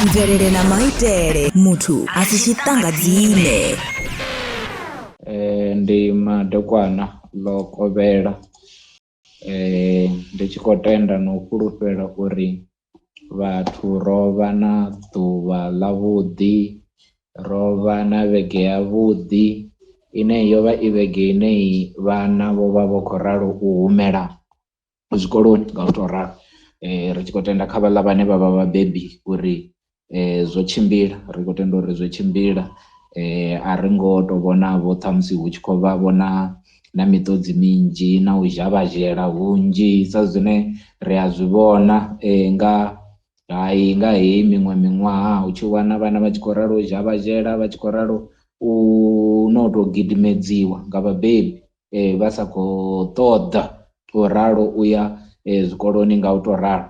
Mvelelenamaitele Muthu asishitangadzine. Ndi madekwana ḽo kovhela ndi tshi khou tenda na u fhulufhela uri vhathu ro vha na ḓuvha ḽa vhuḓi, ro vha na vhege ya vhuḓi ine yo vha i vhege ine vhana vho vha vho khou ralo u humela zwikoloni nga u tou ralo. Ri tshi khou tenda kha vhaḽa vhane vha vha vhabebi uri zwo tshimbila, ri khou tenda uri zwo tshimbila. A ri ngo to vhona vho ṱhamusi hu tshi khou vha vhona na miṱodzi minzhi na u zhavhazhela hunzhi sa zwine ri a zwi vhona nga heyi miṅwe miṅwaha hu tshi wana vhana vha tshi khou ralo u zhavhazhela, vha tshi khou ralo u no tou gidimedziwa nga vhabebi vha sa khou ṱoḓa u ralo uya zwikoloni nga u tou ralo.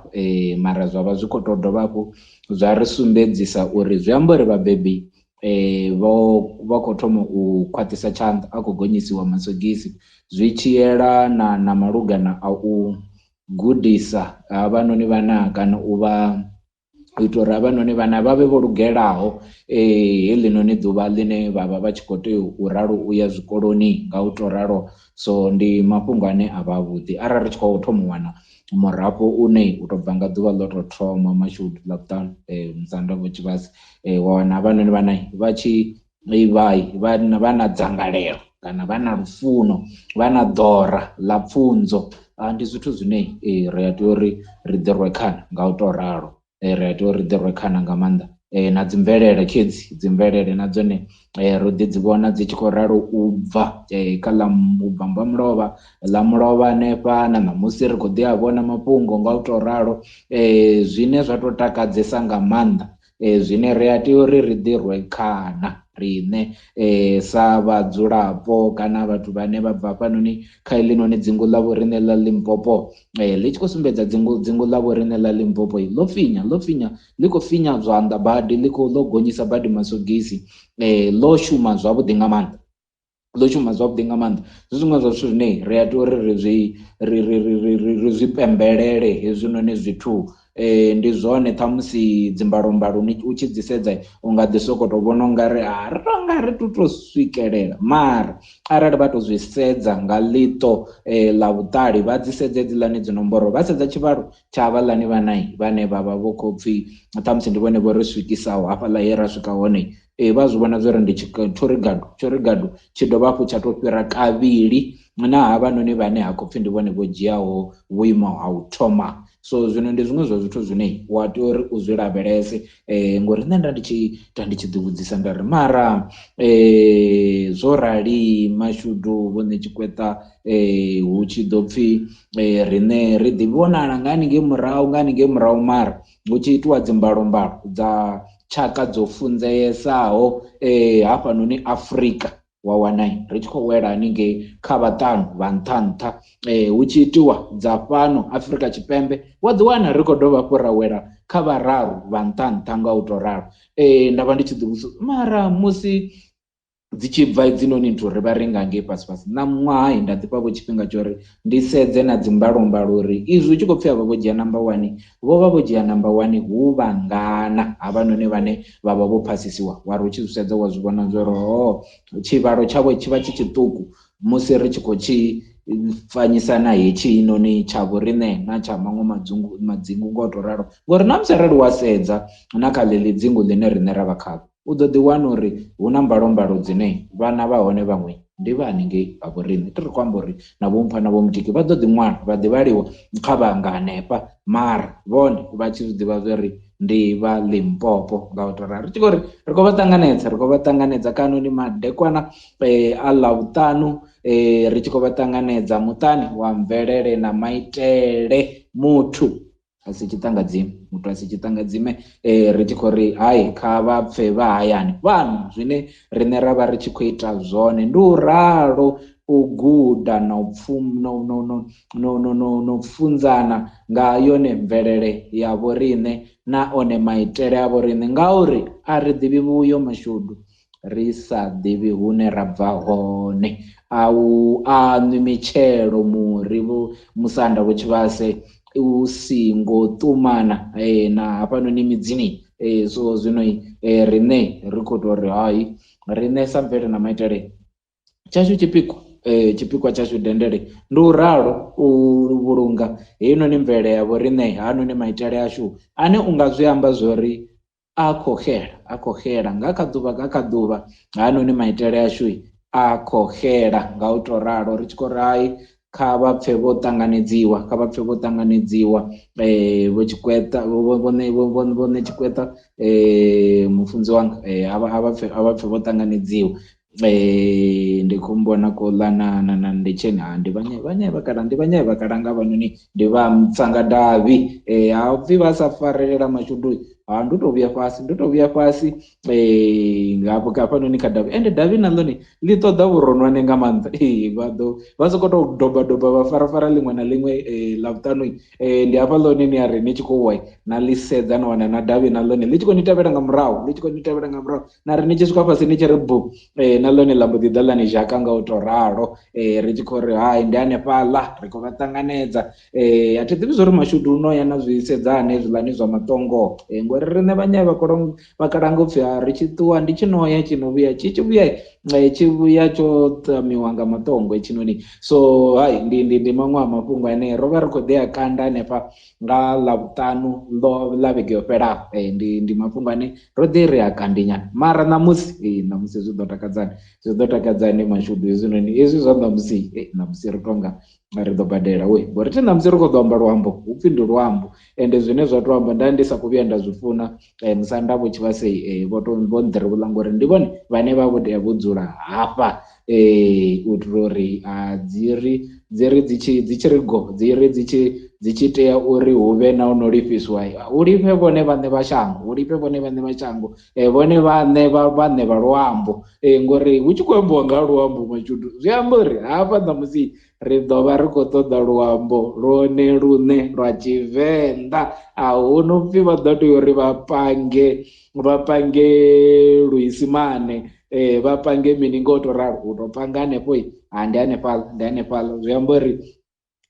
Mara zwa vha zwi khou tou dovha hafhu zwa ri sumbedzisa uri zwi amba uri vhabebi vha khou thoma u khwaṱhisa tshanḓa, a khou gonyisiwa masogisi zwi tshi yelana na malugana a u gudisa havhanoni vhana kana u vha ita uri havhanoni vhana vha vhe vho lugelaho heḽinoni ḓuvha ḽine vhavha vha tshi khou tea u ralo uya zwikoloni nga u tou ralo. So ndi mafhungo ane a vha avhuḓi arali ri tshi khou thoma u wana murafho une u tou bva nga ḓuvha ḽo tou thoma mashudu ḽa musanda vho tshivhasi, wa wana havhanoni vhana vha tshi vha na dzangalelo kana vha na lufuno, vha na ḓora ḽa pfunzo. Ndi zwithu zwine ri a tea uri ri ḓi rwe khana nga u tou ralo, ri a tea uri ri ḓi rwe khana nga maanḓa. Na dzi mvelele khedzi, dzi mvelele na dzone ro ḓi dzi vhona dzi tshi khou ralo u bva kha ḽa mubamba mulovha ḽa mulovha hanefha na ṋamusi ri khou ḓi a vhona mafhungo nga u tou ralo, zwine zwa tou takadzesa nga maanḓa, zwine ri a tea uri ri ḓi rwe khana riṋe sa vhadzulapo kana vhathu vhane vha bva hafhanoni kha heḽinoni dzingu ḽa vhoriṋe ḽa Limpopo. Ḽi tshi khou sumbedza dzingu ḽa vhoriṋe ḽa Limpopo ḽo finya ḽi khou finya zwanḓa badi, ḽo gonyisa badi masogisi, ḽo shuma zwavhuḓi nga maanḓa, ḽo shuma zwavhuḓi nga maanḓa. Zwi zwiṅwe zwa zwithu zwine ri a tea uri ri zwi pembelele hezwinoni zwithu. Ndi zwone ṱhamusi dzimbalombalo u tshi dzi sedza u nga ḓi sokou tou vhona ungari ri tonga ri to swikelela, mara arali vha to zwi sedza nga ḽiṱo ḽa vhuṱali, vha dzi sedza hedziḽani dzi nomboro, vha sedza tshivhalo tsha havhaḽani vhane vha vha vho khou pfhi ṱhamusi ndi vhone vho ri swikisaho hafhaḽa he ra swika hone, vha zwi vhona zwori ndi tshorigadu tshi dovha hafhu tsha tou fhira kavhili na havhanoni vhane ha khou pfhi ndi vhone vho dzhiaho vhuimo ha u thoma. So zwino ndi zwiṅwe zwa zwithu zwine wa tea uri u zwi lavhelese, ngori nṋe ndi tshi ḓi vhudzisa nda ri mara zwo rali mashudu vhone tshikweta, hu tshi ḓo pfhi riṋe ri ḓi vhonala nga haningei murahu, mara hu tshi itiwa dzimbalombalo dza tshaka dzo funzeyesaho hafhanoni Afrika, wa wana ri tshi khou wela haningei kha vhaṱanu vha nṱha, hu tshi itiwa dza fhano Afrika Tshipembe wa ḓi wana ri khou dovha hafhu ra wela kha vhararu vha nṱha nga u tou ralo. Nda vha ndi tshi ḓi vhudzisa mara musi dzi tshi bva hedzinoni nthu ri vha ri nga ngei fhasi na ṅwaha nda ḓifha vho tshifhinga tsho uri ndi sedze na dzimbalombalo uri izwi hu tshi khou pfhi havha vho dzhia number 1 vho vha vho dzhia number 1 hu vhangana havhanoni vhane vha vha vho phasisiwa. Wari u tshi zwi sedza wa zwi vhona zwori tshivhalo tshavho tshi vha tshi tshiṱuku musi ri tshi khou tshi fanyisa na hetshi noni tsha vhoriṋe na tsha maṅwe madzingu nga u tou ralo, ngori na musi arali wa sedza na kha ḽeḽi dzingu ḽine riṋe ra vha khavho u ḓo ḓi wana uri hu na mbalombalo dzine vhana vha hone vhaṅwe ndi vha haningei ha vhoriṋe. Ri khou amba uri na vho mpha na vho mutiki vha ḓo ḓi ṅwala vha ḓi vhaliwa kha vhanga hanefha, mara vhone vha tshi zwi ḓivha zwori ndi vha Limpopo nga u tou ralo. Ri tshi khou ri ri khou vha ṱanganedza kha anoni madekwana a ḽavhuṱanu, ri tshi khou vha ṱanganedza muṱani wa Mvelelenamaitele muthu a si tshiṱangadzime, ri tshi khou ri hayi kha vha pfhe vha hayani fhano. Zwine riṋe ra vha ri tshi khou ita zwone ndi u ralo u guda na u funzana nga yone mvelele ya vhoriṋe na one maitele a vhoriṋe, ngauri a ri ḓivhi vhuyo mashudu ri sa ḓivhi hune ra bva hone. A nwi mitshelo muri musanda vho tshivhase u singo ṱumana na hafhanoni midzini so zwino rine ri khou tou ri hai rine sa mvelelamaitele tshashu tshipikwa tshashu dendele ndi u ralo u vhulunga heinoni mvele yavho rine hanoni maitele ashu ane unga zwi amba zwori a khou xela nga kha ḓuvha hanoni maitele ashu a khou xela nga u tou ralo ri tshi khou ri hai kha vha pfe vho ṱanganedziwa vho tshikweta vhone tshikweta mufunzi wanga a vha pfe vho ṱanganedziwa ndi khou mbona kola na nditsheni ndi vhanye vhakalanga vhanoni ndi vha Mtsanga Davhi ha pfhi vha sa farelela mashudu ndo to vhuya fhasi ngafho hafhanoni kha Davhi ende Davhi na ḽone ḽi ṱoḓa vhuronwane nga maanḓa vha sokou tou doba vha farafara liṅwe na liṅwe ḽa vhuṱanu ndi hafha ḽone ni a ri ni tshi khou wa na ḽi sedza na wana na Davhi na ḽone ḽi tshi khou ni tevhela nga murahu na ri ni tshi swika fhasi ni tshi ri bu na ḽone ḽa mbo ḓi ḓa ḽa ni zhaka nga u tou ralo ri tshi khou ri hai ndi hanefhaḽa ri khou vha ṱanganedza a thi ḓivhi zwori mashudu no ya na zwi sedzane hezwiḽani zwa maṱongo ngori riṋe vhanye vhakalanga upfhi ri tshi ṱuwa ndi tshi noya tshi no vhuya tshi vhuya tsho tamiwa nga maṱongo hetshinoni so hai ndi maṅwe a mafhungo ane ro vha ri khou ḓi a kanda hanefha nga ḽavhuṱanu ḽa vhege yo fhelaho ndi mafhungo ane ro ḓi ri a kandi nyana mara ṋamusi zwi ḓo takadzani mashudu hezwi zwa ṋamusi ri tonga ri ḓo badela ngori thi ṋamusi ri khou ḓo amba luambo hupfhi ndi luambo ende zwine zwa tou amba nda ndi sa khou vhuya nda zwi funa musanda vho tshi vha sei vho nḓirivhuḽa ngori ndi vhone vhane vha vho tea vho dzula hafha u itela uri dzi tshi ri go dzi tshi tea uri hu vhe na no lifhiswa hu lifhe vhone vhaṋe vha shango vhone vhaṋe vha luambo ngori hu tshi khou ambiwa nga luambo mashudu zwi amba uri hafha ṋamusi ri ḓo vha ri khou ṱoḓa luambo lwone lune lwa Tshivenḓa a hu no pfhi vha ḓo tea uri vha pange luisimane vha pange mini ngo tou ralo u tou panga hanefho ndi hanefhaḽa zwi amba uri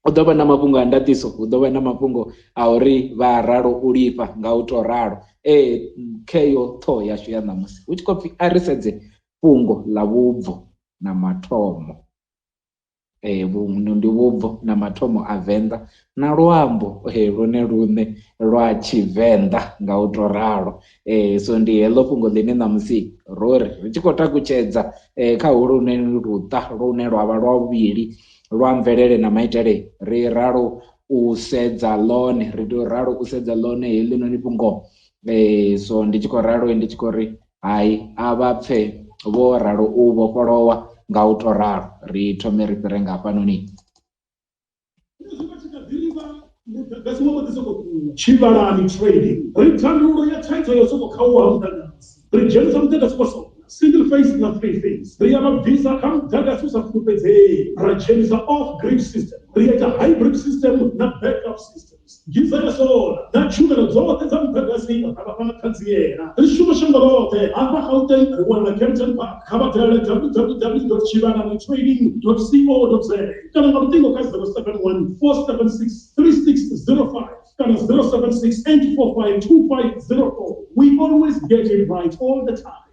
hu ḓo vha na mafhungo a ndaṱiso hu ḓo vha na mafhungo a uri vha ralo u lifha nga u tou ralo kheyo ṱhoho yashu ya ṋamusi hu tshi khou pfhi a ri sedze fhungo ḽa vhubvo na mathomo ndi vhubvo na mathomo a Venḓa na luambo lune lwa Tshivenḓa nga u tou ralo so ndi heḽo fhungo ḽine ṋamusi ri tshi khou takutshedza kha lune luṱa lune lwa vha lwa vhuvhili lwa mvelele na maitele ri ralo u sedza ḽone heḽinoni fhungo so ndi tshi khou ralo ndi tshi khou ri hai a vha pfe vho ralo u vhofholowa nga u tou ralo ri thome ri fhire nga hafhanoni Chivalani trading ri thandululo ya thaidzo yo sokou kha u hamudagasi ri dzhenisa mudagasi wa so single phase na three phase ri ya mabvisa kha mudagasi u sa fulufhedzei ra dzhenisa off grid system ri ita hybrid system na backup systems giza ya sola na tshumelo dzoṱhe dza mudagasi vhafana ṱhanziela ri shuma shango ḽoṱhe hafha Gauteng ri wana na Kempton Park kha vha dalele www.chivanani-trading.co.za kana nga luṱingo kha 071 476 3605 kana 076 we always get it right all the time.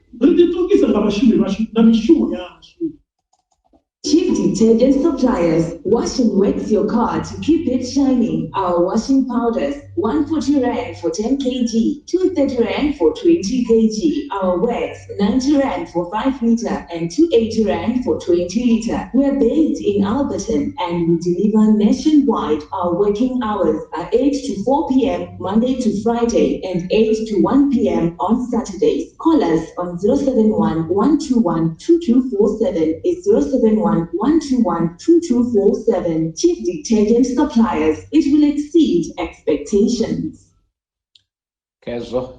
Cheap detergent suppliers. Wash and wax your car to keep it shining. Our washing powders, 140 Rand for 10 kg, 230 Rand for 20 kg. Our wax, 90 Rand for 5 liter and 280 Rand for 20 liter. We are based in Alberton and we deliver nationwide. Our working hours are 8 to 4 p.m. Monday to Friday and 8 to 1 p.m. on Saturdays. Call us on 071 121 2247. It's 071 121-2247. Chief Detergent Suppliers. It will exceed expectations.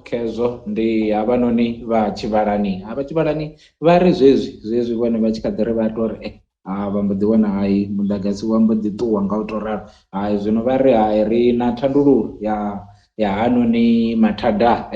Kezo ndi havanoni vha Chivalani vha ri zwezwi vhone vha tshi kha ḓi ri vha tori vha mbo ḓi wana hai mudagasi wa mbo ḓi ṱuwa nga u tou ralo hai zwino vha ri hai ri na thandululo ya hanoni mathada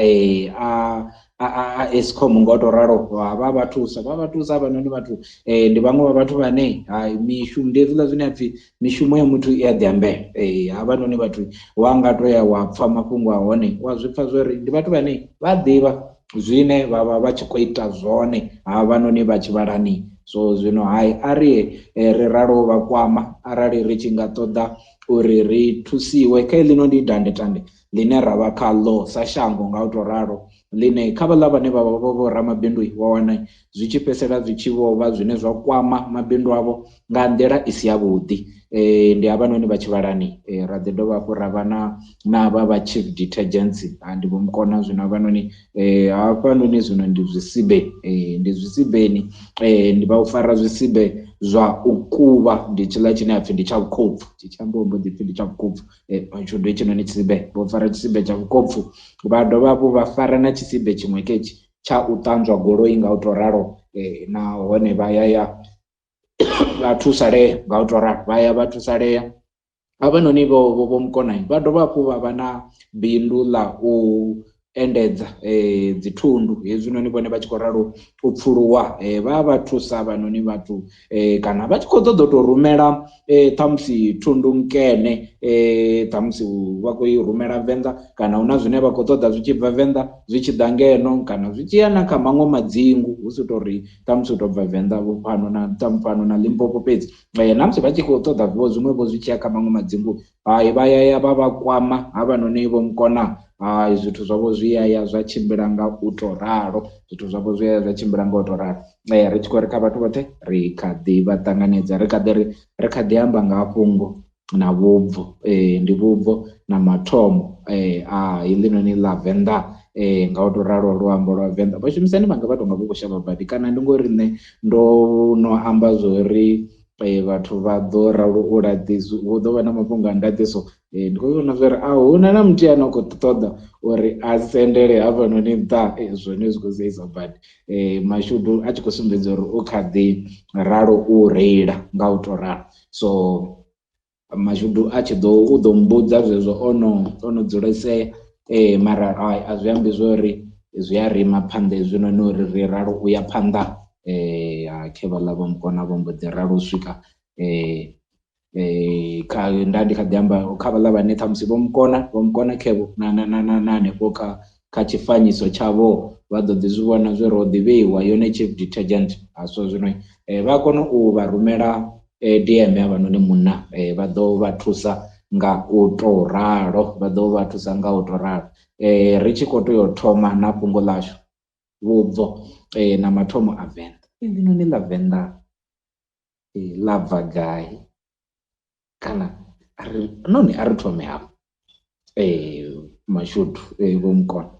Eskom ngo to ralo vha thusa havhanoni vhathu ndi vhaṅwe vha vhathu vhane mishumo ndi hezwiḽa zwine apfhi mishumo ya muthu i a ḓiambela. Havhanoni vhathu wa nga to ya wa pfha mafhungo a hone wa zwi pfha zwori ndi vhathu vhane vha ḓivha zwine vha tshi khou ita zwone havhanoni vha tshivhalani. So zwino ari ri ralo vha kwama arali ri tshi nga ṱoḓa uri ri thusiwe kha ḽino ndi dandetande ḽine ra vha khaḽo sa shango nga u to ralo, ḽine kha vhaḽa vhane vha vho ramabindu wa wana zwi tshi fhedzisela zwi tshi vho vha zwine zwa kwama mabindu avho nga nḓila i si yavhuḓi. Ndi havhanoni vha tshivhalani ra ḓi dovha hafhu ra vha na vha chief detergents ndi vho mukona zwino havhanoni hafhanoni zwino ndi zwisibe ndi zwisibeni ndi vha u fara zwisibe zwa u kuvha ndi tshiḽa tshine apfhi ndi tsha vhukopfu tshi tshambo mbo ḓi pfhi ndi tsha vhukopfu tshudu hetshinoni tshisibe vho fara tshisibe tsha vhukopfu vha dovha hafhu vha fara na tshisibe tshiṅwe ketshi tsha u ṱanzwa goloi nga u to ralo nahone vha ya vha thusalea nga u to ralo vha thusalea. Havhanoni vho mukona vha dovha hafhu vha vha na bindu ḽa u endedza dzi thundu hezwinoni vhone vha tshi khou ralo u pfuluwa vha thusa havhanoni vhathu kana vha tshi khou ṱoḓa u to rumela ṱhamusi thundu nkene ṱhamusi vha khou i rumela Venḓa kana huna zwine vha khou ṱoḓa zwi tshi bva Venḓa zwi tshi ḓa ngeno kana zwi tshi ya na kha maṅwe madzingu hu si tori ṱhamusi u to bva Venḓa fhano na Limpopo fhedzi namusi vha tshi khou ṱoḓa zwiṅwevho zwi tshi ya kha maṅwe madzingu vha ya vha kwama havhanoni vho mukona zwithu zwavho zwi ya zwa tshimbila nga u to ralo zwithu zwavho zwi ya zwa tshimbila nga u to ralo. Ri tshi khou ri kha vhathu vhoṱhe ri kha ḓi vha ṱanganedza ri kha ḓi amba nga Vhubvo na Vhubvo ndi Vhubvo na Mathomo heḽinoni ḽa Venḓa nga u to ralo luambo lwa Venḓa vhashumisani vhanga vha tonga vho khou shavha badi kana ndi ngori nṋe ndo no amba zwori vhathu vha ḓo ralo u laṱiso hu ḓo vha na mafhungo a ndaṱiso ndi khou vhona zwori huna na muthu ane a khou ṱoḓa uri a sendele havhanoni nṱha zwone zwi khou seisa badi mashudu a tshi khou sumbedza uri u kha ḓi ralo u reila nga u to ralo. So mashudu a tshi u ḓo mbudza zwezwo ono dzulesea mara a zwi ambi zwori zwi a rima phanḓa hezwinoni uri ri ralo u ya phanḓa khe vhaḽa vho mukona vho mbo ḓi ralo u swika nda ndi kha ḓi amba kha vhaḽa vhane ṱhamusi vho mukona khevo na hanefho kha tshifanyiso tshavho vha ḓo ḓi zwi vhona zwi ro ḓivheiwa yone chief detergent so zwino vha kona u vha rumela DM havhanoni munna vha ḓo vha thusa nga u to ralo ri tshi khou tea u thoma na fhungo ḽashu Vhubvo na mathomo a Venḓa eḽinoni ḽa Venḓa ḽa bva gai kana a ri thome hafho mashudu vho mukona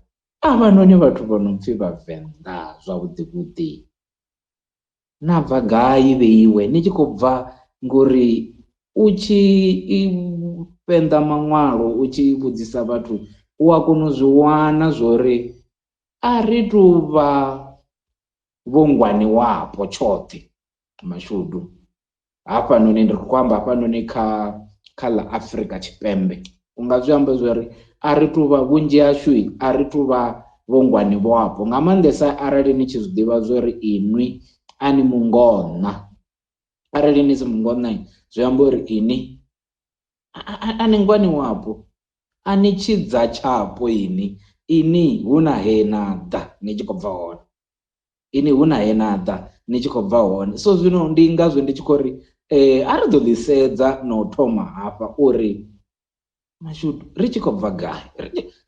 havhanoni vhathu vho no pfhi vha Venḓa zwavhuḓi vhuḓi na bva gai vheiwe ni tshi khou bva ngori u tshi fhenḓa maṅwalo u tshi vhudzisa vhathu u a kona u zwi wana zwori a ri tu vha vhongwani wapo tshoṱhe mashudu hafhanoni ndi khou amba hafhanoni kha ḽa Afrika Tshipembe u nga zwi amba zwori a ri tu vha vhunzhi hashu a ri tu vha vhongwani wapo nga maanḓesa arali ni tshi zwi ḓivha zwori inwi ani mungona arali ni si mungona zwi amba uri ani ngwani wapo ani tshidza tshapo ini huna he na ḓa ni tshi khou bva hone ini huna he na ḓa ni tshi khou bva hone. So zwino ndi ngazwo ndi tshi khou ri a ri ḓo ḓi sedza na u thoma hafha uri mashudu ri tshi khou bva gai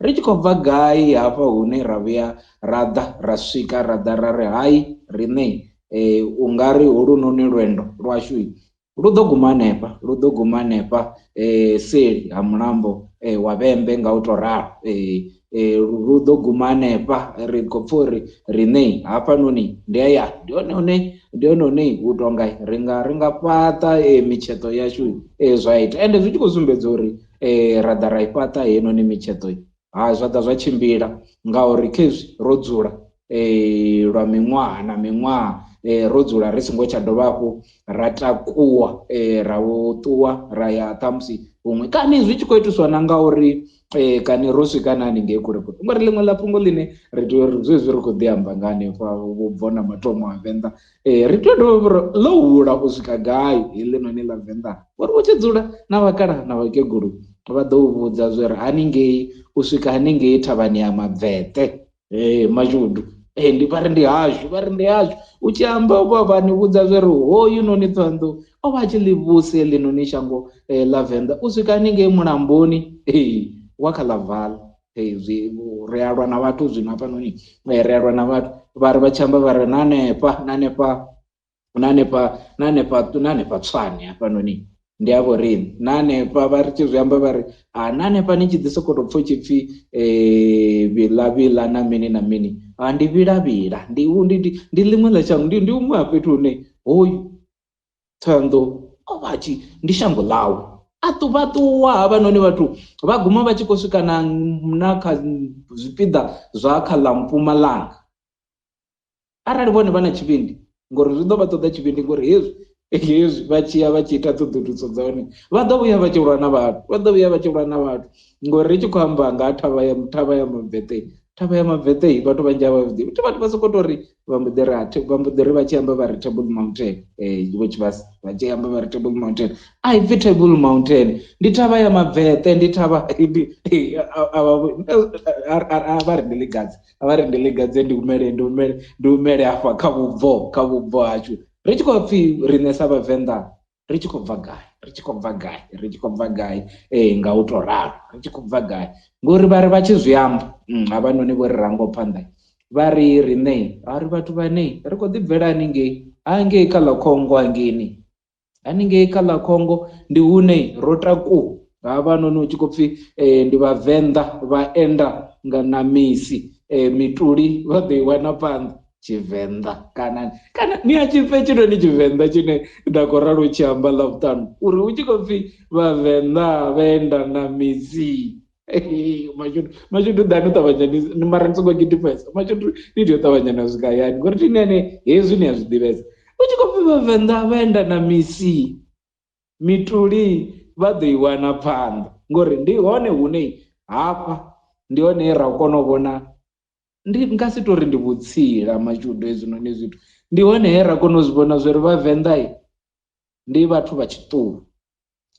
ri tshi khou bva gai hafha hune ra vhuya ra ḓa ra swika ra ḓa ra ri hai riṋe u nga ri holunoni lwendo lwashu lu ḓo guma hanefha seli ha mulambo wa Vhembe nga u to ralo lu ḓo guma hanefha ri khou pfha uri riṋe hafhanoni ndi hayani ndi hone hune u tonga ri nga fhaṱa mitsheṱo yashu zwa ita ende zwi tshi khou sumbedza uri ra ḓa ra i fhaṱa heinoni mitsheṱo zwa ḓa zwa tshimbila ngauri khezwi ro dzula lwa miṅwaha na miṅwaha ro dzula ri songo tsha dovha hafhu ra takuwa ra vho ṱuwa ra ya ṱhamusi huṅwe kani zwi tshi khou itiswa na ngauri kani ro swika na haningei kule kule ngori ḽiṅwe ḽa fhungo ḽine ri tea uri zwezwi ri khou ḓi amba nga hanefha Vhubvo na Mathomo a Venḓa ri tea u dovha uri ḽo hula u swika gai heḽinoni ḽa Venḓa uri u tshi dzula na vhakalaha na vhakegulu vha ḓo u vhudza zwo ri haningei u swika haningei thavhani ya Mabvete mashudu ndi vha ri ndi hashu u tshi amba vha ni vhudza zwo ri hoyu noni Thohoyanḓou o vha a tshi ḽi vhuse heḽinoni shango ḽa Venḓa u swika haningei Mulamboni wa kha ḽa vala ri alwa na vhathu zwino hafhanoni ri alwa na vhathu vha ri vha tshi amba vha ri na hanefha Tswane hafhanoni ndi a vho riṋe na hanefha vha ri tshi zwi amba vha ri na hanefha ni tshi ḓi sokou tou pfha u tshi pfhi vhiḽa na mini na mini ndi vhilavhila ndi ḽiṅwe ḽa shango ndi huṅwe ha fhethu hune hoyu Thohoyanḓou o vha tshi ndi shango ḽawe a ṱuwa havhanoni vhathu vha guma vha tshi khou swika na kha zwipiḓa zwa kha ḽa Mpumalanga arali vhone vha na tshivhindi ngori zwi ḓo vha ṱoḓa tshivhindi ngori hezwi vha tshi ya vha tshi ita ṱhoḓuluso dza hone vha ḓo vhuya vha tshi lwa na vhathu ngori ri tshi khou amba nga thavha ya Mabvete vhathu vhanzhi a vha vhuḓi vhathu vha sokou tou ri vha mbo ḓi ri vha tshi amba vha ri Table Mountain which vha tshi amba vha ri Table Mountain a ipfhi Table Mountain ndi thavha ya Mabvete ndi thavha vha ri ndi ḽigadze ndi humele hafha kha vhubvo hashu ri tshi khou pfhi riṋe sa Vhavenḓa ri tshi khou bva gai nga u tou ralo ri tshi khou bva gai ngori vha ri vha tshi zwi amba havhanoni vho ri rango phanḓa vha ri riṋe a ri vhathu vhane ri khou ḓi bvela hangei kha ḽa Congo haningei kha ḽa Congo ndi hune ro takuwa havhanoni u tshi khou pfhi ndi Vhavenḓa vha enda nga na misi mituli vha ḓo i wana phanḓa Tshivenḓa kana ni a tshipfe tshino ni Tshivenḓa tshine nda khou ralo tshi amba ḽa vhuṱanu uri hu tshi khou pfhi Vhavenḓa vhaenda na misi mashudu ḓani u ṱavhanya mara ni songo gidimesa mashudu ni tea u ṱavhanya na swika hayani ngori thini ane hezwi ni a zwi ḓivhesa u tshi khou pfhi Vhavenḓa vhaenda na misi mituli vha ḓo i wana phanḓa ngori ndi hone hune hafha ndi hone ra kona u vhona ndi nga si tori ndi vhutsila mashudu hezwinoni zwithu ndi hone he ra kona u zwi vhona zwo ri Vhavenḓa ndi vhathu vha tshiṱuhu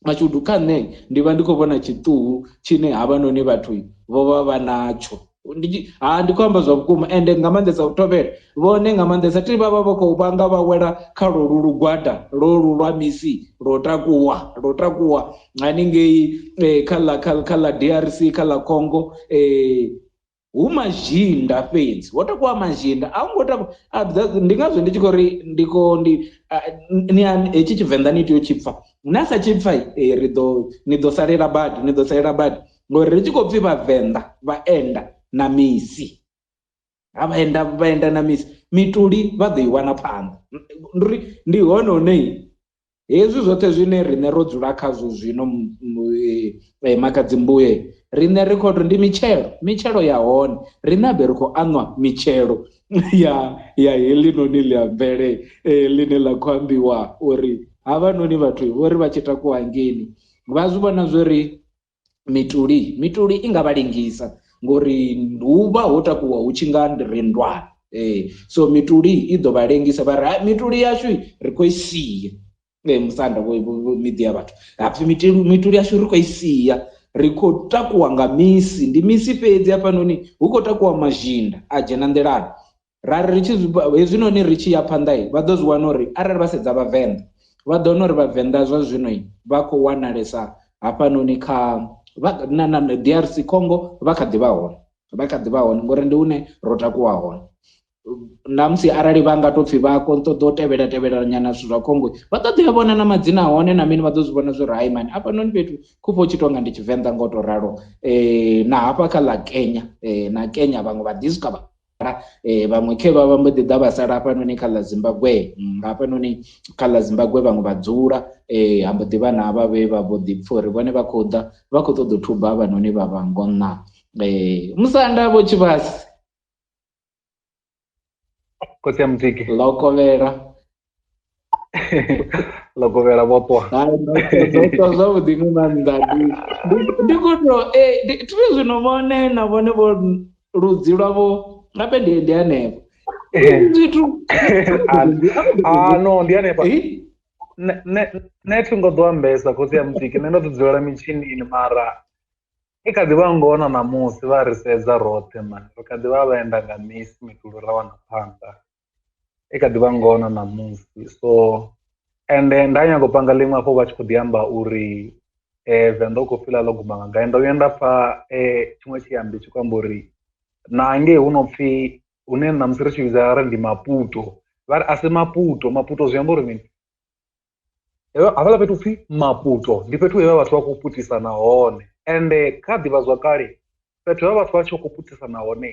mashudu kha nṋe ndi vha ndi khou vhona tshiṱuhu tshine havhanoni vhathu vho vha natsho ndi khou amba zwa vhukuma ende nga maanḓesa u tovhela vhone nga maanḓesa ti vha khou vhanga vha wela kha lolu lugwada lolu lwa misi lo takuwa haningei kha ḽa DRC kha ḽa Congo hu mazhinda fhedzi wo takuwa mazhinda a ngo takuwa ndi ngazwo ndi tshi khou ri hetshi Tshivenḓa ni tea u tshi pfha na sa tshi pfha ni ḓo salela badi ngori ri tshi khou pfhi Vhavenḓa vhaenda na misi vhaenda na misi mituli vha ḓo i wana phanḓa ndi hone hune hezwi zwoṱhe zwine riṋe ro dzula khazwo zwino makadzi mbuye riṋe ri khou ndi mitshelo ya hone riṋe abe ri khou anwa mitshelo ya heḽinoni ḽa mvele ḽine ḽa khou ambiwa uri havhanoni vhathu vho ri vha tshi takuwa hangeni vha zwi vhona zwo ri mituli i nga vha lengisa ngori hu vha ho takuwa hu tshi nga ri ndwana so mituli i ḓo vha lengisa vha ri mituli yashu ri khou i sia musanda miḓi ya vhathu hapfi mituli yashu ri khou i sia ri khou takuwa nga misi ndi misi fhedzi hafhanoni hu khou takuwa mazhinda a dzhena nḓilani rari hezwinoni ri tshi ya phanḓa vha ḓo zwi wana uri arali vha sedza Vhavenḓa vha ḓo wana uri Vhavenḓa zwa zwino vha khou wanalesa hafhanoni kha na DRC Congo vha kha ḓi vha hone ngori ndi hune ro takuwa hone na musi arali vha nga tou pfhi vha ṱoḓa u tevhela nyana zwithu zwa Congo vha ḓo ḓi vhona na madzina a hone na mini vha ḓo zwi vhona zwo ri hai mani hafhanoni fhethu khupho tshi tonga ndi Tshivenḓa ngo to ralo na hafha kha ḽa Kenya na Kenya vhaṅwe vha discover vhaṅwe khe vha mbo ḓi ḓa vha sala hafhanoni kha ḽa Zimbabwe hafhanoni kha ḽa Zimbabwe vhaṅwe vha dzula ha mbo ḓi vha na havha vhe vha vho ḓi pfha uri vhone vha khou ṱoḓa u thuba havhanoni vha vhangona musanda vho Tshivhasi khotsi ya Mutiki. Lokovela. Lokovela vhopo. Ndo zwavhuḓi nga maanḓa. Ndi kuto thu zwino vhone na vhone vho ludzi lwavho ngabe ndi hanefho. Zwithu no ndi hanefha. Ne thi ngo ḓo ambesa khotsi ya Mutiki, nṋe ndo ḓi dzulela mitshini mara i kha ḓi vha ngona ṋamusi vha ri sedza roṱhe mani ri kha ḓi vha vhaenda nga misi mitulu ra wana phanḓa, i kha ḓi vha ngona ṋamusi. So ende nda nyago panga ḽiṅwe afho vha tshi khou ḓi amba uri Venḓa u khou fila ḽo guma nga gai, ndo vhuya nda pfha tshiṅwe tshiyambi tshi khou amba uri na hangei hu no pfhi hune ṋamusi ri tshi vhidza ri ndi Maputo, vha ri a si Maputo zwi amba uri mini, hafhaḽa fhethu pfhi Maputo ndi fhethu he vha vhathu vha khou putisana hone. Ende kha ḓivhazwakale fhethu he vhathu vha tshi khou putisana hone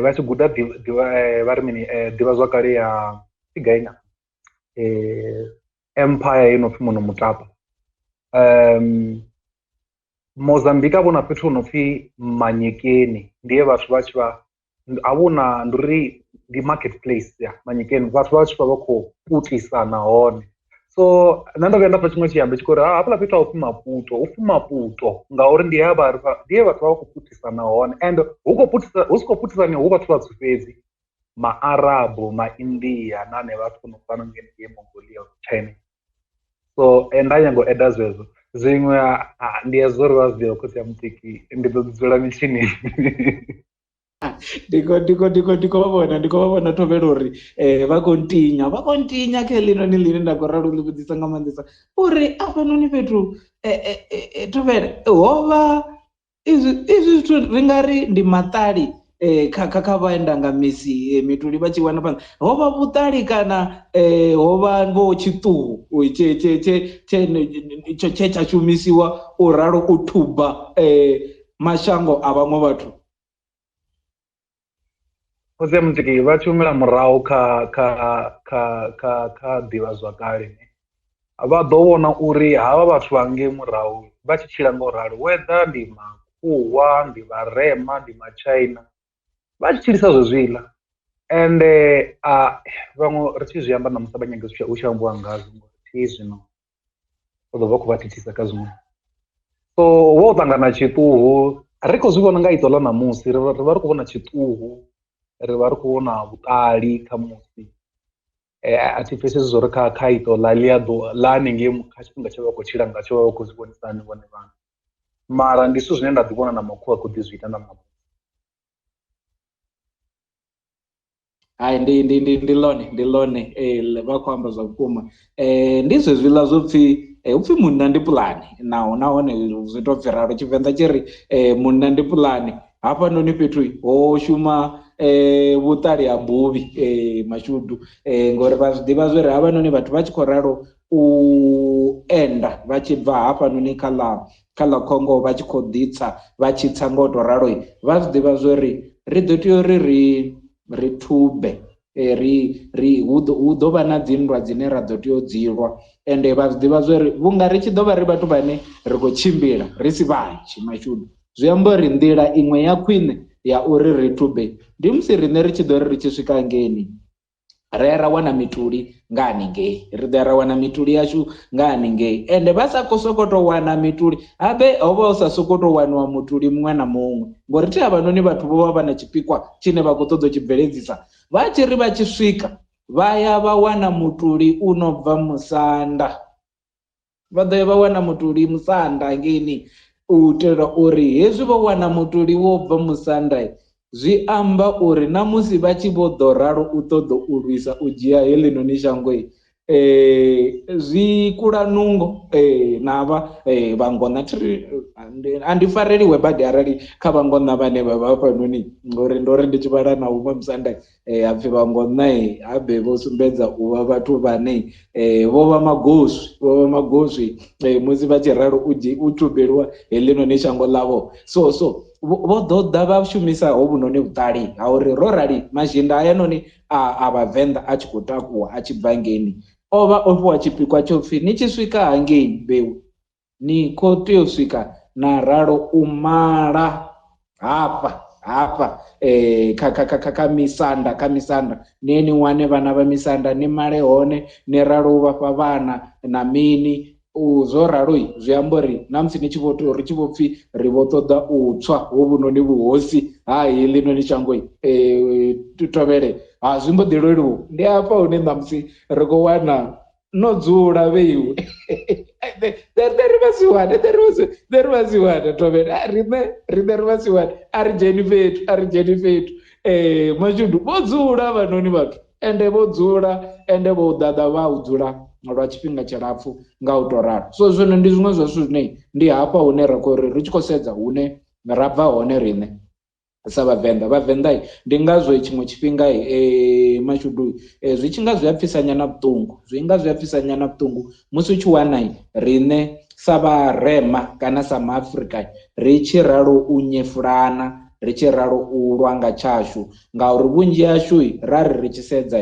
vha tshi guda vha ri mini ḓivhazwakale ya Tigainya empire i no pfhi Mono Mutapa. Mozambique a vhona fhethu hu no pfhi Manyekeni, ndi he vhathu vha tshi vha a vhona ndi uri ndi market place ya Manyekeni, vhathu vha tshi vha vha khou putisana hone. So nṋe ndo vhuya nda pfha tshiṅwe tshiyambi tshi khou uri hafhaḽa fhethu a upfhi Maputo, upfhi Maputo ngauri ndi he vhathu vha khou putisana hone. And hu si khou putisaniwa hu vhathu vhatswu fhedzi, ma-Arabu, ma-India na ane vhathu vho no fana ngei Mongolia, China. So nda nyago eda zwezwo zwiṅwe ndi hezwo uri vha zwi ḓivha khotsi ya Mutiki, ndi ḓo dzula mitshini. Ndiko vha vhona Thobela uri vha khou ntinya kha heḽinoni ḽine nda khou ralo ḽi vhudzisa nga maanḓesa uri afhanoni fhethu Thobela hovha izwi zwithu ri nga ri ndi maṱali kha vhaenda nga misi mituli vha tshi wana phanḓa, hovha vhuṱali kana hovha vho tshiṱuhu tshe tsha shumisiwa u ralo u thuba mashango a vhaṅwe vhathu? Khotsi ya Mutiki vha tshi humela murahu kha ḓivhazwakale vha ḓo vhona uri havha vhathu vha ngei murahu vha tshi tshila nga u ralo, whether ndi Makhuwa, ndi Vharema, ndi Machaina, vha tshi tshilisa zwezwiḽa. Ende vhaṅwe ri tshi zwi amba ṋamusi vha nyaga hu tshi ambiwa ngazwo ngori thi zwino u ḓo vha khou vha thithisa kha zwiṅwe. So wo ṱangana tshiṱuhu ri khou zwi vhona nga iṱo ḽa ṋamusi, ri vha ri khou vhona tshiṱuhu, ri vha ri khou vhona vhuṱali kha musi. A thi pfhesesi zwo ri kha iṱo ḽa hanengei kha tshifhinga tshe vha khou tshila ngatsho vha vha khou zwi vhonisa hani vhone vhaṋe, mara ndi zwithu zwine nda ḓi vhona na Makhuwa a khou ḓi zwi ita na Makhuwa. Hai ndi ḽone vha khou amba zwa vhukuma. Ndi zwezwiḽa zwo upfhi munna ndi puḽani nahone zwi tou bvi ralo Tshivenḓa tshi ri munna ndi puḽani. Hafhanoni fhethu ho shuma vhuṱali ha mbuvhi mashudu ngori vha zwi ḓivha zwori havhanoni vhathu vha tshi khou ralo u enda vha tshi bva hafhanoni kha ḽa Congo vha tshi khou ḓitsa vha tshi tsa nga u tou ralo vha zwi ḓivha zwori ri ḓo tea uri ri thube hu ḓo vha na dzinndwa dzine ra ḓo tea u dzilwa. Ende vha zwi ḓivha zwori vhunga ri tshi ḓo vha ri vhathu vhane ri khou tshimbila ri si vhanzhi mashudu, zwi amba uri nḓila iṅwe ya khwine ya uri ri thube ndi musi riṋe ri tshi ḓo ri tshi swika ngeni ra wana mituli nga haningei, ri ḓo ra wana mituli yashu nga haningei. Ende vha sa khou sokou tou wana mituli habe hovha hu sa sokou tou waniwa mutuli muṅwe na muṅwe ngori thi havhanoni vhathu vho vha vha na tshipikwa tshine vha khou ṱoḓa u tshi bveledzisa. Vha tshi ri vha tshi swika vha ya vha wana mutuli u no bva Musanda, vha ḓo ya vha wana mutuli Musanda ngeni u itela uri hezwi vho wana mutuli wo bva Musanda zwi amba uri na musi vha tshi vho ḓo ralo u ṱoḓa u lwisa u dzhia heḽinoni shango zwi kula nungo na vhangona andi fareliwe badi arali kha vhangona vhane vha vha fhanoni ngori ndori ndi tshi vhala na uma Musanda hapfi vhangona habe vho sumbedza u vha vhathu vhane vho vha magoswi musi vha tshi ralo u thubeliwa heḽinoni shango ḽavho. So vho ḓo ḓa vha shumisa hovhunoni vhuṱali ha uri ro rali mazhinda hayanoni a Vhavenḓa a tshi khou takuwa a tshi bva ngeni o vha o fhiwa tshipikwa tsho pfhi ni tshi swika hangei mbeu ni khou tea u swika na ralo u mala hafha hafha kha misanda ni wane vhana vha misanda ni male hone ni ralo u vhafha vhana na mini zwo ralo zwi amba uri na musi ni tshi vho ri tshi vho pfhi ri vho ṱoḓa u tswa hovhunoni vhuhosi hayi ḽinoni shango tovhele zwi mbo ḓi leluwa ndi hafha hune na musi ri khou wana no dzula vheiwe ri vha si wane tovhele riṋe ri vha si wane a ri dzheni fhethu mashudu vho dzula vhanoni vhathu ende vho dzula ende vho ḓaḓa vha u dzula lwa tshifhinga tshilapfhu nga u to ralo. So zwino ndi zwiṅwe zwa zwithu zwine ndi hafha hune ra khou ri tshi khou sedza hune ra bva hone riṋe sa vhavenḓa ndi ngazwo tshiṅwe tshifhinga mashudu zwi tshi nga zwi a pfisa nyana vhuṱungu musi u tshi wana riṋe sa vharema kana sa maafrika ri tshi ralo u nyefulana ri tshi ralo u lwa nga tshashu ngauri vhunzhi hashu ri tshi sedza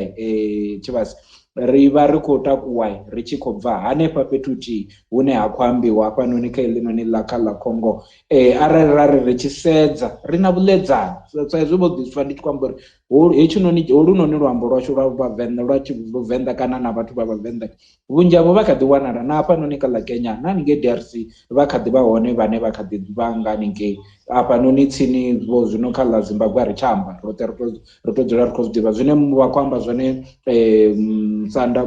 tshivhasi ri vha ri khou takuwa ri tshi khou bva hanefha fhethu huthihi hune ha khou ambiwa hafhanoni kha eḽinoni ḽa Congo arali ri tshi sedza ri na vhuḽedzani sa izwi vho ḓiswa ndi tshi khou amba uri hetshinoni holunoni luambo lwashu lwa vhavenḓa lwa Tshivenḓa kana na vhathu vha vhavenḓa vhunzhi havho vha kha ḓi wanala na hafhanoni kha ḽa Kenya na haningei DRC vha kha ḓi vha hone vhane vha kha ḓi vha nga haningei hafhanoni tsini vho zwino kha ḽa Zimbabwe ri tshi amba roṱhe ri to dzula ri khou zwi ḓivha zwine vha khou amba zwone Sanda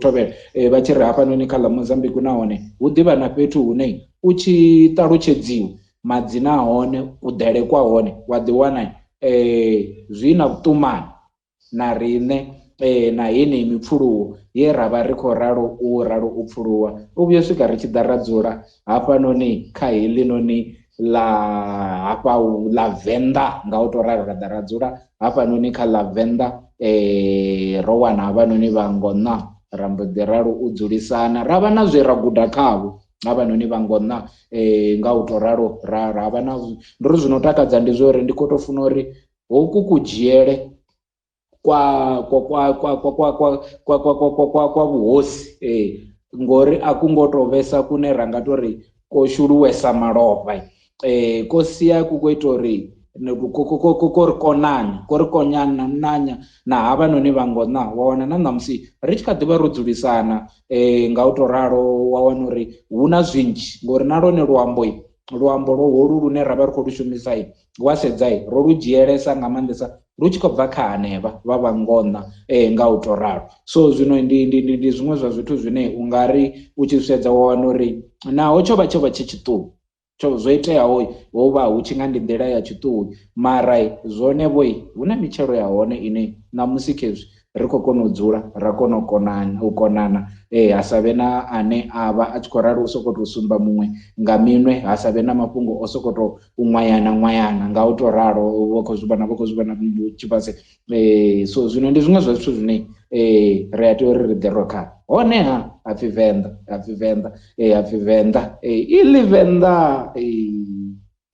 Tovhela vha tshi ri hafhanoni kha ḽa Mozambique nahone hu ḓivha na fhethu hune u tshi ṱalutshedziwa madzina a hone u ḓele kwa hone wa ḓi wana zwi na vhuṱumani na riṋe na yeneyi mipfuluwo ye ra vha ri khou ralo u pfuluwa u vhuya swika ri tshi ḓa ra dzula hafhanoni kha heḽinoni hafha ḽa Venḓa nga u to ralo ra ḓa ra dzula hafhanoni kha ḽa Venḓa ro wana havhanoni vha ngona ra mbo ḓi ralo u dzulisana ra vha na zwe ra guda khavho havhanoni vha ngona nga u to ralo ra vha na nduri zwino takadza ndi zwori ndi khou to funa uri hoku kudzhiele kwa vhuhosi ngori a ku ngo to vhesa kune ra nga tori ko shuluwesa malofha ko sia ku ko ita uri ko ri konana nanya na havhanoni vha ngona wa wana na ṋamusi ri tshi kha ḓi vha ro dzulisana nga u to ralo wa wana uri hu na zwinzhi ngori na lwone luambo holu lune ra vha ri khou lu shumisa wa sedza ro lu dzhielesa nga maanḓesa lu tshi khou bva kha hanevha vha vha ngona nga u to ralo. So zwino ndi zwiṅwe zwa zwithu zwine u nga ri u tshi sedza wa wana uri naho tsho vha tshi tshiṱuhu zwo iteaho ho vha hu tshi nga ndi nḓila ya tshiṱuhu mara zwone hu na mitshelo ya hone ine na musi khezwi ri khou kona u dzula ra kona u konana ha sa vhe na ane a vha a tshi khou ralo u sokou tou sumba muṅwe nga minwe ha sa vhe na mafhungo o sokou tou ṅwayana nga u tou ralo vha khou zwi vhona tshifhasi so zwino ndi zwiṅwe zwa zwithu zwine ri a tea uri ri ḓe ro kha honeha hapfi Venḓa iḽi Venḓa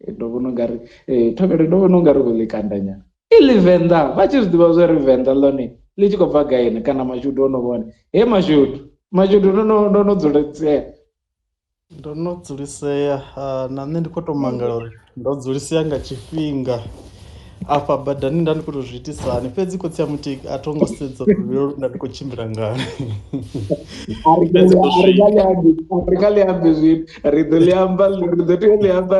ndo vhona ungari Thobela ndo vhona ungari ḽi kandanya iḽi Venḓa vha tshi zwi ḓivha zwa ri Venḓa ḽone ḽi tshi khou bva gaini kana mashudu ono vhone mashudu no dzulisea ndo no dzulisea na nṋe ndi khou tou mangala uri ndo dzulisea nga tshifhinga afha badani nda ndi khou tou zwi itisani fhedzi khotsi ya Mutiki a thongo sedza luvhilo nda ndi khou tshimbila ngani ri nga ḽi ambi zwithu ri ḓo tea u ḽi amba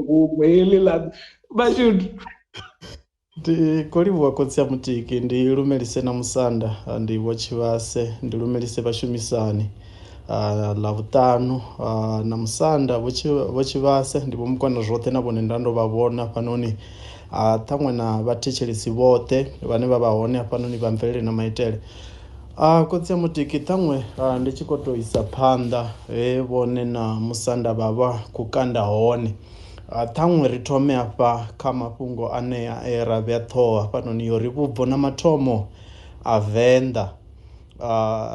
huṅwe heḽi ḽa mashudu. Ndi khou livhuwa khotsi ya Mutiki ndi lumelise na musanda ndi vho Tshivhase ndi lumelise vhashumisani ḽa vhuṱanu na musanda vho Tshivhase ndi vho mukwana zwoṱhe na vhone nda ndo vha vhona hafhanoni ṱhaṅwe na vhathetshelesi vhoṱhe vhane vha vha hone hafhanoni vha Mvelelenamaitele. Khotsi ya Mutiki ṱhaṅwe ndi tshi khou tou isa phanḓa vhone na musanda vha vha khou kanda hone ṱhaṅwe ri thome hafha kha mafhungo anea ra vhea ṱhoho hafhanoni yo ri Vhubvo na Mathomo a Venḓa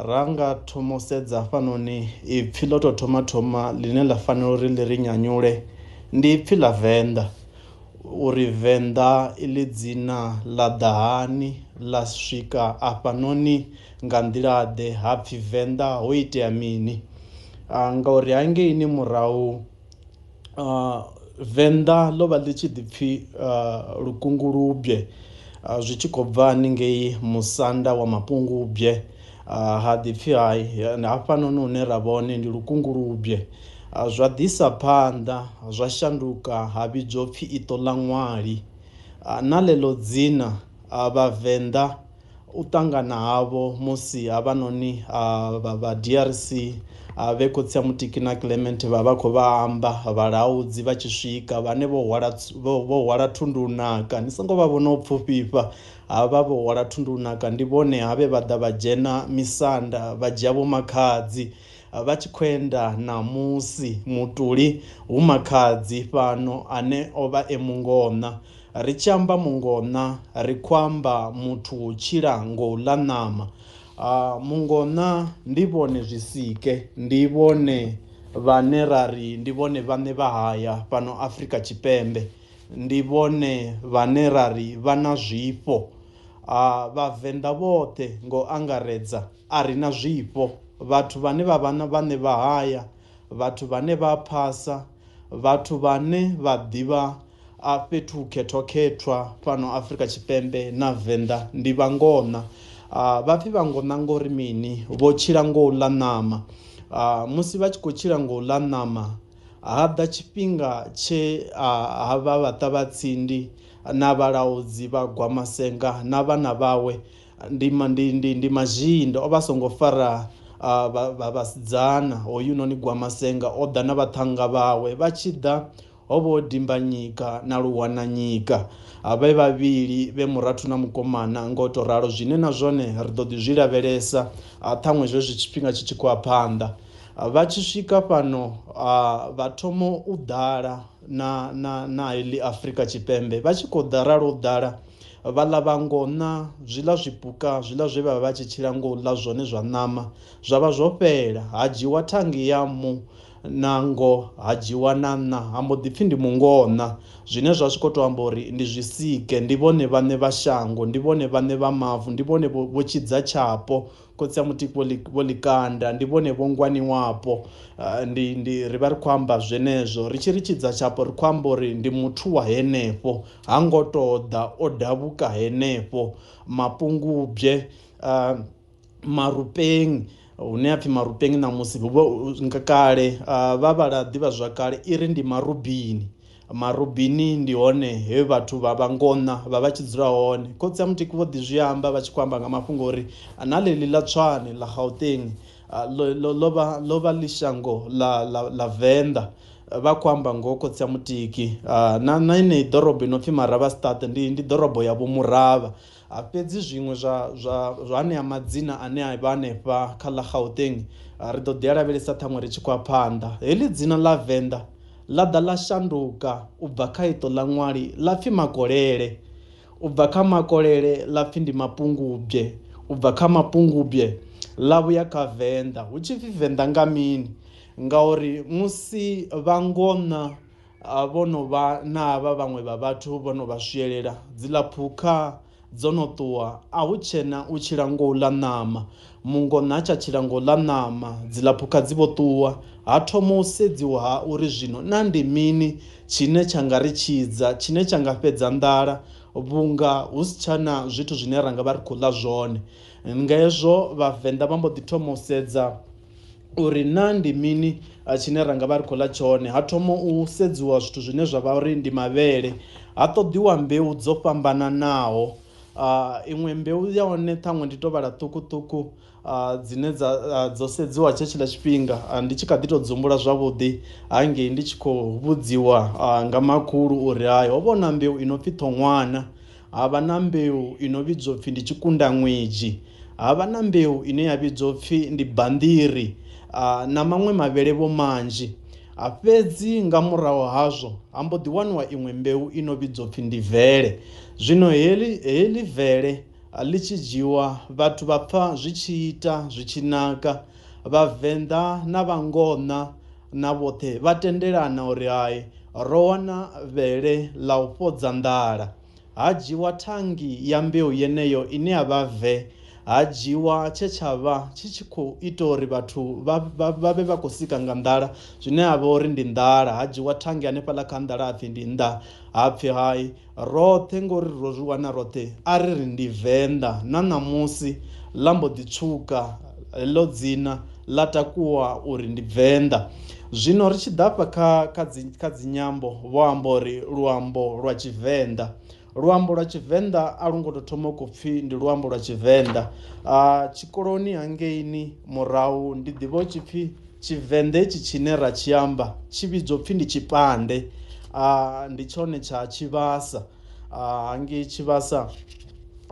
ra nga thoma u sedza hafhanoni ipfhi ḽo tou thoma ḽine ḽa fanela uri ḽi ri nyanyule ndi ipfhi ḽa Venḓa uri Venḓa iḽi dzina ḽa ḓahani ḽa swika afhanoni nga nḓila ḓe hapfhi Venḓa ho itea mini ngauri hangeini murahu Venḓa ḽo vha ḽi tshi ḓipfhi lukungulubye, zwi tshi khou bva haningei musanda wa mapungubye, ha ḓipfhi hafhanoni hune ra vhone ndi lukungulubye. Zwa ḓisa phanḓa zwa shanduka ha vhidzwa upfhi iṱo ḽa ṅwali, na ḽeḽo dzina vhavenḓa u ṱangana havho musi havhanoni vha DRC vhe khotsi ya Mutiki na Clement vha khou vha amba vhalaudzi vha tshi swika vhane vho hwala thundunaka, ni songo vha vhona u pfufhifha, havha vho hwala thundunaka ndi vhone have vha ḓa vha dzhena misanda vha dzhia vho makhadzi vha tshi khou enda na musi mutuli hu makhadzi fhano ane o vha e mungona. Ri tshi amba mungona ri khou amba muthu tshila ngo ḽa ṋama. Mungona ndi vhone zwisike, ndi vhone vhane rari ndi vhone vhane vha haya fhano Afrika Tshipembe, ndi vhone vhane rari vha na zwifho. Vhavenḓa vhoṱhe ngo angaredza a ri na zwifho, vhathu vhane vha vhane vha haya, vhathu vhane vha phasa, vhathu vhane vha ḓivha fhethu khethwakhethwa fhano Afrika Tshipembe na Venḓa ndi vhangona. Vhapfhi vhangona ngori mini? Vho tshila ngo ḽa ṋama. Musi vha tshi khou tshila ngo ḽa ṋama ha ḓa tshifhinga tshe havha vhaṱavhatsindi na vhalaudzi vha gwa masenga na vhana vhawe ndi mazhinda o vha songo fara vhasidzana hoyu noni gwa masenga o ḓa na vhaṱhanga vhawe vha tshi ḓa ho vho dimbanyika na luwananyika, vhe vhavhili vhe murathu na mukomana ngo to ralo, zwine na zwone ri ḓo ḓi zwi lavhelesa ṱhaṅwe zwezwi tshifhinga tshi tshi khou ya phanḓa. Vha tshi swika fhano vha thoma u ḓala na heḽi Afrika Tshipembe, vha tshi khou ḓa ralo u ḓala vhaḽa vhangona zwiḽa zwipuka zwiḽa zwe vha tshi tshila ngo ḽa zwone zwa ṋama zwa vha zwo fhela, ha dzhiwa thangi ya mu nango ha dzhiwa na ha mbo ḓipfhi ndi mungona, zwine zwa tshi khou tou amba uri ndi zwisike, ndi vhone vhane vha shango, ndi vhone vhane vha mavu, ndi vhone vho tshidza tshapo, khotsi ya Mutiki vho ḽikanda, ndi vhone vho ngwaniwapo. Ri vha ri khou amba zwenezwo ri tshi ri tshidza tshapo ri khou amba uri ndi muthu wa henefho, ha ngo tou ḓa o davuka henefho. Mapungubye, marupeng hune apfhi marupeng na musi nga kale vha vhala ḓivha zwa kale iri ndi marubini. Marubini ndi hone he vhathu vha vhangona vha tshi dzula hone. Khotsi ya Mutiki vho ḓi zwi amba vha tshi khou amba nga mafhungo uri na ḽeḽi ḽa Tshwane ḽa Gauteng ḽo vha ḽi shango ḽa Venḓa, vha khou amba ngoho khotsi ya Mutiki. Na ineyi ḓorobo i no pfhi Maravhastad ndi ḓorobo ya vho Muravha. Fhedzi zwiṅwe zwa hanea madzina ane a vha hanefha kha ḽa Gauteng ri ḓo ḓi a lavhelesa ṱhaṅwe ri tshi khou ya phanḓa. Heḽi dzina ḽa Venḓa ḽa ḓa ḽa shanduka u bva kha iṱo ḽa ṅwali ḽa pfhi makolele, u bva kha makolele ḽa pfhi ndi mapungubye, u bva kha mapungubye ḽa vhuya kha Venḓa. Hu tshi pfhi Venḓa nga mini? Ngauri musi vhangona vho no vha na havha vhaṅwe vha vhathu vho no vha swiyelela dziḽa phukha dzo no ṱuwa, a hu tshena u tshila ngo ḽa ṋama. Mungona ha tsha tshila ngo ḽa ṋama, dziḽa phukha dzi vho ṱuwa, ha thoma u sedziwa ha uri zwino na ndi mini tshine tsha nga ri tshidza, tshine tsha nga fhedza nḓala vhunga hu si tshana zwithu zwine ra nga vha ri khou ḽa zwone. Nga hezwo vhavenḓa vha mbo ḓi thoma u sedza uri na ndi mini tshine ra nga vha ri khou ḽa tshone. Ha thoma u sedziwa zwittu zwine zwa vha uri ndi mavhele, ha ṱoḓiwa mbeu dzo fhambananaho. Iṅwe mbeu ya hone ṱhaṅwe ndi tou vhala ṱukuṱuku dzine dzo sedziwa tshiḽa tshifhinga, ndi tshi kha ḓi tou dzumbula zwavhuḓi hangei ndi tshi khou vhudziwa nga makhulu uri hayi ho vha na mbeu i no pfhi ṱhoṅwana, ha vha na mbeu i no vhidzwa upfhi ndi tshikundaṅwedzhi, ha vha na mbeu ine ya vhidzwa upfhi ndi banḓiri na maṅwe mavhele vho manzhi. Fhedzi nga murahu hazwo ha mbo ḓi waniwa iṅwe mbeu i no vhidzwa upfhi ndi vele. Zwino heḽi vele ḽi tshi dzhiwa vhathu vha pfha zwi tshi ita zwi tshi naka, vhavenḓa na vhangona na vhoṱhe vha tendelana uri hayi ro wana vele ḽa u fhodza nḓala. Ha dzhiwa thangi ya mbeu yeneyo ine ya vha ve, ha dzhiwa tshe tshavha tshi tshi khou ita uri vhathu vha vhe vha khou sika nga nḓala zwine ha vha uri ndi nḓala, ha dzhiwa thangi hanefhaḽa kha nḓala hapfhi ndi nnḓa, hapfhi hai roṱhe ngori ro zwi wana roṱhe a ri ri ndi Venḓa, na ṋamusi ḽa mbo ḓi tswuka heḽo dzina ḽa takuwa uri ndi Venḓa. Zwino ri tshi ḓa fha kha dzi nyambo vho amba uri luambo lwa Tshivenḓa, luambo lwa Tshivenḓa a lu ngo tou thoma khou pfhi ndi luambo lwa Tshivenḓa. Tshikoloni hangeini murahu ndi ḓivha tshi pfhi Tshivenḓa hetshi tshine ra tshi amba tshi vhidzwa pfhi ndi tshipande, ndi tshone tsha Tshivhasa. Hangei Tshivhasa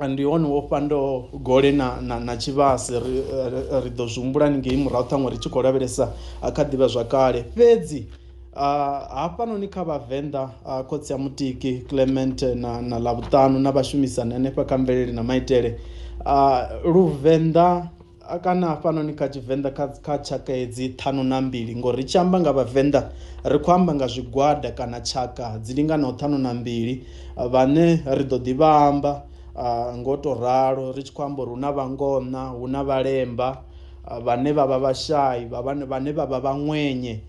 ndi hone wo fandaho gole na Tshivhase, ri ḓo zwi humbula ngei murahu ṱhaṅwe ri tshi khou lavhelesa kha ḓivha zwakale. Fhedzi hafhanoni kha Vhavenḓa khotsi ya Mutiki Clement na Ḽavhuṱanu na vhashumisani hanefha kha Mvelelenamaitele, Luvenḓa kana hafhanoni kha Tshivenḓa kha tshaka hedzi 5 na 2, ngori ri tshi amba nga Vhavenḓa ri khou amba nga zwigwada kana tshaka dzi linganaho 5 na 2 vhane ri ḓo ḓi vha amba ngo to ralo ri tshi khou amba uri hu na Vhangona, hu na Vhalemba vhane vha vha vhashai, vhane vha vha vhaṅwenye,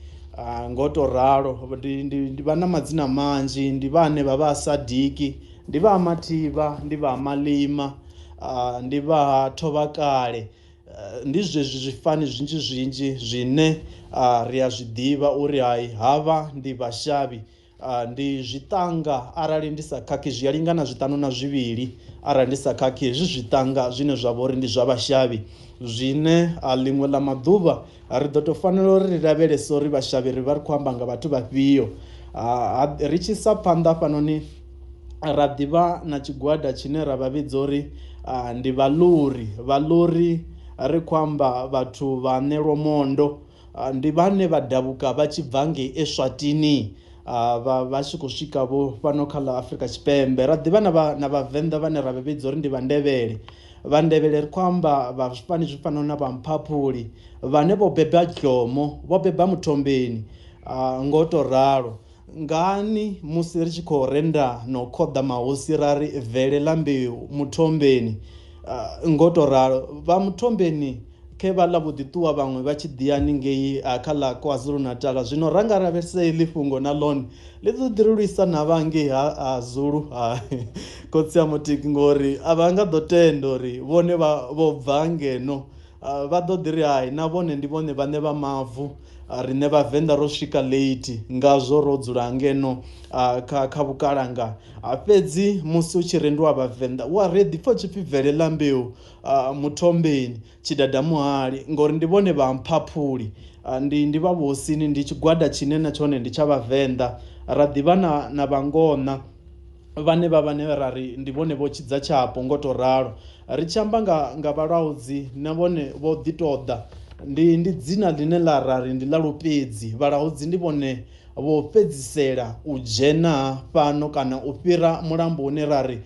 ngo to ralo ndi vha na madzina manzhi, ndi vhane vha vha Sadiki, ndi vha Mathivha, ndi vha Malima, ndi vha Thovhakale. Ndi zwezwi zwifani zwinzhi zwine ri a zwi ḓivha uri hai havha ndi vhashavhi, ndi zwiṱanga arali ndi sa khakhi zwi a lingana 5 na 2 arali ndi sa khakhi hezwi zwiṱanga zwine zwa vha uri ndi zwa vhashavhi, zwine ḽiṅwe ḽa maḓuvha ri ḓo tou fanela uri ri lavhelese uri vhashavhi ri vha ri khou amba nga vhathu vhafhio. Ri tshi sa phanḓa hafhanoni ra ḓivha na tshigwada tshine ra vha vhidza uri ndi Vhaḽori ri khou amba vhathu vha Ṋelomondo, ndi vhane vha dabuka vha tshi bva ngei Eswatini vha tshi khou swika vho fhano kha ḽa Afrika Tshipembe. Ra ḓivha na Vhavenḓa vhane ra vha vhidza uri ndi Vhandebele ri khou amba zwifani zwi fanaho na vha Mphaphuli vhane vho beba Dlomo, vho beba Muthombeni, ngo to ralo. Ngani musi ri tshi khou renda na u khoḓa mahosi ra ri vele ḽa mbeu Muthombeni, ngo to ralo. Vha Muthombeni khe vha ḽa vho ḓi ṱuwa vhaṅwe vha tshi ḓi haningei kha ḽa KwaZulu Natal. Zwino ra nga lavhelesa heḽi fhungo na ḽone ḽi ḓo ḓi ri lwisa na vhangei ha Zulu khotsi ya Mutiki, ngori a vha nga ḓo tenda uri vhone vho bva ngeno, vha ḓo ḓi ri hai na vhone ndi vhone vhaṋe vha mavu, riṋe Vhavenḓa ro swika late ngazwo ro dzula ngeno kha vhukalanga. Fhedzi musi u tshi rendiwa Vhavenḓa wa ri ḓi pfha u tshi pfhi vele ḽa mbeu Muthombeni, Tshidadamuhali, ngori ndi vhone vha Mphaphuli, ndi vha vhosini, ndi tshigwada tshine na tshone ndi tsha Vhavenḓa. Ra ḓivha na Vhangona vhane ra ri ndi vhone vho tshidza tshapo, ngo to ralo. Ri tshi amba nga Vhalaudzi na vhone vho ḓi ṱoḓa, ndi dzina ḽine ḽa rari ndi ḽa Lupedzi. Vhalaudzi ndi vhone vho fhedzisela u dzhena fhano kana u fhira mulambo une rari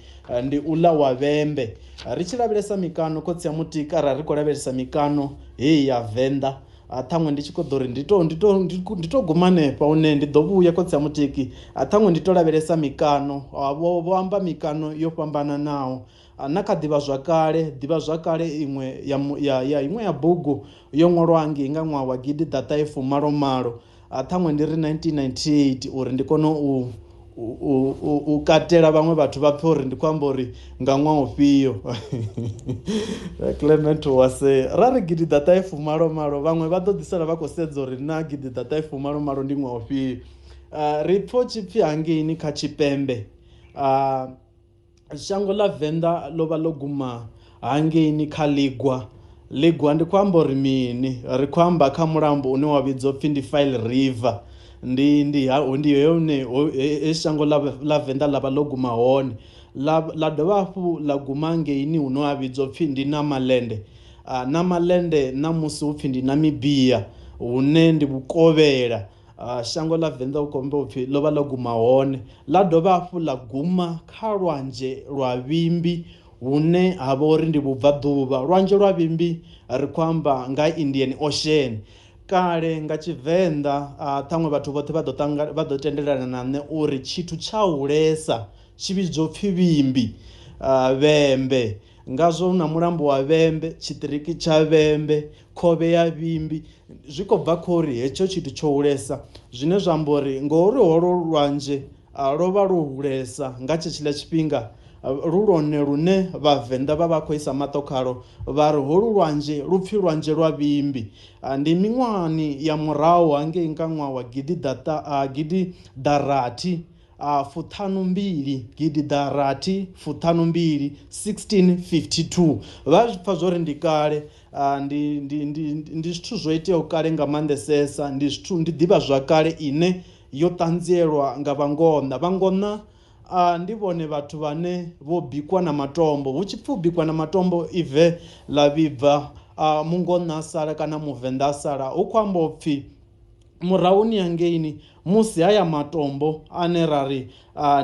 ndi uḽa wa Vhembe. Ri tshi lavhelesa mikano khotsi ya Mutiki arali ri khou lavhelesa mikano heyi ya Venḓa, ṱhaṅwe ndi tshi khou ḓo ri ndi to guma hanefha hune ndi ḓo vhuya khotsi ya Mutiki, ṱhaṅwe ndi to lavhelesa mikano vho amba mikano yo fhambananaho na kha ḓivhazwakale iṅwe iṅwe ya bugu yo ṅwalwa ngei nga ṅwaha wa 1980, ṱhaṅwe ndi ri 1998 uri ndi kone u katela vhaṅwe vhathu vha pfhe uri ndi khou amba uri nga ṅwaha ufhio. Clement wase ra ri 1980 vhaṅwe vha ḓo ḓi sala vha khou sedza uri na 1980 ndi ṅwaha ufhio. Ri pfha tshi pfhi hangeini kha Tshipembe shango ḽa Venḓa ḽo vha ḽo guma hangeini kha Ligwa ndi khou amba uri mini, ri khou amba kha mulambo une wa vhidzwa pfhi ndi File River, ndi hone shango ḽa Venḓa ḽa vha ḽo guma hone. ḽa dovha hafhu ḽa guma ngeini hune wa vhidzwa pfhi ndi Namalende namusi hu pfhi ndi Namibia hune ndi Vhukovhela. Shango ḽa Venḓa u komba upfhi ḽo vha ḽo guma hone. Ḽa dovha hafhu ḽa guma kha lwanzhe lwa Vhimbi hune ha vha uri ndi vhubvaḓuvha. Lwanzhe lwa Vhimbi ri khou amba nga Indian Ocean. Kale nga Tshivenḓa ṱhaṅwe vhathu vhoṱhe vha ḓo tendelana na nṋe uri tshithu tsha hulesa tshi vhidzwa pfhi Vhimbi, Vhembe, ngazwo na mulambo wa Vhembe, tshitiriki tsha Vhembe, khovhe ya Vhimbi, zwi khou bva kho uri hetsho tshithu tsho hulesa, zwine zwa amba uri ngori holo lwanzhe lo vha lo hulesa nga tshetshiḽa tshifhinga lu lwone lune vhavenḓa vha khou isa maṱo khalo vha ri holu lwanzhe lupfhi lwanzhe lwa Vhimbi. Ndi miṅwahani ya murahu hangei nga ṅwaha wa gidiḓarathi fuṱhanumbili, gidiḓarathi fuṱhanumbili, 1652. Vha pfa zwori ndi kale, ndi zwithu zwo iteaho kale nga maanḓesesa, ndi ḓivha zwa kale ine yo ṱanzielwa nga vhangona. Ndi vhone vhathu vhane vho bikwa na matombo, hu tshi pfhi u bikwa na matombo ive ḽa vhibva mungona a sala kana muvenḓa a sala, hu khou amba upfhi murahuni hangeini musi haya matombo ane rari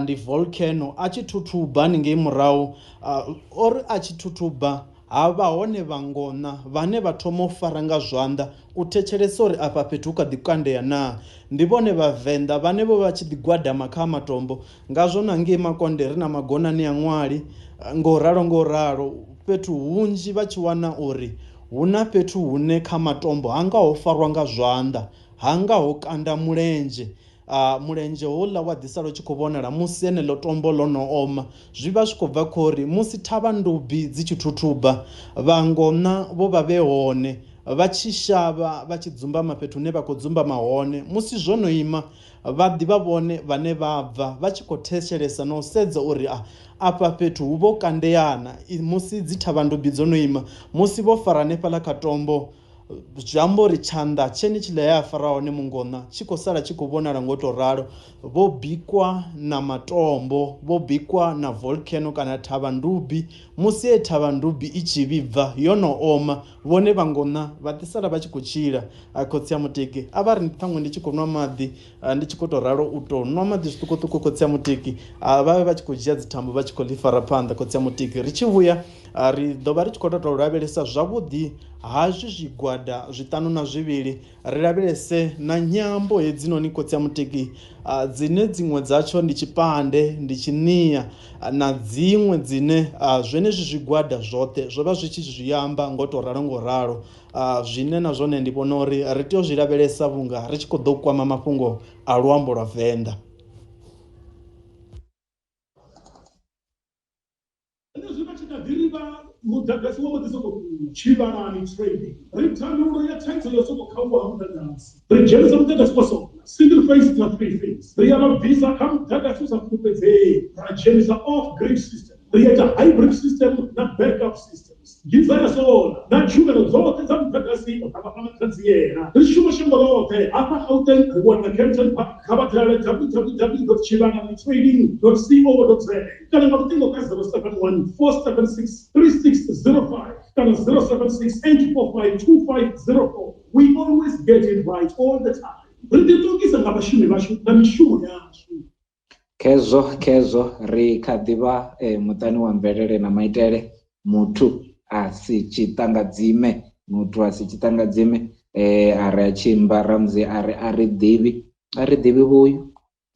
ndi volcano a tshi thuthuba haningei murahu, ori a tshi thuthuba havha hone vhangona vhane vha thoma u fara nga zwanḓa u thetshelesa uri afha fhethu hu kha ḓi kandea na. Ndi vhone vhavenḓa vhane vho vha tshi ḓi gwadama kha matombo, ngazwo na ngei Makonde ri na magonani a ṅwali ngo ralo fhethu hunzhi vha tshi wana uri hu na fhethu hune kha matombo hangaho farwa nga zwanḓa, hangaho kanda mulenzhe. Mulenzhe houḽa wa ḓi sala u tshi khou vhonala musi heneḽo tombo ḽo no oma. Zwi vha zwi khou bva kho uri musi thavhandubi dzi tshi thuthuba, vhangona vho vha vhe hone vha tshi shavha vha tshi dzumbama fhethu hune vha khou dzumbama hone. Musi zwo no ima vha ḓivha vhone vhane vha bva vha tshi khou thetshelesa na u sedza uri afha fhethu hu vho kandeana. Musi dzi thavhandubi dzo no ima, musi vho fara hanefhaḽa kha tombo, zwi amba uri tshanḓa tshenetshiḽa ya fara hone mungona tshi khou sala tshi khou vhonala ngo to ralo. Vho bikwa na matombo, vho bikwa na volcano kana thavhandubi. Musi he thavhandubi i tshi vhibva yo no oma, vhone vhangona vha ḓi sala vha tshi khou tshila. Khotsi ya Mutiki a vha ri ṱhaṅwe ndi tshi khou nwa maḓi, ndi tshi khou to ralo u to nwa maḓi zwiṱukuṱuku, khotsi ya Mutiki vha vha tshi khou dzhia dzi thambo vha tshi khou ḽi fara phanḓa. Khotsi ya Mutiki ri tshi vhuya ri ḓo vha ri tshi khou tou lavhelesa zwavhuḓi hazwi zwigwada zwiṱanu na zwivhili, ri lavhelese na nyambo hedzinoni khotsi ya Mutiki, dzine dziṅwe dzatsho ndi tshipande, ndi tshinia na dziṅwe dzine zwenezwi zwigwada zwoṱhe zwo vha zwi tshi zwi amba ngo to ralo ngo ralo, zwine na zwone ndi vhona uri ri tea u zwi lavhelesa vhunga ri tshi khou ḓo kwama mafhungo a luambo lwa Venḓa. Muḓagasi wa mbo ḓi sokou tshivhalani trading, ri thandululo ya thaidzo yo sokou khauwa ha muḓagasi, ri dzhenisa muḓagasi wo sola single phase na three phase, ri ya vha bvisa kha muḓagasi u sa fulufhedzei, ra dzhenisa off grid system, ri ya ita hybrid system na backup systems, giza ya sola na tshumelo dzoṱhe dza muḓagasi nga vhafhana ṱhanziela. Ri shuma shango ḽoṱhe, hafha Gauteng ri wana Captain Park, kha vha dalele www.chivanani.trading.co.za kana nga luṱingo ka 071 476 3605 kana 076 845 2504. We always get it right all the time. Ri ḓiṱongisa nga vhashumi vhashu na mishumo yashu. Khezo ri kha ḓivha muṱani wa mvelele na maitele, muthu a si tshiṱangadzime, a ri a tshimba Ramzi a ri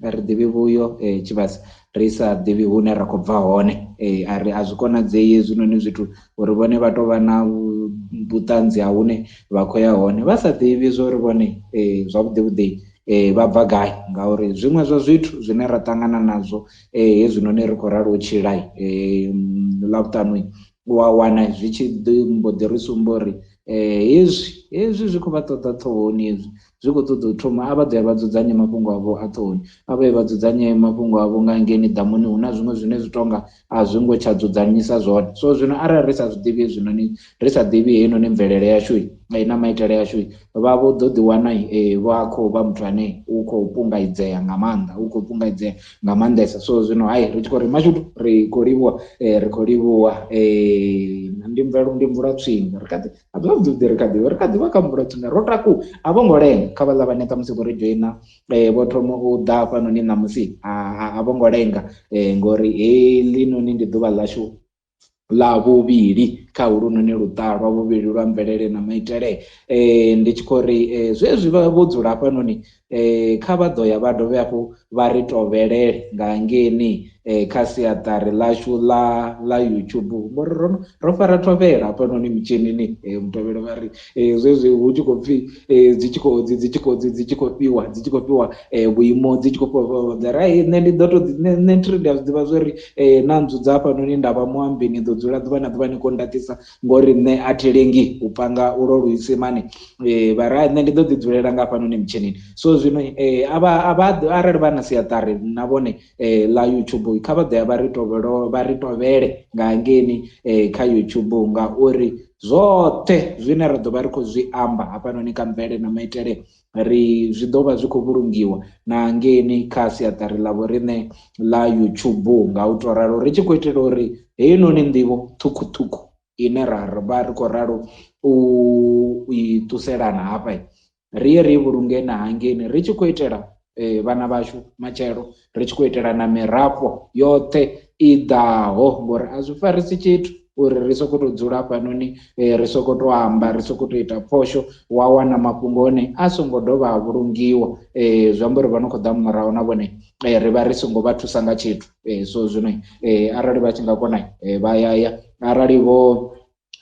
ḓivhi vhuyo tshivhasi, ri sa ḓivhi hune ra khou bva hone, a zwi konadzei hezwinoni zwithu uri vhone vha tou vha na vhuṱanzi ha hune vha khou ya hone vha sa ḓivhi zwo ri vhone zwavhuḓi vha bva gai, ngauri zwiṅwe zwa zwithu zwine ra ṱangana nazwo hezwinoni ri khou ralo tshila ḽavhuṱanu wa wana zwi tshi mbo ḓi ri sumba uri hezwi zwi khou vha ṱoḓa ṱhohoni, hezwi zwi khou ṱoḓa u thoma a vha ḓo ya vha dzudzanye mafhungo avho a ṱhohoni, a vha ye vha dzudzanye mafhungo avho nga ngeni ḓamuni hu na zwiṅwe zwine zwi tonga a zwi ngo tsha dzudzanyisa zwone. So zwino arali ri sa zwi ḓivhi hezwinoni, ri sa ḓivhi heinoni mvelele yashu na maitele yashu, vha vho ḓo ḓi wana vha khou vha muthu ane u khou pungaidzea nga maanḓesa. So zwino ri tshi khou ri mashudu ri khou livhuwa ndi mvula tswinga, ri kha ḓivha kha mvula tswinga ro taku a vho ngo lenga kha vhaḽa vhane ṱhamusi khou ri dzhoina vho thoma u ḓa hafhanoni ṋamusi a vho ngo lenga, ngori heḽinoni ndi ḓuvha ḽashu ḽa vhuvhili kha hulunoni luṱa lwa vhuvhili lwa mvelele na maitele. Ndi tshi khou ri zwezwi vha vho dzula hafhanoni kha vha ḓo ya vha dovhe hafhu vha ri tovhelele nga ngeni kha siaṱari ḽashu ḽa YouTube ngori ro fara tovhela hafhanoni mitshinini mutovhelo vha ri zwezwi hu tshi khou pfhi dzi tshi khou fhiwa vhuimo dzi tshi khou fhiwa rai nṋe ndi ḓo to nṋe ndi a zwiḓivha zwori na nzudza hafhanoni ndavha muambi ni ḓo dzula ḓuvha na ḓuvha ni khou ndaṱisa ngori nṋe a thi lengi u panga ulo luisimani vha rai nṋe ndi ḓo ḓi dzulela nga hafhanoni mitshinini. So zwino arali vha na siaṱari na vhone ḽa YouTube kha vha ḓo ya vha ri tovhele nga ngeni kha YouTube ngauri zwoṱhe zwine ra ḓo vha ri khou zwi amba hafhanoni kha Mvelelenamaitele zwi ḓo vha zwi khou vhulungiwa na ngeni kha siaṱari ḽa vhoriṋe ḽa YouTube nga u to ralo ri tshi khou itela uri heinoni nḓivho ṱhukhuṱhukhu ine ra vha ri khou ralo u i ṱuselana hafha ri ye ri vhulunge na hangeni ri tshi khou itela vhana vhashu matshelo ri tshi khou itela na mirafho yoṱhe i ḓaho ngori a zwi farisi tshithu uri ri soko to dzula hafhanoni ri soko to amba ri soko to ita phosho wa wana mafhungo one a songo dovha a vhulungiwa zwi amba uri vha no khou ḓa murahu na vhone ri vha ri songo vha thusa nga tshithu. So zwino arali vha tshi nga kona vha yaya arali vho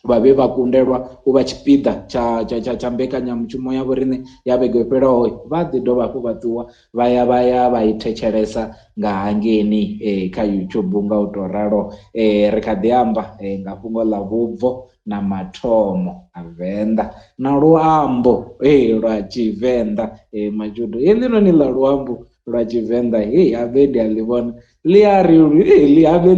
vhavhe vha kundelwa u vha tshipiḓa tsha mbekanyamushumo ya vhoriṋe ya vhege fhelaho vha ḓi dovha hafhu vha ṱuwa vha ya vha i thetshelesa nga hangeni kha YouTube nga u to ralo ri kha ḓi amba nga fhungo ḽa Vhubvo na Mathomo a Venḓa na Luambo lwa Tshivenḓa majudo heḽinoni ḽa Luambo lwa Tshivenḓa habe ndi a ḽi vhona ḽi a ri habe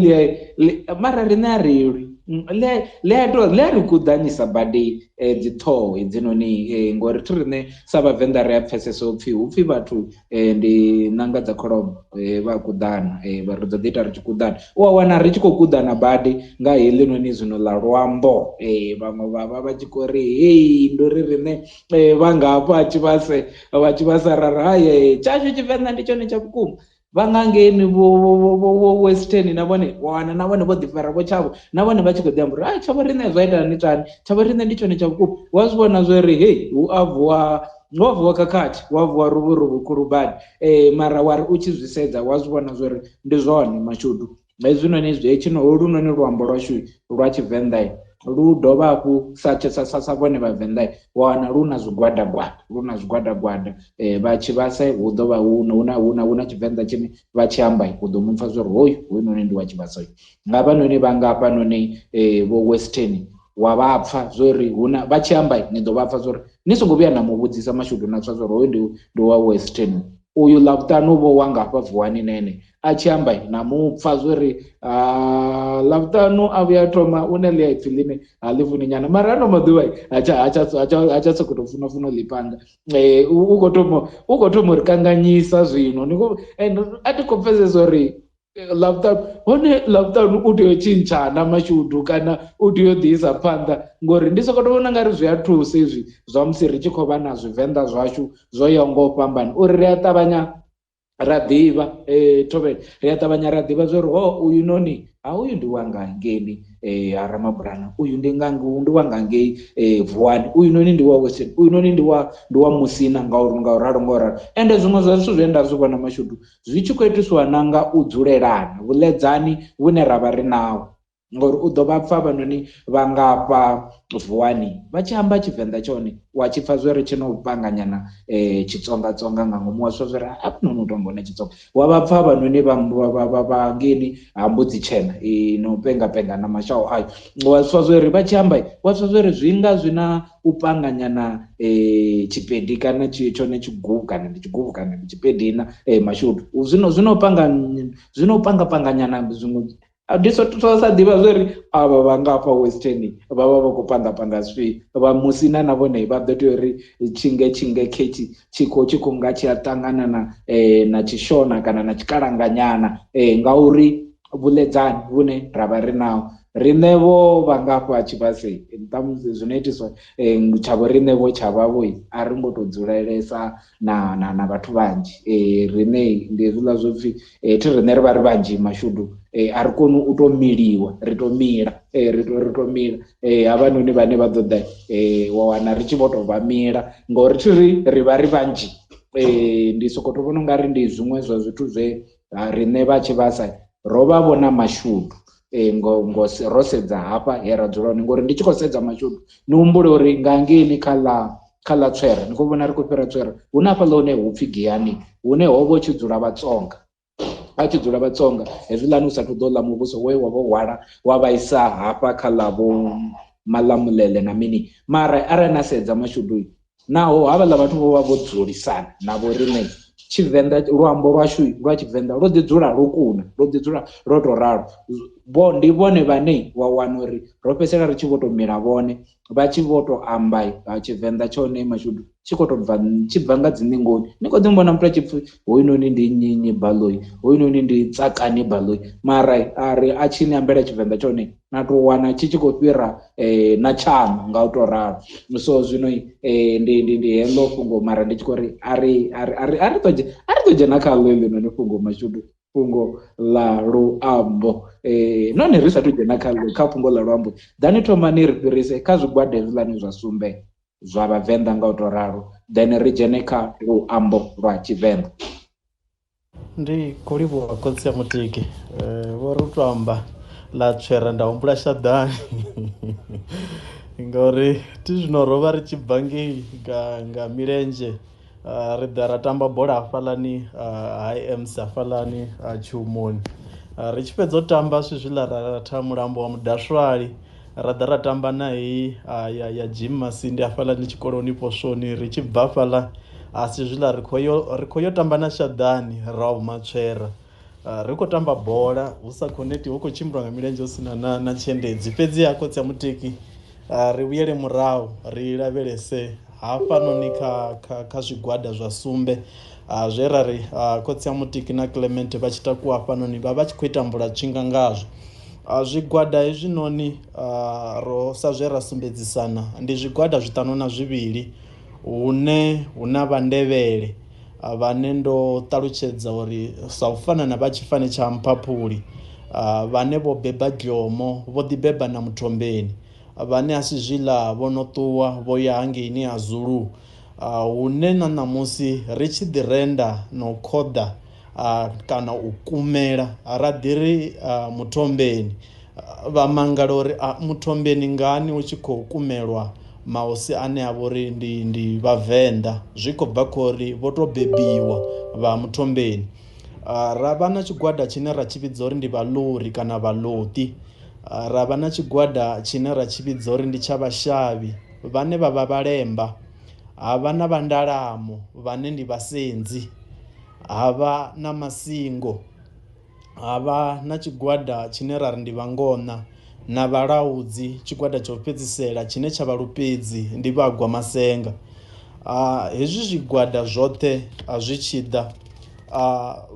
mara riṋe a ri ḽi a ri kuḓanyisa badi dzi ṱhoho hedzinoni ngori thi riṋe sa vhavenḓa ri a pfhesesa hupfhi vhathu ndi ṋanga dza kholomo vha kuḓana ri ḓo ḓi ita ri tshi kuḓana u a wana ri tshi khou kuḓana badi nga heḽinoni zwino ḽa Luambo vhaṅwe vha tshi khou ri hei ndo ri riṋe vha ngafho a tshi vhasa rari haye tshashu Tshivenḓa ndi tshone tsha vhukuma vha nga ngeni vho western na vhone wana na vhone vho ḓifara vho tshavho na vhone vha tshi khou ḓi amba uri tshavho riṋe zwa ita ni tani tshavho riṋe ndi tshone tsha vhukuma wa zwi vhona zwori hei hu a vuwa khakhathi wa vuwa ruvhuruvhu khulu badi mara wari u tshi zwi sedza wa zwi vhona zwori ndi zwone mashudu hezwinoni holunoni luambo lwashu lwa Tshivenḓa lu dovha hafhu sa vhone vhavenḓa wa wana lu na zwigwadagwada vha tshi vhasa hu ḓovha hu na Tshivenḓa tshine vha tshi amba u ḓo mu pfha zwori hoyunoni ndi wa tshivhasa nga hafhanoni vha nga hafhanoni vho western wa vha pfha zwori vha tshi amba ni ḓo vha pfha zwori ni songo vhuya na muvhudzisa mashudu na pfha zwori hoyu ndi wa western uyu ḽavhuṱanu vho wanga hafha vuwani nene a tshi amba na mupfha zwori ḽavhuṱanu a vhuya thoma une ḽi a ipfhi ḽine ha ḽi funi nyana mara ano maḓuvha ha tsha sokou funa ḽi panga u khou thoma uri kanganyisa zwino a ti khou pfhesesa uri ḽavhuṱanu u tea u tshintshana mashudu kana u tea u ḓisa phanḓa ngori ndi sokou vhona nga ri zwi a thusa izwi zwa musi ri tshi khou vha na Zwivenḓa zwashu zwo yaho nga u fhambana uri ri a ṱavhanya ra ḓivha Thovhele ri a ṱavhanya ra ḓivha zwori uyu noni uyu ndi wanga ngeni ha Ramabulana uyu ndi wanga ngei vuwani uyu noni ndi wa western uyu noni ndi wa Musina nga u ralo ende zwiṅwe zwa zwithu zwe nda zwi vhona mashudu zwi tshi khou itiswa na nga u dzulelana vhuḽedzani vhune ra vha ri nawo ngori u ḓo vha pfha vhanoni vha ngafha vuwani vha tshi amba Tshivenḓa tshone wa tshi pfha zwori tshi no panganyana tshitsonga nga ngomu wa pfha zwori noni u tombo na tshitsonga wa vha pfha vhanoni vha ngeni ha mbudzi tshena no penga na mashayo ayo wa pfha zwori vha tshi amba wa pfha zwori zwinga zwina u panganyana tshipedi kana tshone tshigubu kana ndi tshigubu kana ndi tshipedi na mashudu zwino panganyana zwiṅwe ndi sa ḓivha zwori avha vha ngafha western vha vha khou panga zwifhio vha Musina na vhone vha ḓo tea uri tshinge khetshi tshikho nga tshi a ṱangana na tshishona kana na tshikalanganyana ngauri vhuḽedzani vhune ra vha ri naho riṋe vho vha ngafha tshivhase ṱhamusi zwino itiswa tshavho riṋe vho tshavhavho a ri ngo to dzulelesa na vhathu vhanzhi riṋe ndi hezwiḽa zwo pfhi thi riṋe ri vha ri vhanzhi mashudu a ri koni u to miliwa ri to mila havhanoni vhane vha ḓo ḓa wa wana ri tshi vho to vha mila ngori thi ri vha ri vhanzhi ndi sokoto vhona ungari ndi zwiṅwe zwa zwithu zwe riṋe vha tshivhasa ro vha vhona mashudu ngo ro sedza hafha he ra dzula hone ngori ndi tshi khou sedza mashudu ni humbule uri nga ngeni kha ḽa tswera ni khou vhona ri khou fhira tswera hu na hafhaḽa hune hu pfhi giyani hune ho vha tshi dzula Vhatsonga a tshi dzula Vhatsonga hezwiḽani u sathu ḓo ḽa muvhuso we wa vho hwala wa vhaisa hafha kha ḽa Malamulele na mini mara arali na sedza mashudu naho havhaḽa vhathu vho vha vho dzulisana na vho riṋe Tshivenḓa luambo lwashu lwa Tshivenḓa lwo ḓi dzula lwo kuna lwo ḓi dzula ro to ralo ndi vhone vhane wa wana uri ro fhedzisela ri tshi vho to mila vhone vha tshi vho to amba Tshivenḓa tshone mashudu tshi khou to bva nga dziningoni ni khou ḓi mbona muthu a tshi pfhi hoyunoni ndi nyinyi baloyi hoyunoni ndi tsakani baloyi mara a tshi ni ambela Tshivenḓa tshone na to wana tshi khou fhira na tshama nga u to ralo so zwino ndi heḽo fhungo mara ndi tshi khou ri ari to dzhena kha ḽo ḽinoni fhungo mashudu fhungo ḽa luambo none ri sathu dzhena kha fhungo ḽa luambo ḓani thoma ni ri fhirise kha zwigwada hezwiḽani zwa sumbe zwa Vhavenḓa nga u to ralo then ri dzhene kha luambo lwa Tshivenḓa. Ndi khou livhuwa khotsi ya Mutiki vho ri to amba ḽa tswera nda humbula shaḓani ngauri ti zwino ro vha ri tshi bva ngei nga milenzhe ri ḓa ra tamba bola hafhaḽani IMC hafhaḽani Tshumoni ri tshi fhedza u tamba zwizwiḽa ra tha mulambo wa Mudaswali ra ḓa ra tamba na heyi ya Jim Masindi hafhaḽani tshikoloni poswoni ri tshi bva hafhaḽa asi zwiḽa ri khou yo tamba na shaḓani ra huma tswera ri khou tamba bola hu sa connect hu khou tshimbila nga milenzhe hu sina na tshiendedzi fhedzi ya khotsi ya Mutiki ri vhuyele murahu ri lavhelese hafhanoni kha zwigwada zwa sumbe zwe ra ri khotsi ya Mutiki na Clement vha tshi takuwa hafhanoni vha tshi khou ita mbula tshinga ngazwo zwigwada hezwinoni ro sa zwe ra sumbedzisana ndi zwigwada zwiṱanu na zwivhili hune hu na Vhandevhele vhane ndo ṱalutshedza uri sa u fana na vha tshifani tsha Mphaphuli vhane vho beba Gyomo vho ḓi beba na Muthombeni vhane a si zwiḽa vho no ṱuwa vho ya hangeini ha Zulu hune na ṋamusi ri tshi ḓi renda na u khoḓa kana u kumela ra ḓi ri Muthombeni vha mangala uri Muthombeni ngani hu tshi khou kumelwa mahosi ane a vhori ndi Vhavenḓa zwi khou bva khori vho to bebiwa vha Muthombeni ra vha na tshigwada tshine ra tshi vhidza uri ndi Vhaḽori kana Vhaḽoti ra vha na tshigwada tshine ra tshi vhidza uri ndi tsha Vhashavhi vhane vha vha Vhalemba havha na Vandalamo vhane ndi Vhasenzi havha na Masingo havha na tshigwada tshine ra ri ndi Vhangona na Vhalaudzi tshigwada tsha u fhedzisela tshine tsha vha Lupedzi ndi Vhagwa Masenga hezwi zwigwada zwoṱhe zwi tshi ḓa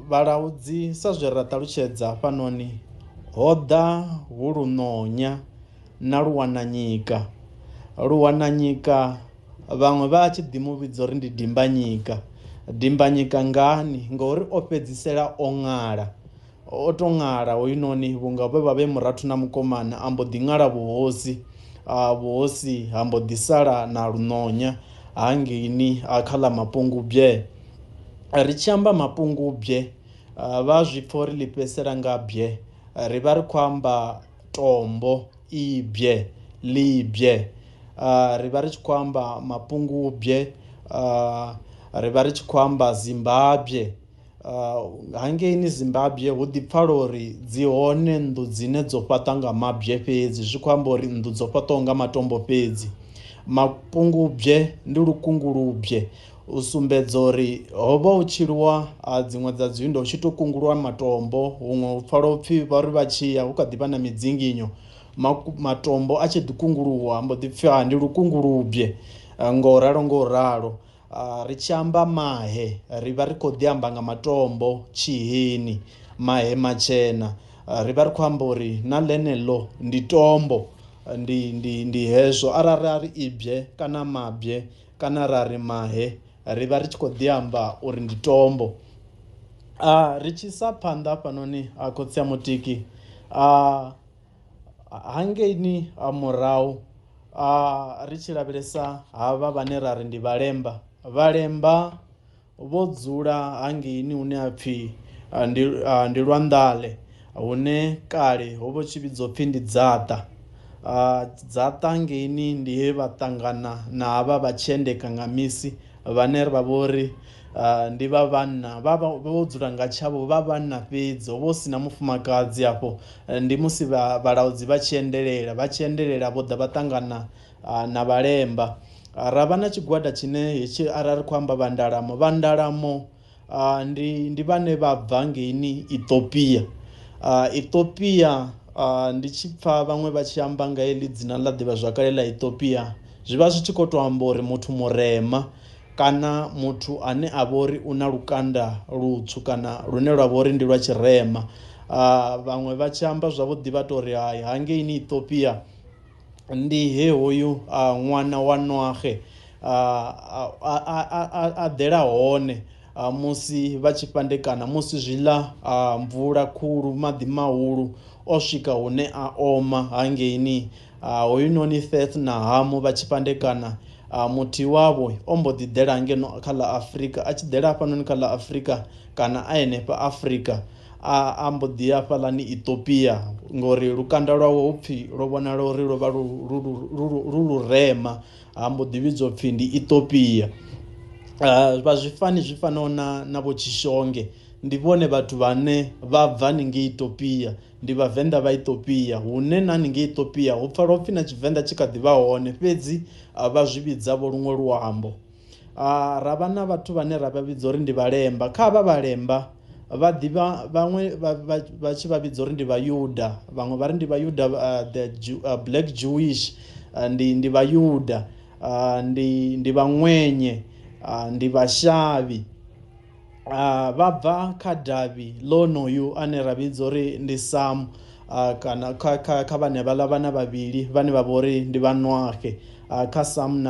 Vhalaudzi sa zwe ra ṱalutshedza hafhanoni ho ḓa hu Lunonya na Luwananyika vhaṅwe vha tshi ḓi mu vhidza uri ndi Dimbanyika ngani ngauri o fhedzisela o ṅala o to ṅala hoyunoni vhunga vhe murathu na mukomana ambo ḓi ṅala vhuhosi hambo ḓi sala na Lunonya hangeini kha ḽa Mapungubwe ri tshi amba Mapungubwe vha zwi pfha uri ḽi fhedzisela nga bye ri vha ri khou amba tombo ibye libye ri vha ri tshi khou amba Mapungubwe ri vha ri tshi khou amba Zimbabwe hangeini Zimbabwe hu ḓi pfala uri dzi hone nnḓu dzine dzo fhaṱwa nga mabye fhedzi zwi khou amba uri nnḓu dzo fhaṱwaho nga matombo fhedzi Mapungubwe ndi lukungulubye u sumbedza uri ho vha u tshiliwa dziṅwe dza dzinndo hu tshi tou kungulwa matombo huṅwe u pfala upfhi vha ri vha tshi ya hu kha ḓi vha na midzinginyo matombo a tshi ḓi kunguluwa mbo ḓi pfhi ndi lukungulubye ngo ralo ri tshi amba mahe ri vha ri khou ḓi amba nga matombo tshihini mahe matshena ri vha ri khou amba uri na ḽeneḽo ndi tombo ndi hezwo arali ari ibye kana mabye kana rari mahe ri vha ri tshi khou ḓi amba uri ndi tombo ri tshi sa phanḓa hafhanoni khotsi ya Mutiki hangeini murahu ri tshi lavhelesa havha vhane ra ri ndi Vhalemba vho dzula hangeini hune hapfhi ndi Lwanḓale, hune kale ho vho tshi vhidzwa upfhi ndi Dzaṱa. Dzaṱa hangeini ndi he vha ṱangana na havha vha tshiendeka nga misi vhane vha vhori ndi vha vhanna, vho dzula nga tshavho vha vhanna fhedzi, ho vha hu sina mufumakadzi afho. Ndi musi vhalaudzi vha tshi endelela vho ḓa vha ṱangana na vhalemba. Ra vha na tshigwada tshine hetshi arali ri khou amba Vandalamo ndi vhane vha bva ngeini Ethiopia. Ethiopia ndi tshi pfha vhaṅwe vha tshi amba nga heḽi dzina ḽa ḓivha zwakale ḽa Ethiopia, zwi vha zwi tshi khou tou amba uri muthu murema kana muthu ane a vha uri u na lukanda lutswu kana lune lwa vha uri ndi lwa tshirema. Vhaṅwe vha tshi amba zwavhuḓi vha tou ri hai hangeini Ethiopia ndi he hoyu ṅwana wa Noahe a ḓela hone musi vha tshi fhandekana, musi zwiḽa mvula khulu maḓi mahulu o swika hune a oma hangeini hoyu noni Seth na Hamu vha tshi fhandekana. Muthi wavho o mbo ḓi ḓela ngeno kha ḽa Afrika, a tshi ḓela hafhanoni kha ḽa Afrika kana a henefha Afrika a mbo ḓi ya hafhaḽani Ethiopia ngori lukanda lwawe hupfhi lwo vhonala uri lwo vha lu lurema, ha mbo ḓi vhidzwa upfhi ndi Ethiopia. Vha zwi fanaho na vho Tshishonge ndi vhone vhathu vhane vha bva haningei Ethiopia, ndi vhavenḓa vha Ethiopia, hune na haningei Ethiopia hu pfala upfhi na Tshivenḓa tshi kha ḓi vha hone fhedzi vha zwi vhidza vho luṅwe luambo. Ra vha na vhathu vhane ra vha vhidza uri ndi Vhalemba. Kha vha Vhalemba vha ḓivha vhaṅwe vha tshi vha vhidza uri ndi Vhayuda, vhaṅwe vha ri ndi Vhayuda Black Jewish, ndi Vhayuda, ndi Vhaṅwenye, ndi Vhashavhi. Vha bva kha davhi ḽonoyu ane ra vhidza uri ndi Sam, kana kha vhane vhaḽa vhana vhavhili vhane vha vha uri ndi Vhanoahe, kha Sam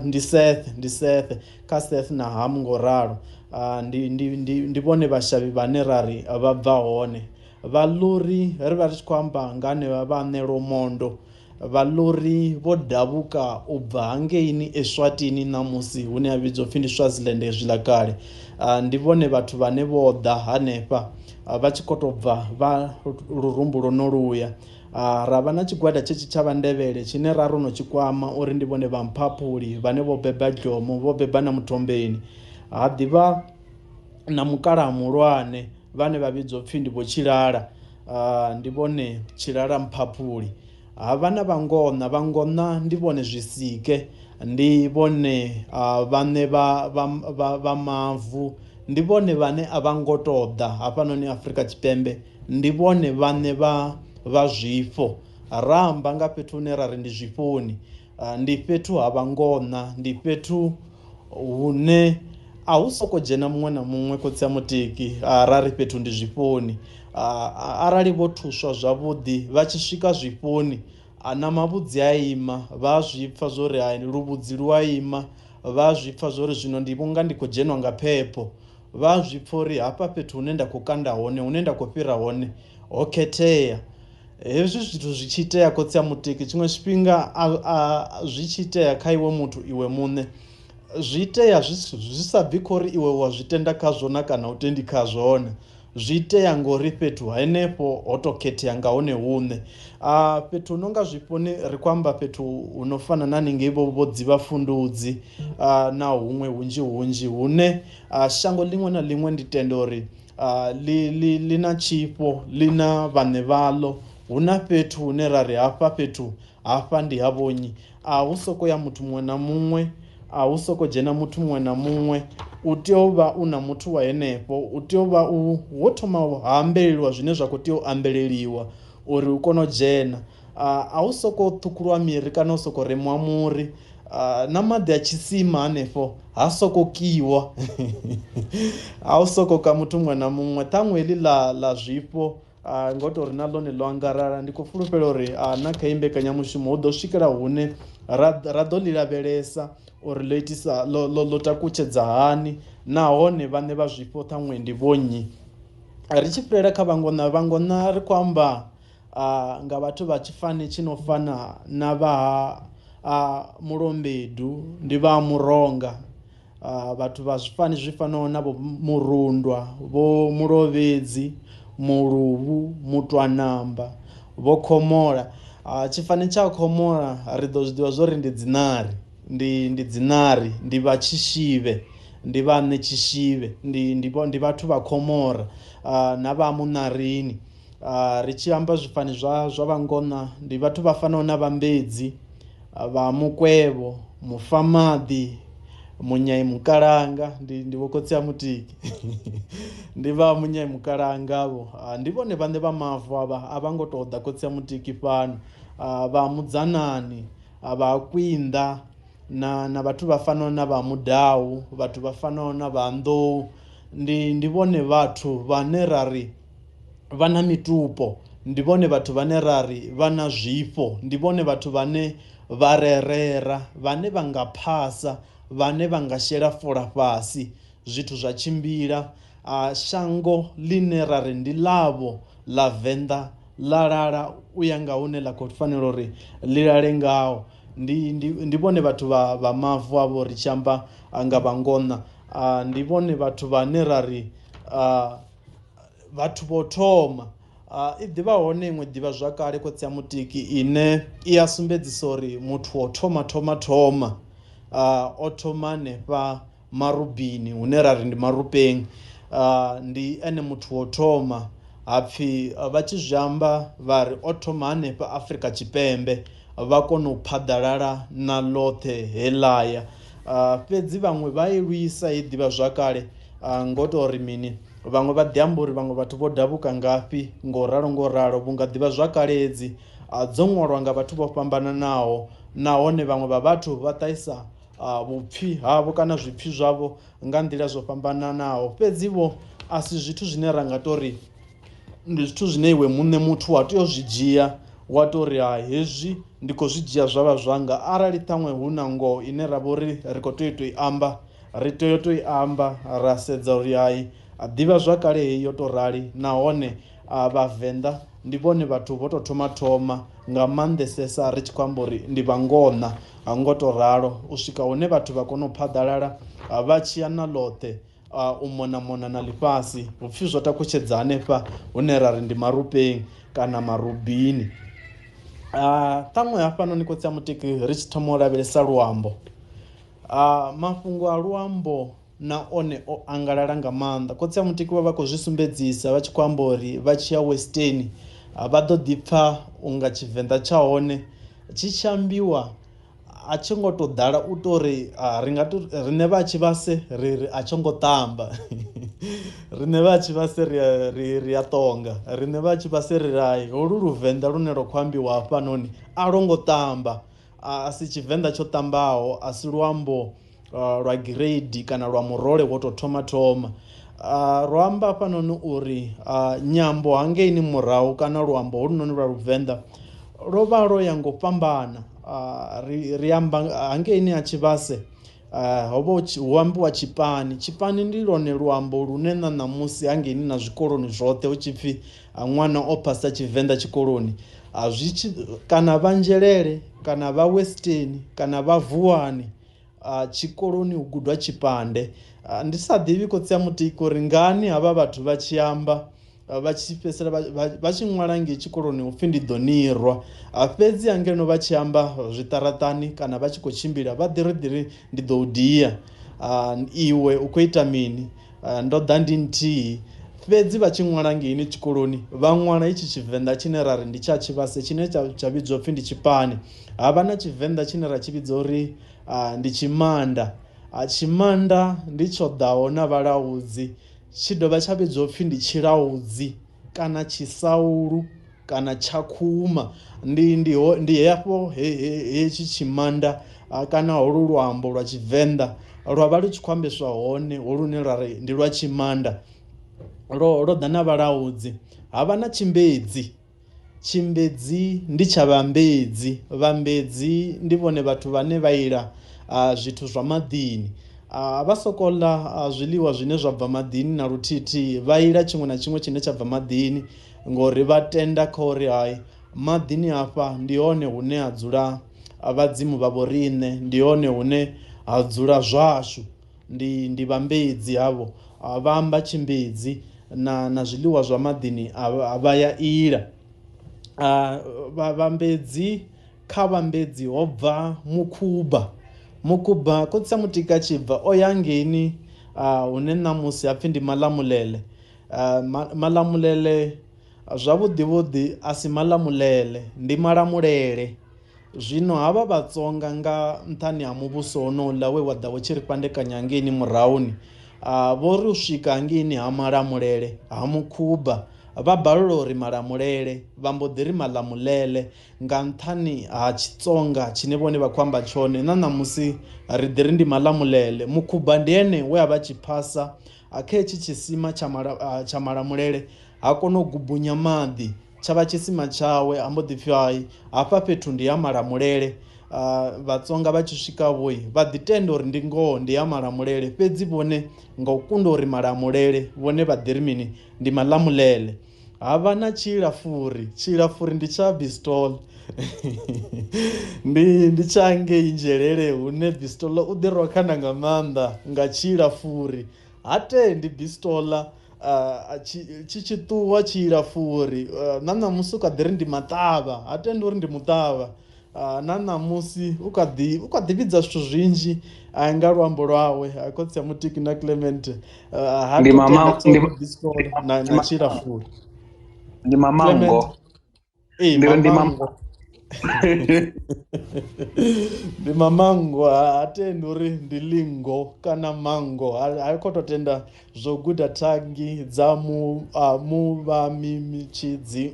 ndi Seth, kha Seth na Ham ngo ralo. Ndi vhone Vhashavhi vhane ra ri vha bva hone. Vhaḽuri ri vha ri tshi khou amba nga hanevha vhaṋe Lomondo, Vhaḽuri vho davuka u bva hangeini Eswatini ṋamusi hune ha vhidzwa upfhi ndi Swaziland hezwiḽa kale. Ndi vhone vhathu vhane vho ḓa hanefha vha tshi khou tou bva vha lurumbu lwo luya. Ra vha na tshigwada tshetshi tsha Vhandevhele tshine ra ro no tshi kwama uri ndi vhone vha Mphaphuli vhane vho beba Dlomo, vho beba na Muthombeni. Ha ḓivha na mukalaha muhulwane vhane vha vhidzwa upfhi ndi vho Tshilala, ndi vhone Tshilala Mphaphuli. Havha na Vhangona ndi vhone Zwisike, ndi vhone vhane vha Mavu, ndi vhone vhane a vha ngo tou ḓa hafhanoni Afrika Tshipembe, ndi vhone vhane vha Zwifo. Ramba nga fhethu hune ra ri ndi Zwifhoni, ndi fhethu ha Vhangona, ndi fhethu hune a hu soko dzhena muṅwe na muṅwe khotsi ya mutiki. Ra ri fhethu ndi Zwifhoni. Arali vho thuswa zwavhuḓi vha tshi swika Zwifhoni na mavhudzi a ima, vha zwi pfha zwo ri hai luvhudzi lu a ima, vha zwi pfha zwo ri zwino ndi vhunga ndi khou dzhenwa nga phepho, vha zwi pfha uri hafha fhethu hune nda khou kanda hone, hune nda khou fhira hone ho khethea. Hezwi zwithu zwi tshi itea khotsi ya mutiki, tshiṅwe tshifhinga zwi tshi itea kha iwe muthu iwe muṋe, zwi itea zwi sa bvi khou ri iwe wa zwi tenda khazwo na kana u tendi khazwone, zwi itea ngori fhethu henefho ho tou khethea nga hone huṋe. Fhethu hu no nga Zwifhoni ri khou amba fhethu hu no fana na haningei vho Dzivha Fundudzi na huṅwe hunzhi hune shango ḽiṅwe na ḽiṅwe ndi tenda uri ḽi na tshifho, ḽi na vhaṋe vhaḽo. Hu na fhethu hune ra ri hafha fhethu hafha ndi ha vhonyi. Hu soko ya muthu muṅwe na muṅwe, hu soko dzhena muthu muṅwe na muṅwe, u tea u vha u na muthu wa henefho, u tea u vha wo thoma ha ambeleliwa zwine zwa khou tea u ambeleliwa uri u kone u dzhena. A hu soko ṱhukhuliwa miri kana u soko remiwa muri, na maḓi a tshisima hanefho ha soko kiwa. A hu soko ka muthu muṅwe na muṅwe. Ṱhaṅwe heḽi ḽa Zwifho ngo tou ri na ḽone ḽo angarala, ndi khou fulufhela uri na kha imbekanyamushumo hu ḓo swikela hune ra ḓo ḽi lavhelesa uri ḽo takutshedza hani, nahone vhaṋe vha Zwifho ṱhaṅwe ndi vhonnyi. Ri tshi fhilela kha Vhangona ri khou amba nga vhathu vha tshifani tshi no fana na vha Mulombedu, ndi vha Muronga, vhathu vha zwi fanaho na vho Murundwa, vho Mulovhedzi, Muluvhu, Mutwanamba, vho Khomola. Tshifani tsha Khomola ri ḓo zwiḓivha zwori ndi dzinari, ndi dzinari, ndi vha Tshishivhe, ndi vhaṋe Tshishivhe, ndi vhathu vha Khomora na vha Munarini. Ri tshi amba zwifani zwa Vhangona ndi vhathu vha fanaho na Vhambedzi, vha Mukwevho, Mufamaḓi, Munyai Mukalanga, ndi vho khotsi ya Mutiki ndi vha Munyai Mukalanga vho, ndi vhone vhaṋe vha mavu avha a vha ngo tou ḓa khotsi ya Mutiki fhano. Vha Mudzanani, vha Kwinda na vhathu vha fanaho na vha Mudau, vhathu vha fanaho na vha Nḓou, ndi vhone vhathu vhane rari vha na mitupo, ndi vhone vhathu vhane rari vha na zwifho, ndi vhone vhathu vhane vha rerera, vhane vha nga phasa, vhane vha nga shela fola fhasi zwithu zwa tshimbila. Shango ḽine rari ndi ḽavho ḽa Venḓa ḽa lala u ya nga hune ḽa khou fanela uri ḽi lale ngaho. Ndi vhone vhathu vha mavu avho ri tshi amba nga Vhangona. Ndi vhone vhathu vhane rari vhathu vho thoma. I ḓivha hone iṅwe ḓivha zwakale khotsi ya Mutiki ine i a sumbedzisa uri muthu o thoma o thoma hanefha Marubini hune rari ndi Marupeng. Ndi ene muthu wo thoma hapfi vha tshi zwi amba vha ri o thoma hanefha Afrika Tshipembe vha kona u phaḓalala na ḽoṱhe heḽaya. Fhedzi vhaṅwe vha i lwisa i ḓivha zwakale ngo tou ri mini, vhaṅwe vha ḓi amba uri vhaṅwe vhathu vho davuka ngafhi ngo ralo vhunga ḓivha zwakale edzi dzo ṅwalwa nga vhathu vho fhambananaho, nahone vhaṅwe vha vhathu vha ṱahisa vhupfhi havho kana zwipfhi zwavho nga nḓila zwo fhambananaho. Fhedzi vho a si zwithu zwine ra nga tori ndi zwithu zwine iwe muṋe muthu wa tea u zwi dzhia wa tori hezwi ndi khou zwi dzhia zwavha zwanga. Arali ṱhaṅwe hu na ngoho ine ra vha uri ri khou tea u i amba, ri tea u i amba ra sedza uri ḓivha zwakale heyi yo tou rali, nahone Vhavenḓa ndi vhone vhathu vho tou thoma nga maanḓesesa ri tshi khou amba uri ndi Vhangona ngo tou ralo, u swika hune vhathu vha kona u phaḓalala vha tshiya na ḽoṱhe u mona na ḽifhasi. Vhupfhi zwo takutshedza hanefha hune rari ndi Marupeng kana Marubini. Ṱhaṅwe hafhanoni khotsi ya Mutiki ri tshi thoma u lavhelesa Luambo, mafhungo a Luambo na one o angalala nga maanḓa. Khotsi ya Mutiki vha khou zwi sumbedzisa vha tshi khou amba uri vha tshi ya Western vha ḓo ḓi pfha unga Tshivenḓa tsha hone tshi tshi ambiwa a tshi ngo tou ḓala u tori riṋe vha Tshivhase ri a tsho ngo ṱamba riṋe vha Tshivhase ri a ṱonga, riṋe vha Tshivhase ri rai holu Luvenḓa lune lwo khou ambiwa hafhanoni a lwo ngo ṱamba. A si Tshivenḓa tsho ṱambaho, a si luambo lwa grade kana lwa murole wo tou thoma. Ro amba hafhanoni uri nyambo hangeini murahu kana luambo holunoni lwa Luvenḓa lwo vha lwo ya ngo fhambana. Ri amba hangeini ha Tshivhase hu ambiwa Tshipani ndi lwone luambo lune na ṋamusi hangeini na zwikoloni zwoṱhe hu tshi pfhi ṅwana o phasa Tshivenḓa tshikoloni, kana vha Nzhelele kana vha Western kana vha Vuwani tshikoloni hu gudwa Tshipande. Ndi sa ḓivhi khotsi ya Mutiki uri ngani havha vhathu vha tshi amba vha tshi fhedzisela vha tshi ṅwala ngei tshikoloni upfhi ndi ḓo nirwa, fhedzi ngeno vha tshi amba zwiṱaraṱani kana vha tshi khou tshimbila vha ḓiri ndi ḓo u dia, iwe u khou ita mini, ndo ḓa ndi nthihi. Fhedzi vha tshi ṅwala ngeini tshikoloni vha ṅwala itshi Tshivenḓa tshine rari ndi tsha Tshivhase tshine tsha vhidzwa upfhi ndi Tshipani. Havha na Tshivenḓa tshine ra tshi vhidza uri ndi Tshimanda. Tshimanda ndi tsho ḓaho na Vhalaudzi, tshi dovha tsha vhidzwa upfhi ndi Tshilaudzi kana Tshisaulu kana Tshakhuma. Ndi hafho hetshi Tshimanda kana holu luambo lwa Tshivenḓa lwa vha lu tshi khou ambeswa hone holune rari ndi lwa Tshimanda lwo ḓa na Vhalaudzi. Havha na Tshimbedzi ndi tsha Vhambedzi. Vhambedzi ndi vhone vhathu vhane vha ila zwithu zwa maḓini, vha sokou ḽa zwiḽiwa zwine zwa bva maḓini na luthihi, vha ila tshiṅwe na tshiṅwe tshine tsha bva maḓini ngori vha tenda kha uri maḓini hafha ndi hone hune ha dzula vhadzimu vha vho riṋe, ndi hone hune ha dzula zwashu. ndi vhambedzi havho, vha amba tshimbedzi na zwiḽiwa zwa maḓini vha ya ila. Vhambedzi kha vhambedzi ho bva mukhuba khotsi a mutika tshi bva o ya ngeni hune ṋamusi hapfhi ndi Malamulele. Malamulele zwavhuḓi vhuḓi a si Malamulele, ndi Malamulele. Zwino havha Vhatsonga nga nṱhani ha muvhuso honouḽa we wa ḓa wo tshi ri fhandekanya ngeni murahuni, vho ri u swika ngeni ha Malamulele ha Mukhuba vha balelwa uri Malamulele, vha mbo ḓi ri Malamulele nga nṱhani ha Tshitsonga tshine vhone vha khou amba tshone. Na ṋamusi ri ḓi ri ndi Malamulele. Mukhuba ndi ene we a vha tshi phasa kha hetshi tshisima tsha Malamulele, ha kona u gubunya maḓi, tsha vha tshisima tshawe, a mbo ḓi pfhi hai hafha fhethu ndi ya Malamulele. Vhatsonga vha tshi swika vhoi vha ḓi tenda uri ndi ngoho ndi ya Malamulele, fhedzi vhone nga u kunda uri Malamulele vhone vha ḓi ri mini ndi Malamulele. Havha na Tshilafuri ndi tsha Bistol ndi tsha ngei Nzhelele hune Bistol u ḓi rwa khana nga maanḓa nga Tshilafuri. Ha tendi Bistol tshi ṱuwa Tshilafuri, na ṋamusi u kha ḓi ri ndi Maṱavha, ha tendi uri ndi Muṱavha. Na ṋamusi u kha ḓi vhidza zwithu zwinzhi nga luambo lwawe, khotsi ya mutiki na Clement na Tshilafuri. Ndi Mamango. Mamango. Ndi Mamango, ha tendi uri ndi Lingo kana Mango, ha khou tou tenda zwo guda thangi dza muvhami mitshidzi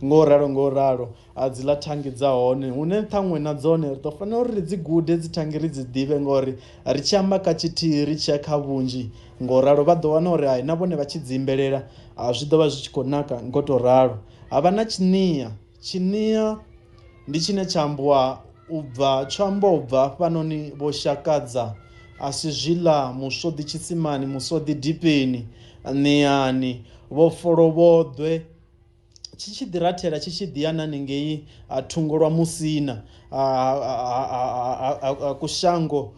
ngo ralo dziḽa thangi dza hone, hune ṱhaṅwe na dzone ri ḓo fanela uri ri dzi gude dzi thangi ri dzi ḓivhe, ngori ri tshi amba kha tshithihi ri tshi ya kha vhunzhi ngo ralo vha ḓo wana uri hai na vhone vha tshi dzi imbelela zwi ḓo vha zwi tshi khou naka ngo tou ralo. Havha na Tshinia ndi tshine tsha ambiwa tsho amba u bva hafhanoni vho Shakadza, a si zwiḽa muswoḓi tshisimani, muswoḓi dipeni, niani, vho Folovhoḓwe, tshi tshi ḓi rathela tshi tshi ḓi yana haningei thungo lwa Musina, kushango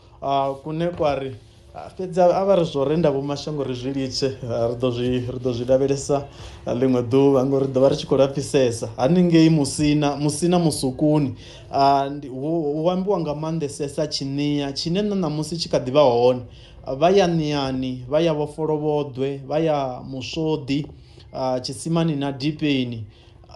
kune kwa ri fhedzi a vha ri zwo renda vho mashango ri zwi litshe, ri ḓo zwi lavhelesa ḽiṅwe ḓuvha ngori ri ḓo vha ri tshi khou lapfhisesa haningei Musina Musukuni. Hu ambiwa nga maanḓesesa Tshinia tshine na ṋamusi tshi kha ḓi vha hone. Vha ya Niani, vha ya vho Folovhoḓwe, vha ya Muswoḓi, Tshisimani na Dipeni,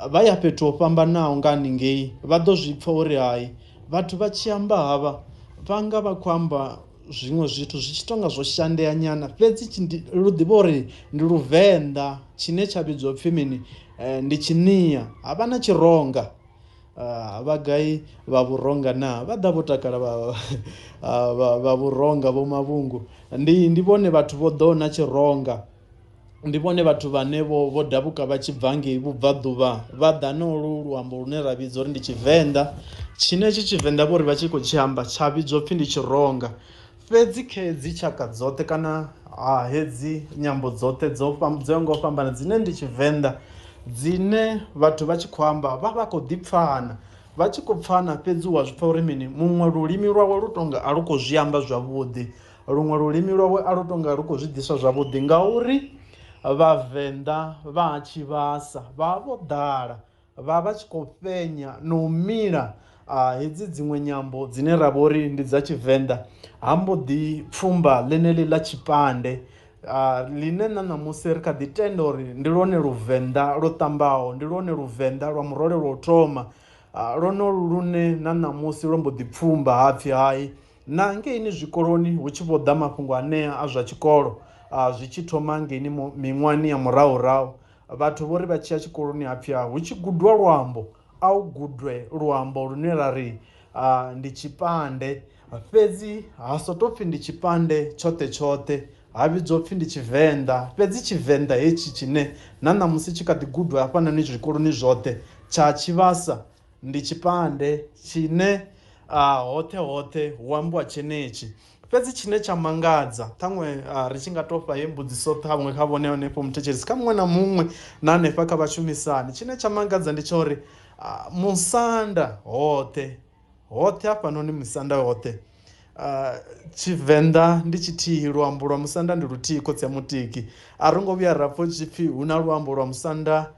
vha ya fhethu ho fhambanaho nga haningei. Vha ḓo zwi pfha uri hai vhathu vha tshi amba havha vhanga vha khou amba zwiṅwe zwithu zwi tshi tonga zwo shandea nyana, fhedzi lu ḓivha uri ndi Luvenḓa tshine tsha vhidzwa pfhi mini ndi Tshinia. Havha na Tshironga, vha gai vha Vhuronga na vha ḓa vho takala vha Vhuronga vho Mavhungu, ndi vhone vhathu vho ḓo na Tshironga, ndi vhone vhathu vhane vho dabuka vha tshi bva ngei vhubvaḓuvha vha ḓa nolu luambo lune ra vhidza uri ndi Tshivenḓa, tshine tshi Tshivenḓa vho ri vha tshi khou tshi amba tsha vhidzwa pfhi ndi Tshironga. Fhedzi kha hedzi tshaka dzoṱhe kana hedzi nyambo dzoṱhe dzo yaho nga u fhambana dzine ndi Tshivenḓa, dzine vhathu vha tshi khou amba vha khou ḓi pfana, vha tshi khou pfana, fhedzi wa zwi pfha uri mini muṅwe lulimi lwawe lu tonga a lu khou zwi amba zwavhuḓi, luṅwe lulimi lwawe a lu tonga lu khou zwi ḓisa zwavhuḓi, ngauri Vhavenḓa vha Tshivhasa vha vho ḓala, vha tshi khou fhenya na u mila hedzi dziṅwe nyambo dzine ra vha uri ndi dza Tshivenḓa. Ha mbo ḓi pfumba ḽeneḽi ḽa Tshipande, line na ṋamusi ri kha ḓi tenda uri ndi lwone Luvenḓa lwo ṱambaho, ndi lwone Luvenḓa lwa murole lwa u thoma, lwonolu lune na ṋamusi lwo mbo ḓi pfumba hapfhi hai na ngeini zwikoloni hu tshi vho ḓa mafhungo anea a zwa tshikolo, zwi tshi thoma ngeini miṅwahani ya murahurahu. Vhathu vho ri vha tshi ya tshikoloni hapfhi hu tshi gudwa luambo a u gudwe luambo lune ra ri ndi Tshipande, fhedzi ha sotou pfhi ndi Tshipande tshoṱhe ha vhidzwa pfhi ndi Tshivenḓa, fhedzi Tshivenḓa hetshi tshine na ṋamusi tshi kha ḓi gudwa hafhanani zwikoloni zwoṱhe tsha Tshivhasa ndi Tshipande tshine hoṱhe hu ambiwa tshenetshi. Fhedzi tshine tsha mangadza ṱhaṅwe ri tshi nga tou fha he mbudziso ṱhaṅwe kha vhone hanefho muthetshelesi kha muṅwe na muṅwe na hanefha kha vhashumisani, tshine tsha mangadza ndi tsha uri musanda hoṱhe hafhanoni musanda hoṱhe Tshivenḓa ndi tshithihi, luambo lwa musanda ndi luthihi khotsi ya mutiki. A ri ngo vhuya rapfho tshipfi hu na luambo lwa musanda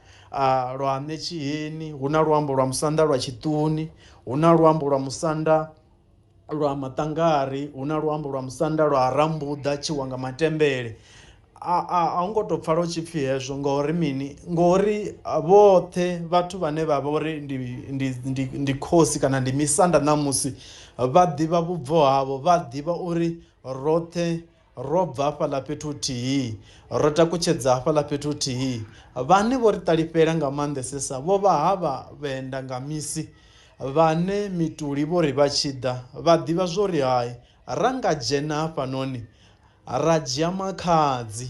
lwa Ṋetshiheni, hu na luambo lwa musanda lwa Tshiṱuni, hu na luambo lwa musanda lwa Maṱangari, hu na luambo lwa musanda lwa Rambuḓa, Tshiwanga Matembele. A hu ngo tou pfala tshipfi hezwo ngori mini, ngori vhoṱhe vhathu vhane vha vha uri ndi khosi kana ndi misanda ṋamusi vha ḓivha vhubvo havho, vha ḓivha uri roṱhe ro bva hafhaḽa fhethu huthihi, ro takutshedza hafhaḽa fhethu huthihi. Vhane vho ri ṱalifhela nga maanḓesesa vho vha havha Venḓa nga misi, vhane mituli vho ri vha tshi ḓa vha ḓivha zwo ri hai ra nga dzhena hafhanoni ra dzhia makhadzi.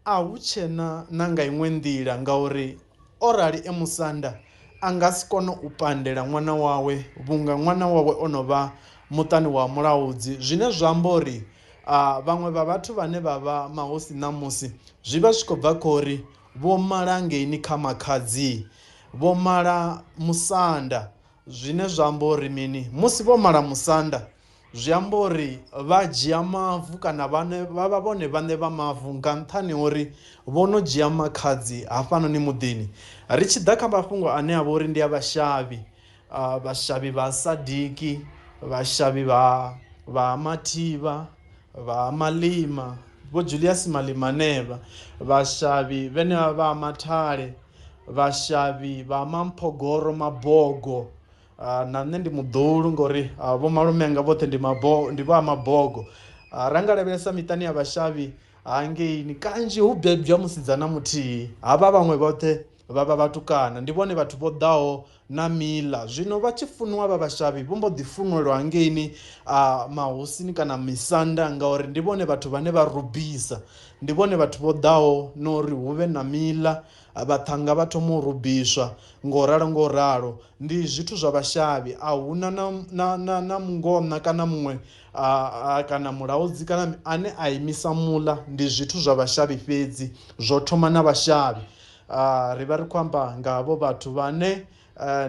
A hu tshena na nga iṅwe nḓila ngauri orali musanda a nga si kone u pandela ṅwana wawe vhunga ṅwana wawe o no vha muṱani wa mulaudzi, zwine zwa amba uri vhaṅwe vha vhathu vhane vha vha mahosi ṋamusi zwi vha zwi khou bva kho ri vho mala ngeini kha makhadzi, vho mala musanda, zwine zwa amba uri mini, musi vho mala musanda zwi amba uri vha dzhia mavu kana vha vha vhone vhaṋe vha mavu nga nṱhani uri vho no dzhia makhadzi hafhanoni muḓini. Ri tshi ḓa kha mafhungo ane a vha uri ndi a vhashavhi, vhashavhi vha Sadiki, vhashavhi vha Mathivha, vha Malima, vho Julius Malimanevha, vhashavhi vhene vha Mathale, vhashavhi vha Mamphogoro Mabogo. Na nṋe ndi muḓulu ngori vho malume anga vhoṱhe ndi vha Mabogo. Ra nga lavhelesa miṱani ya vhashavhi hangeini kanzhi hu bebwa musidzana muthihi, havha vhaṅwe vhoṱhe vha vha vhatukana, ndi vhone vhathu vho ḓaho na miḽa. Zwino vha tshi funiwa vha vhashavhi vho mbo ḓi funelwa hangeini mahosini kana misanda ngauri ndi vhone vhathu vhane vha rubisa, ndi vhone vhathu vho ḓaho no uri hu vhe na miḽa, vhaṱhanga vha thoma u rubiswa ngo ralo. Ndi zwithu zwa vhashavhi, a huna na mungona kana muṅwe kana mulaudzi kana ane a imisa muḽa, ndi zwithu zwa vhashavhi fhedzi, zwo thoma na vhashavhi. Ri vha ri khou amba nga havho vhathu vhane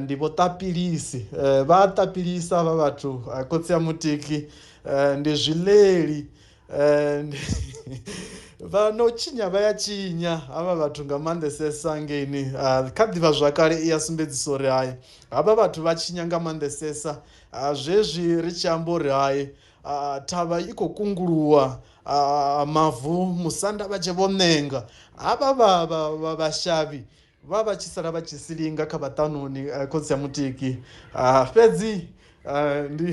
ndi vho tapilisi, vha tapilisa vha vhathu khotsi ya mutiki, ndi zwiḽeli, vha no tshinya vha ya tshinya havha vhathu nga maanḓesesa ngeini. Kha ḓivha zwakale i ya sumbedzisa uri hai havha vhathu vha tshinya nga maanḓesesa, zwezwi ri tshi amba uri hai thavha i khou kunguluwa, mavu musanda vha tshe vho ṋenga, havha vhashavhi vha tshi sala vha tshi silinga kha vhaṱanuni khotsi ya mutiki. Fhedzi ndi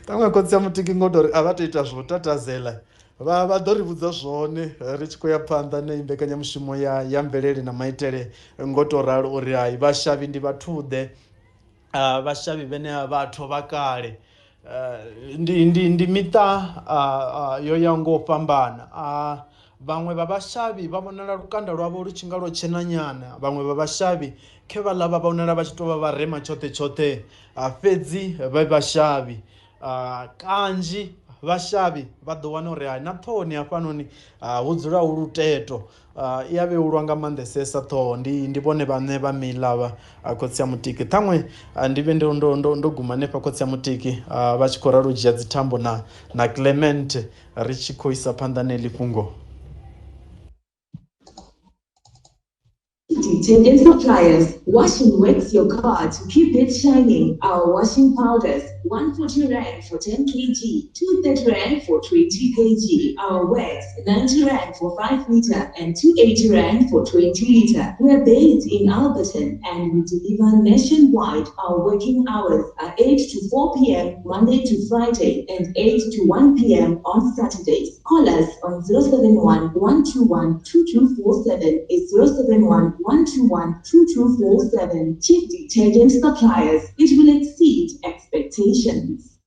ṱhaṅwe khotsi ya mutiki ngo tori a vha to ita zwo tatazela, vha ḓo ri vhudza zwone ri tshi khou ya phanḓa na imbekanyamushumo ya mvelele na maitele ngo to ralo uri hai vhashavhi ndi vhathuḓe, vhashavhi vhene vhathu vha kale. Ndi miṱa yo ya ngo fhambana. Vhaṅwe vha vhashavhi vha vhonala lukanda lwavho lu tshi nga lwo tshena nyana, vhaṅwe vha vhashavhi khe vhaḽa vha vhonala vha tshi tou vha vharema tshoṱhe. Fhedzi vha vhashavhi kanzhi vhashavhi vha ḓo wana uri na ṱhohoni hafhanoni hu dzula hu luteto, i ya vheulwa nga maanḓesesa ṱhoho. Ndi vhone vhaṋe vha miḽa khotsi ya mutiki. Ṱhaṅwe ndi vhe ndo guma hanefha khotsi ya mutiki vha tshi khou ralo u dzhia dzithambo na Clement ri tshi khou isa phanḓa na heḽi fhungo. Detergent suppliers, wash and wax your car to keep it shining. Our washing powders, 140 Rand for 10 kg, 230 Rand for 20 kg. Our wax, 90 Rand for 5 liter and 280 Rand for 20 liter. We're based in Alberton and we deliver nationwide. Our working hours are 8 to 4 p.m. Monday to Friday and 8 to 1 p.m. on Saturdays. Call us on 071 121 2247. It's 071 121 2247. Chief Detergent Suppliers. It will exceed expectations.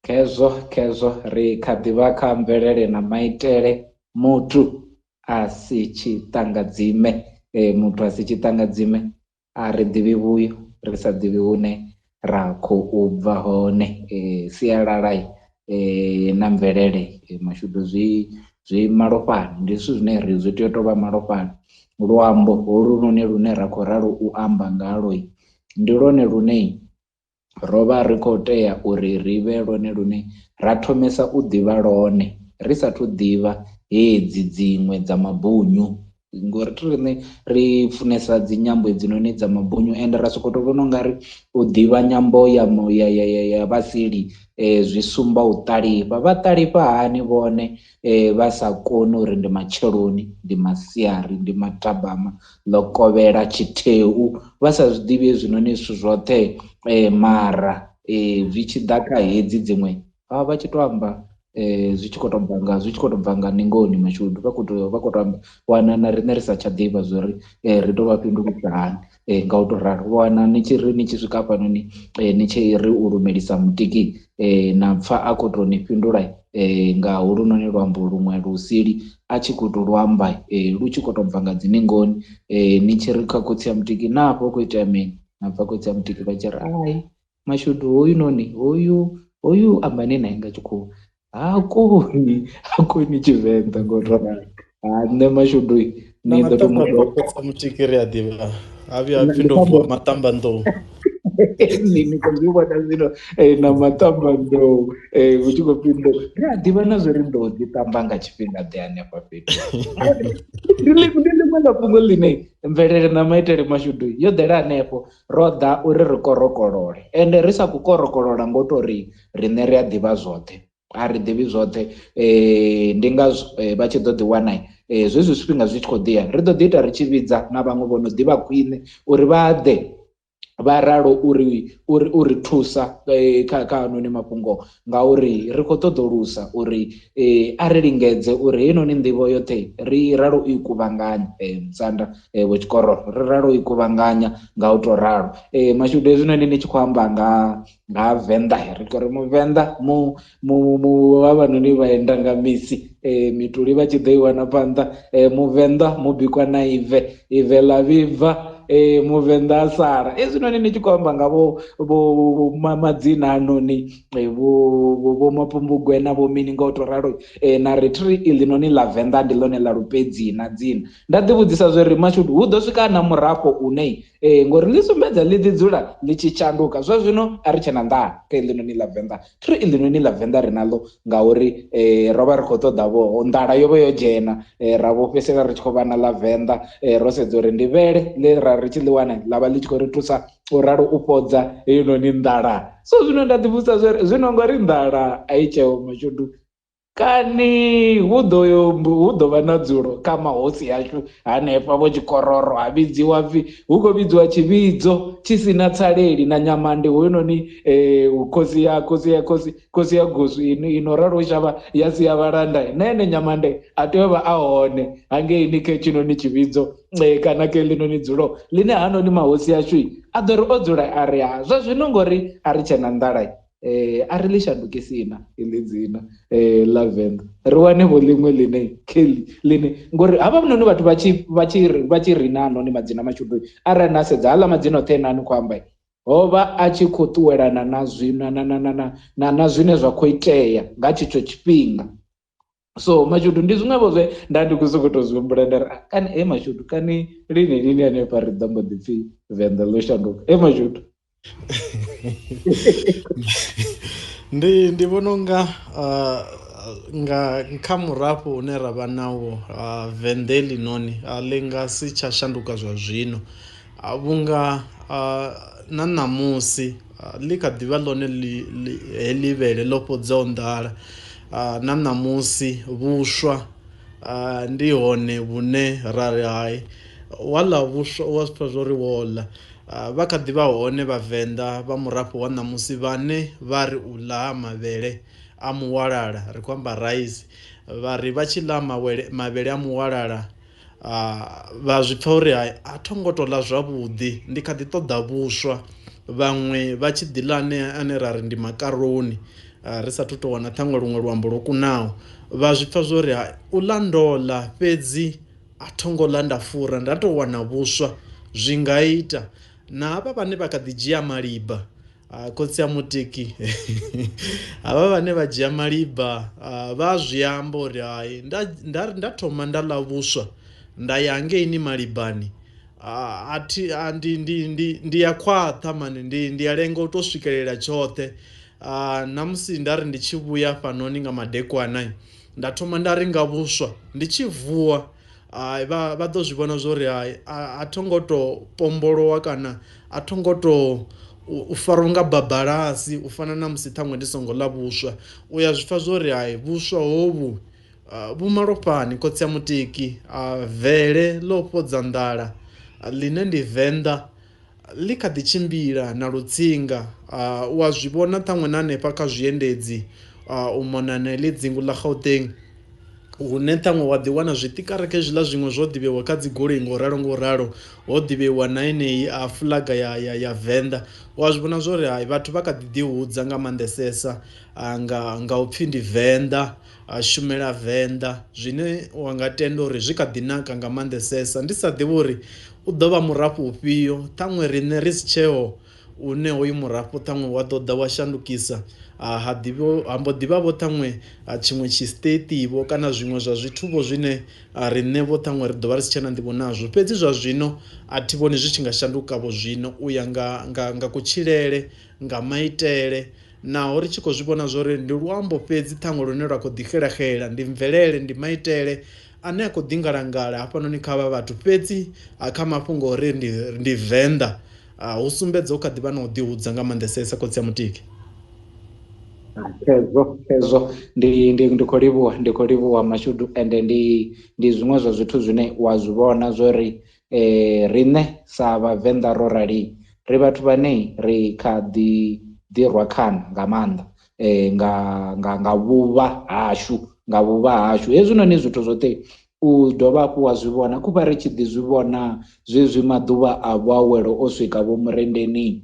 Kezo ri kha ḓivha kha mvelele na maitele, muthu a si tshiṱangadzime, muthu a si tshiṱangadzime, a ri ḓivhi vhuyo ri sa ḓivhi hune ra khou bva hone. Sialala na mvelele mashudu zwi malofhani, ndi zwithu zwine ri zwi tea u tou vha malofhani. Luambo holu lune ra khou ralo u amba ngalo ndi lwone lune ro vha ri khou tea uri ri vhe lone lune ra thomesa u ḓivha lone ri sathu ḓivha hedzi dziṅwe dza mabunyu ngori riṋe ri funesa dzi nyambo hedzinoni dza mabunyu ende ra sokou tou vhona ungari u ḓivha nyambo ya vhasili zwi sumba u ṱalifha vha ṱalifha hani vhone vha sa koni uri ndi matsheloni ndi masiari ndi mathabama ḽo kovhela tshitheu vha sa zwi ḓivhi hezwinoni zwithu zwoṱhe mara zwi tshi ḓa kha hedzi dziṅwe vha tshi to amba zwi tshi khou tou bva nga ningoni mashudu vha khou tou amba wana na riṋe ri sa tsha ḓivha zwori ri tou vha fhindulisa hani nga u tou ralo wana ni tshi swika hafhanoni ni tshi ri u lumelisa mutiki na pfha a khou tou ni fhindula nga holunoni luambo luṅwe lusili a tshi khou tou luamba lu tshi khou tou bva nga dzi ningoni ni tshi ri kha khotsi ya mutiki na hafho khou itea mini na pfha khotsi ya mutiki vha tshi ri ai mashudu hoyu ambani naye nga tshikhuwa ha koni Tshivenḓa ngo to ralo nṋe mashudu ni ḓo to khotsi mutikiri a ḓivha a vhuya a pfhi ndo vuwa matamba nḓou ni khou zwi vhona zwino na matamba nḓou hu tshi khou pfhi ndo ri a ḓivha na zwo ri ndo ḓi tamba nga tshifhinga ḓe hanefha fhethu ndi ḽiṅwe ḽa fhungo ḽine mvelele na maitele mashudu yo ḓela hanefho ro ḓa uri ri korokolole ende ri sa khou korokolola ngo tou ri riṋe ri a ḓivha zwoṱhe a ri ḓivhi zwoṱhe ndi ngazwo vha tshi ḓo ḓi wana zwezwi zwifhinga zwi tshi khou ḓiya ri ḓo ḓi ita ri tshi vhidza na vhaṅwe vho no ḓivha khwiṋe uri vha ḓe vha ralo uri thusa kha anoni mafhungo ngauri ri khou ṱoḓulusa uri a ri lingedze uri heinoni nḓivho yoṱhe ri ralo i kuvhanganya musanda vho tshikoro ri ralo i kuvhanganya nga u tou ralo mashudu hezwinoni ni tshi khou amba nga Venḓa ri khou ri muvenḓa mu havhanoni vha enda nga misi mituli vha tshi ḓo i wana phanḓa muvenḓa mu bikwa na ive ḽa vhibva muvenḓa a sala hezwinoni ni tshi khou amba nga vho madzina anoni vho mapumbugwena vho mini nga u tou ralo na ri thiri iḽi noni ḽa Venḓa ndi ḽone ḽa lupedzina dzina nda ḓi vhudzisa zwo ri mashudu hu ḓo swika na murafho une ngori ḽi sumbedza ḽi ḓi dzula ḽi tshi shanduka zwa zwino a ri tshe na nḓala kha iḽi noni ḽa Venḓa thiri iḽi noni ḽa Venḓa ri naḽo ngauri ro vha ri khou ṱoḓa vho nḓala yo vha yo dzhena ra vho fhedzisela ri tshi khou vha na ḽa Venḓa ro sedza uri ndi vhele ḽe ra ri tshi ḽi wana ḽa vha ḽi tshi khou ri thusa u ralo u fhodza heinoni nḓala so zwino nda ḓi vhudzisa zwori zwino ngori nḓala a i tsheo mashudu kani hu ḓo vha na dzulo kha mahosi ashu hanefha vho tshikororo ha vhidziwa pfhi hu khou vhidziwa tshivhidzo tshi si na tsaleli na nyamande hoyunoni khosi ya goswi ino ralo shavha ya si ya vhalanda na ene nyamande a tea u vha a hone hangeini khe tshinoni tshivhidzo kana ke ḽinoni dzulo ḽine hanoni mahosi ashu a ḓo ri o dzula a ri ha zwa zwino ngori a ri tshe na nḓala a ri ḽi shandukisina iḽi dzina ḽa Venḓa ri wane vho ḽiṅwe ḽine ḽine ngori havha noni vhathu vha tshi ri na anoni madzina mashudu arali na sedza haḽa madzina oṱhe ene a ni khou amba hovha a tshi khou ṱuwelana na zwine zwa khou itea nga tshetsho tshifhinga so mashudu ndi zwiṅwevho zwe nda ndi khou sokou tou zwi humbula nda ri kani mashudu kani lini hanefha ri ḓo mbo ḓi pfhi Venḓa ḽo shanduka mashudu ndi vhona unga kha murafho une ravha nawo Venḓa ḽinoni ḽi nga si tsha shanduka zwa zwino vhunga na ṋamusi ḽi kha ḓivha ḽone heḽi vhele ḽo fhodzaho nḓala na ṋamusi vhuswa ndi hone vhune ra ri hai waḽa vhuswa wa zwi pfha zwori wo ḽa vha kha ḓi vha hone vhavenḓa vha murafho wa ṋamusi vhane vha ri u ḽa mavhele a muwalala ri khou amba rice vha ri vha tshi ḽa mavhele a muwalala vha zwi pfha uri a tho ngo tou ḽa zwavhuḓi ndi kha ḓi ṱoḓa vhuswa vhaṅwe vha tshi ḓi ḽa ane ra ri ndi makaroni ri sathu tou wana ṱhaṅwe luṅwe luambo lwo kunaho vha zwi pfha zwori u ḽa ndo ḽa fhedzi a tho ngo ḽa nda fura nda tou wana vhuswa zwi nga ita na havha vhane vha kha ḓi dzhia maliba khotsi ya mutiki havha vhane vha dzhia maliba vha zwi amba uri hai nda thoma nda ḽa vhuswa nda ya hangeini malibani ndi ya khwaṱha mani ndi ya lenga u to swikelela tshoṱhe. Namusi nda ri ndi tshi vhuya fhanoni nga madekwana nda thoma nda ri nga vhuswa ndi tshi vuwa vha ḓo zwi vhona zwori a thongo to pombolowa kana a thongo to u farwa nga babalasi u fana na musi ṱhaṅwe ndi songo ḽa vhuswa. U ya zwipfa zwori vhuswa hovhu vhu malofhani khotsi ya mutiki. Vele ḽo fhodza nḓala ḽine ndi Venḓa ḽi kha ḓi tshimbila na lutsinga. U a zwi vhona ṱhaṅwe na hanefha kha zwiendedzi u mona na heḽi dzingu ḽa Gauteng hune ṱhaṅwe wa ḓi wana zwiṱikareke zwiḽa zwiṅwe zwo ḓivheiwa kha dzi goloi ngo ralo ho ḓivheiwa na yeneyi fulaga ya Venḓa. Wa zwi vhona zwori vhathu vha kha ḓi ḓihudza nga maanḓesesa nga u pfhi ndi Venḓa shumela Venḓa, zwine wa nga tenda uri zwi kha ḓi naka nga maanḓesesa. Ndi sa ḓivhi uri u ḓo vha murafho ufhio ṱhaṅwe riṋe ri si tsheho une hoyu murafho ṱhaṅwe wa ḓo ḓa wa shandukisa ha mbo ḓivha vho ṱhaṅwe tshiṅwe tshistetivho kana zwiṅwe zwa zwithuvho zwine riṋe vho ṱhaṅwe ri ḓo vha ri si tshe na nḓivho nazwo. Fhedzi zwa zwino a thi vhoni zwi tshi nga shandukavho zwino u ya nga kutshilele, nga maitele, naho ri tshi khou zwi vhona zwori ndi luambo fhedzi ṱhaṅwe lune lwa khou ḓi xelaxela, ndi mvelele, ndi maitele ane a khou ḓi ngalangala hafhanoni kha vha vhathu. Fhedzi kha mafhungo ori ndi Venḓa hu sumbedza u kha ḓi vha na u ḓihudza nga maanḓesesa khotsi ya mutiki. Khezwo ndi khou livhuwa Mashudu ende ndi zwiṅwe zwa zwithu zwine wa zwi vhona zwori riṋe sa Vhavenḓa ro rali ri vhathu vhane ri kha ḓi rwa khana nga maanḓa nga vhuvha hashu hezwinoni zwithu zwoṱhe u dovha hafhu wa zwi vhona kuvha ri tshi ḓi zwi vhona zwezwi maḓuvha a vhuawelo o swika vho murendeni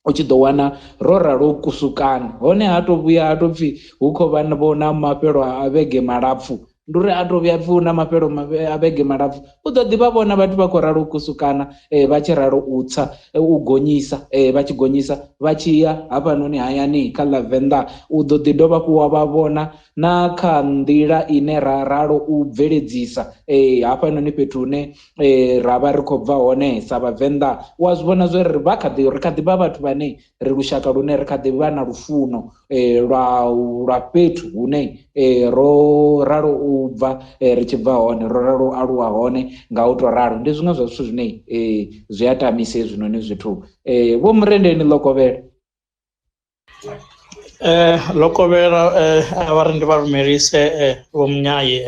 u tshi ḓo wana ro ralo kusukana hone ha to vhuya ha to pfhi hu khou vha vho na mafhelo a vhege malapfu. Ndi uri a to vhuya pfhi hu na mafhelo a vhege malapfu u ḓo ḓi vha vhona vhathu vha khou ralo kusukana vha tshi ralo u gonyisa vha tshi gonyisa vha tshi ya hafhanoni hayani kha ḽa Venḓa u ḓo ḓi dovha hafhu wa vha vhona na kha nḓila ine ra ralo u bveledzisa hafhanoni fhethu hune ra vha ri khou bva hone sa Vhavenḓa. Wa zwi vhona zwori ri kha ḓi vha vhathu vhane ri lushaka lune ri kha ḓi vha na lufuno lwa fhethu hune ro ralo u bva ri tshi bva hone, ro ralo u aluwa hone nga u to ralo. Ndi zwiṅwe zwa zwithu zwine zwi a tamise hezwinoni zwithu. Vho murendeni Ḽokovhela Ḽokovhela vha ri ndi vha lumelise vho Munyayi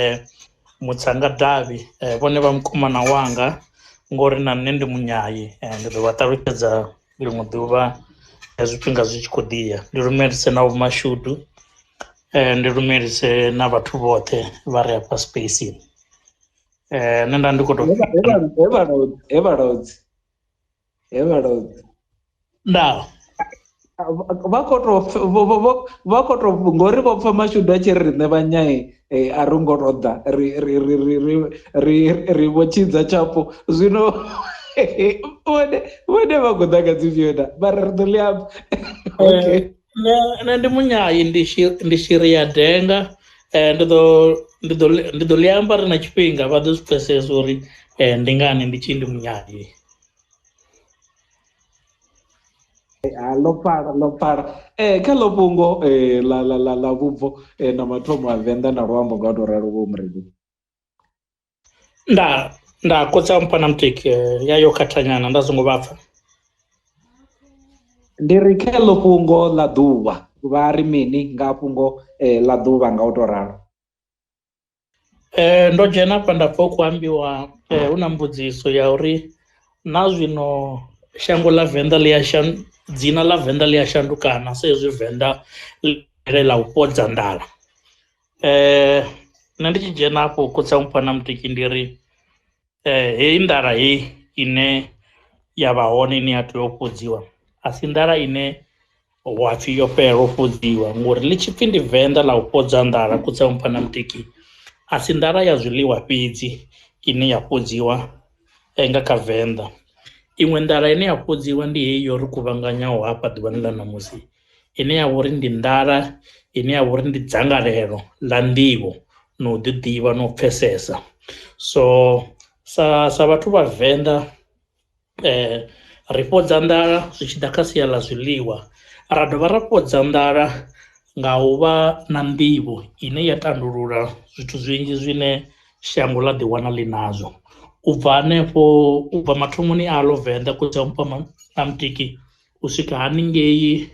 Mutsanga Davhi vhone vha mukomana wanga ngori na nṋe ndi Munyayi ndi ḓo vha ṱalutshedza ḽiṅwe ḓuvha zwifhinga zwi tshi khou ḓiya. Ndi lumelise na vho Mashudu, ndi lumelise na vhathu vhoṱhe vha re hafha spaceni. Nṋe nda ndi khou tou nda vha khou to ngori vho pfa Mashudu a tshi ri riṋe Vhanyayi a ri ngo to ḓa ri vho tshidza tshapo zwino vhone vha khou ḓa nga dzifhio na mara ri ḓo ḽi amba. Nṋe ndi Munyayi ndi shiri ya denga ndi ḓo ḽi amba ri na tshifhinga vha ḓo zwi pfhesesa uri ndi ngani ndi tshi ndi Munyayi. Ḽo pfhala kha ḽo fhungo ḽa vhubvo na mathomo a Venḓa na luambo nga u to ralo vho muredi. Nda kotsa mpha na mutiki yayo khathanyana nda songo vha pfha. Ndi ri kha ḽo fhungo ḽa ḓuvha vha ri mini nga fhungo ḽa ḓuvha nga u to ralo. Ndo dzhena hafha nda pfha u khou ambiwa hu na mbudziso ya uri na zwino shango ḽa Venḓa dzina ḽa Venḓa ḽi a shandukana sa ezwi Venḓa ḽa u fhodza nḓala. Nṋe ndi tshi dzhena hafho kotsa mpha na mutiki ndi ri heyi nḓala heyi ine ya vha hone ine ya tea u fhodziwa a si nḓala ine wa pfhi yo fhela u fhodziwa ngori ḽi tshi pfhi ndi Venḓa ḽa u fhodza nḓala kotsa mpha na mutiki a si nḓala ya zwiḽiwa fhedzi ine ya fhodziwa nga kha Venḓa. Iṅwe nḓala ine ya fhodziwa ndi heyi yo ri kuvhanganyaho hafha ḓuvhani ḽa ṋamusi ine ya vha uri ndi nḓala ine ya vha uri ndi dzangalelo ḽa nḓivho na u ḓiḓivha na u pfhesesa. So sa vhathu vha Venḓa ri fhodza nḓala zwi tshi ḓa kha sia ḽa zwiḽiwa, ra dovha ra fhodza nḓala nga u vha na nḓivho ine ya tandulula zwithu zwinzhi zwine shango ḽa ḓiwana ḽi nazwo. U bva hanefho, u bva mathomoni a ḽo Venḓa khotsi mpha na mutiki u swika haningei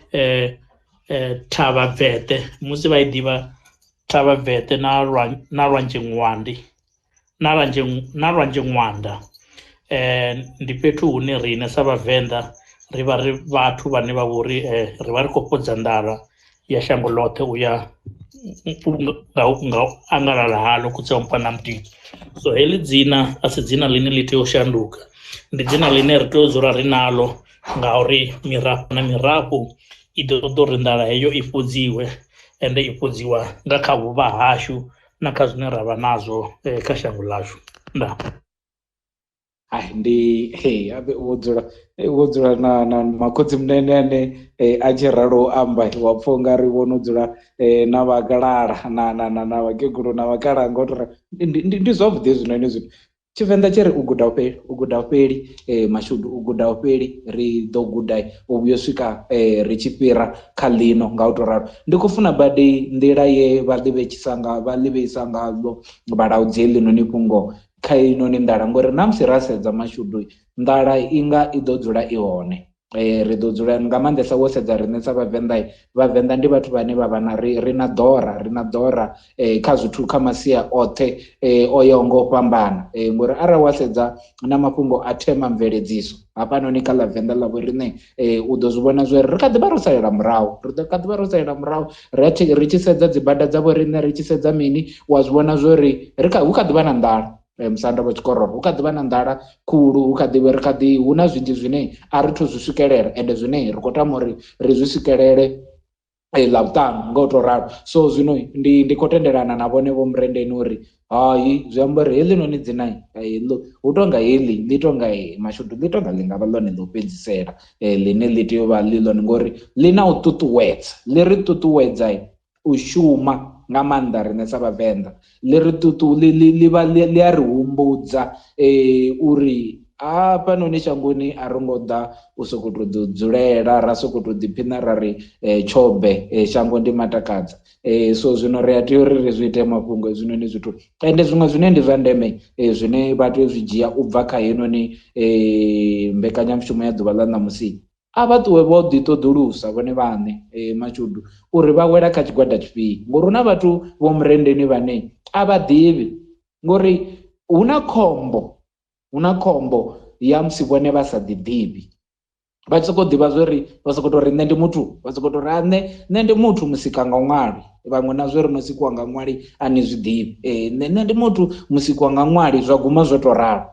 thavha bvete, musi vha i ḓivha thavha bvete na lwanzhe ṅwandi na lwanzhe ṅwanda. Ndi fhethu hune riṋe sa vhavenḓa ri vha ri vhathu vhane vha vhori ri vha ri khou fhodza nḓala ya shango ḽoṱhe u ya nga u angalala haḽo khotsi mpha na mutiki. So heḽi dzina a si dzina ḽine ḽi tea u shanduka, ndi dzina ḽine ri tea u dzula ri naḽo ngauri mirafho na mirafho i ḓo ṱoḓa uri nḓala heyo i fhodziwe, ende i fhodziwa nga kha vhuvha hashu na kha zwine ra vha nazwo kha shango ḽashu. Ndaa. Ndi wo dzula na makhotsi munene ane a tshi ralo amba wa pfha ungari wo no dzula na vhagalala na vhakegulu na vhakalaha ngo tori ndi zwavhuḓi zwinoni zwithu. Tshivenḓa tshi ri u guda u fheli mashudu, u guda u fheli, ri ḓo guda u vhuya swika ri tshi fhira kha ḽino nga u to ralo. Ndi khou funa badi nḓila ye vha ḽivheisa ngaḽo vhalaudzi heḽinoni fhungo kha inoni nḓala, ngori namusi ra sedza mashudu nḓala inga i ḓo dzula i hone. Ri ḓo dzula nga maanḓesa wo sedza riṋe sa vhavenḓa ndi vhathu vhane vha vha na ri na ḓora kha zwithu, kha masia oṱhe o yaho nga u fhambana, ngori arali wa sedza na mafhungo a thema mveledziso hafhanoni kha ḽa Venḓa ḽa vhoriṋe u ḓo zwi vhona zwori ri kha ḓi vha ro salela murahu, ri tshi sedza dzi bada dza vhoriṋe, ri tshi sedza mini, wa zwi vhona zwori hu kha ḓi vha na nḓala. Musanda wa tshikororo hu kha ḓi vha na nḓala khulu, hu na zwinzhi zwine a ri thu zwi swikelela, ende zwine ri khou tama uri ri zwi swikelele ḽavhuṱanu nga u to ralo. So zwino ndi khou tendelana na vhone vho Murendeni uri hayi, zwi amba uri heḽinoni dzina hu tonga heḽi ḽi tonga mashudu ḽi tonga ḽi ngavha ḽone ḽo fhedzisela ḽine ḽi tea u vha ḽi ḽone, ngori ḽi na u ṱuṱuwedza, ḽi ri ṱuṱuwedza u shuma nga maanḓa riṋe sa vhavenḓa, ḽi a ri humbudza uri hafhanoni shangoni a ri ngo ḓa u sokou tou ḓi dzulela ra sokou tou ḓiphina ra ri tshobe shango ndi matakadza. So zwino ri a tea uri ri zwi ite mafhungo hezwinoni zwithu, ende zwiṅwe zwine ndi zwa ndeme zwine vha tea u zwi dzhia u bva kha heinoni mbekanyamushumo ya ḓuvha ḽa ṋamusi, a vha ṱuwe vho ḓi ṱoḓulusa vhone vhaṋe mashudu uri vha wela kha tshigwada tshifhio, ngori hu na vhathu vho Murendeni vhane a vha ḓivhi, ngori hu na khombo ya musi vhone vha sa ḓiḓivhi, vha tshi sokou ḓivha zwori vha sokou tou ri nṋe ndi muthu, vha sokou tou ri nṋe ndi muthu musika nga ṅwali, vhaṅwe na zwo ri no sikiwa nga ṅwali a ni zwi ḓivhi, nṋe ndi muthu musikiwa nga ṅwali zwa guma zwo tou ralo.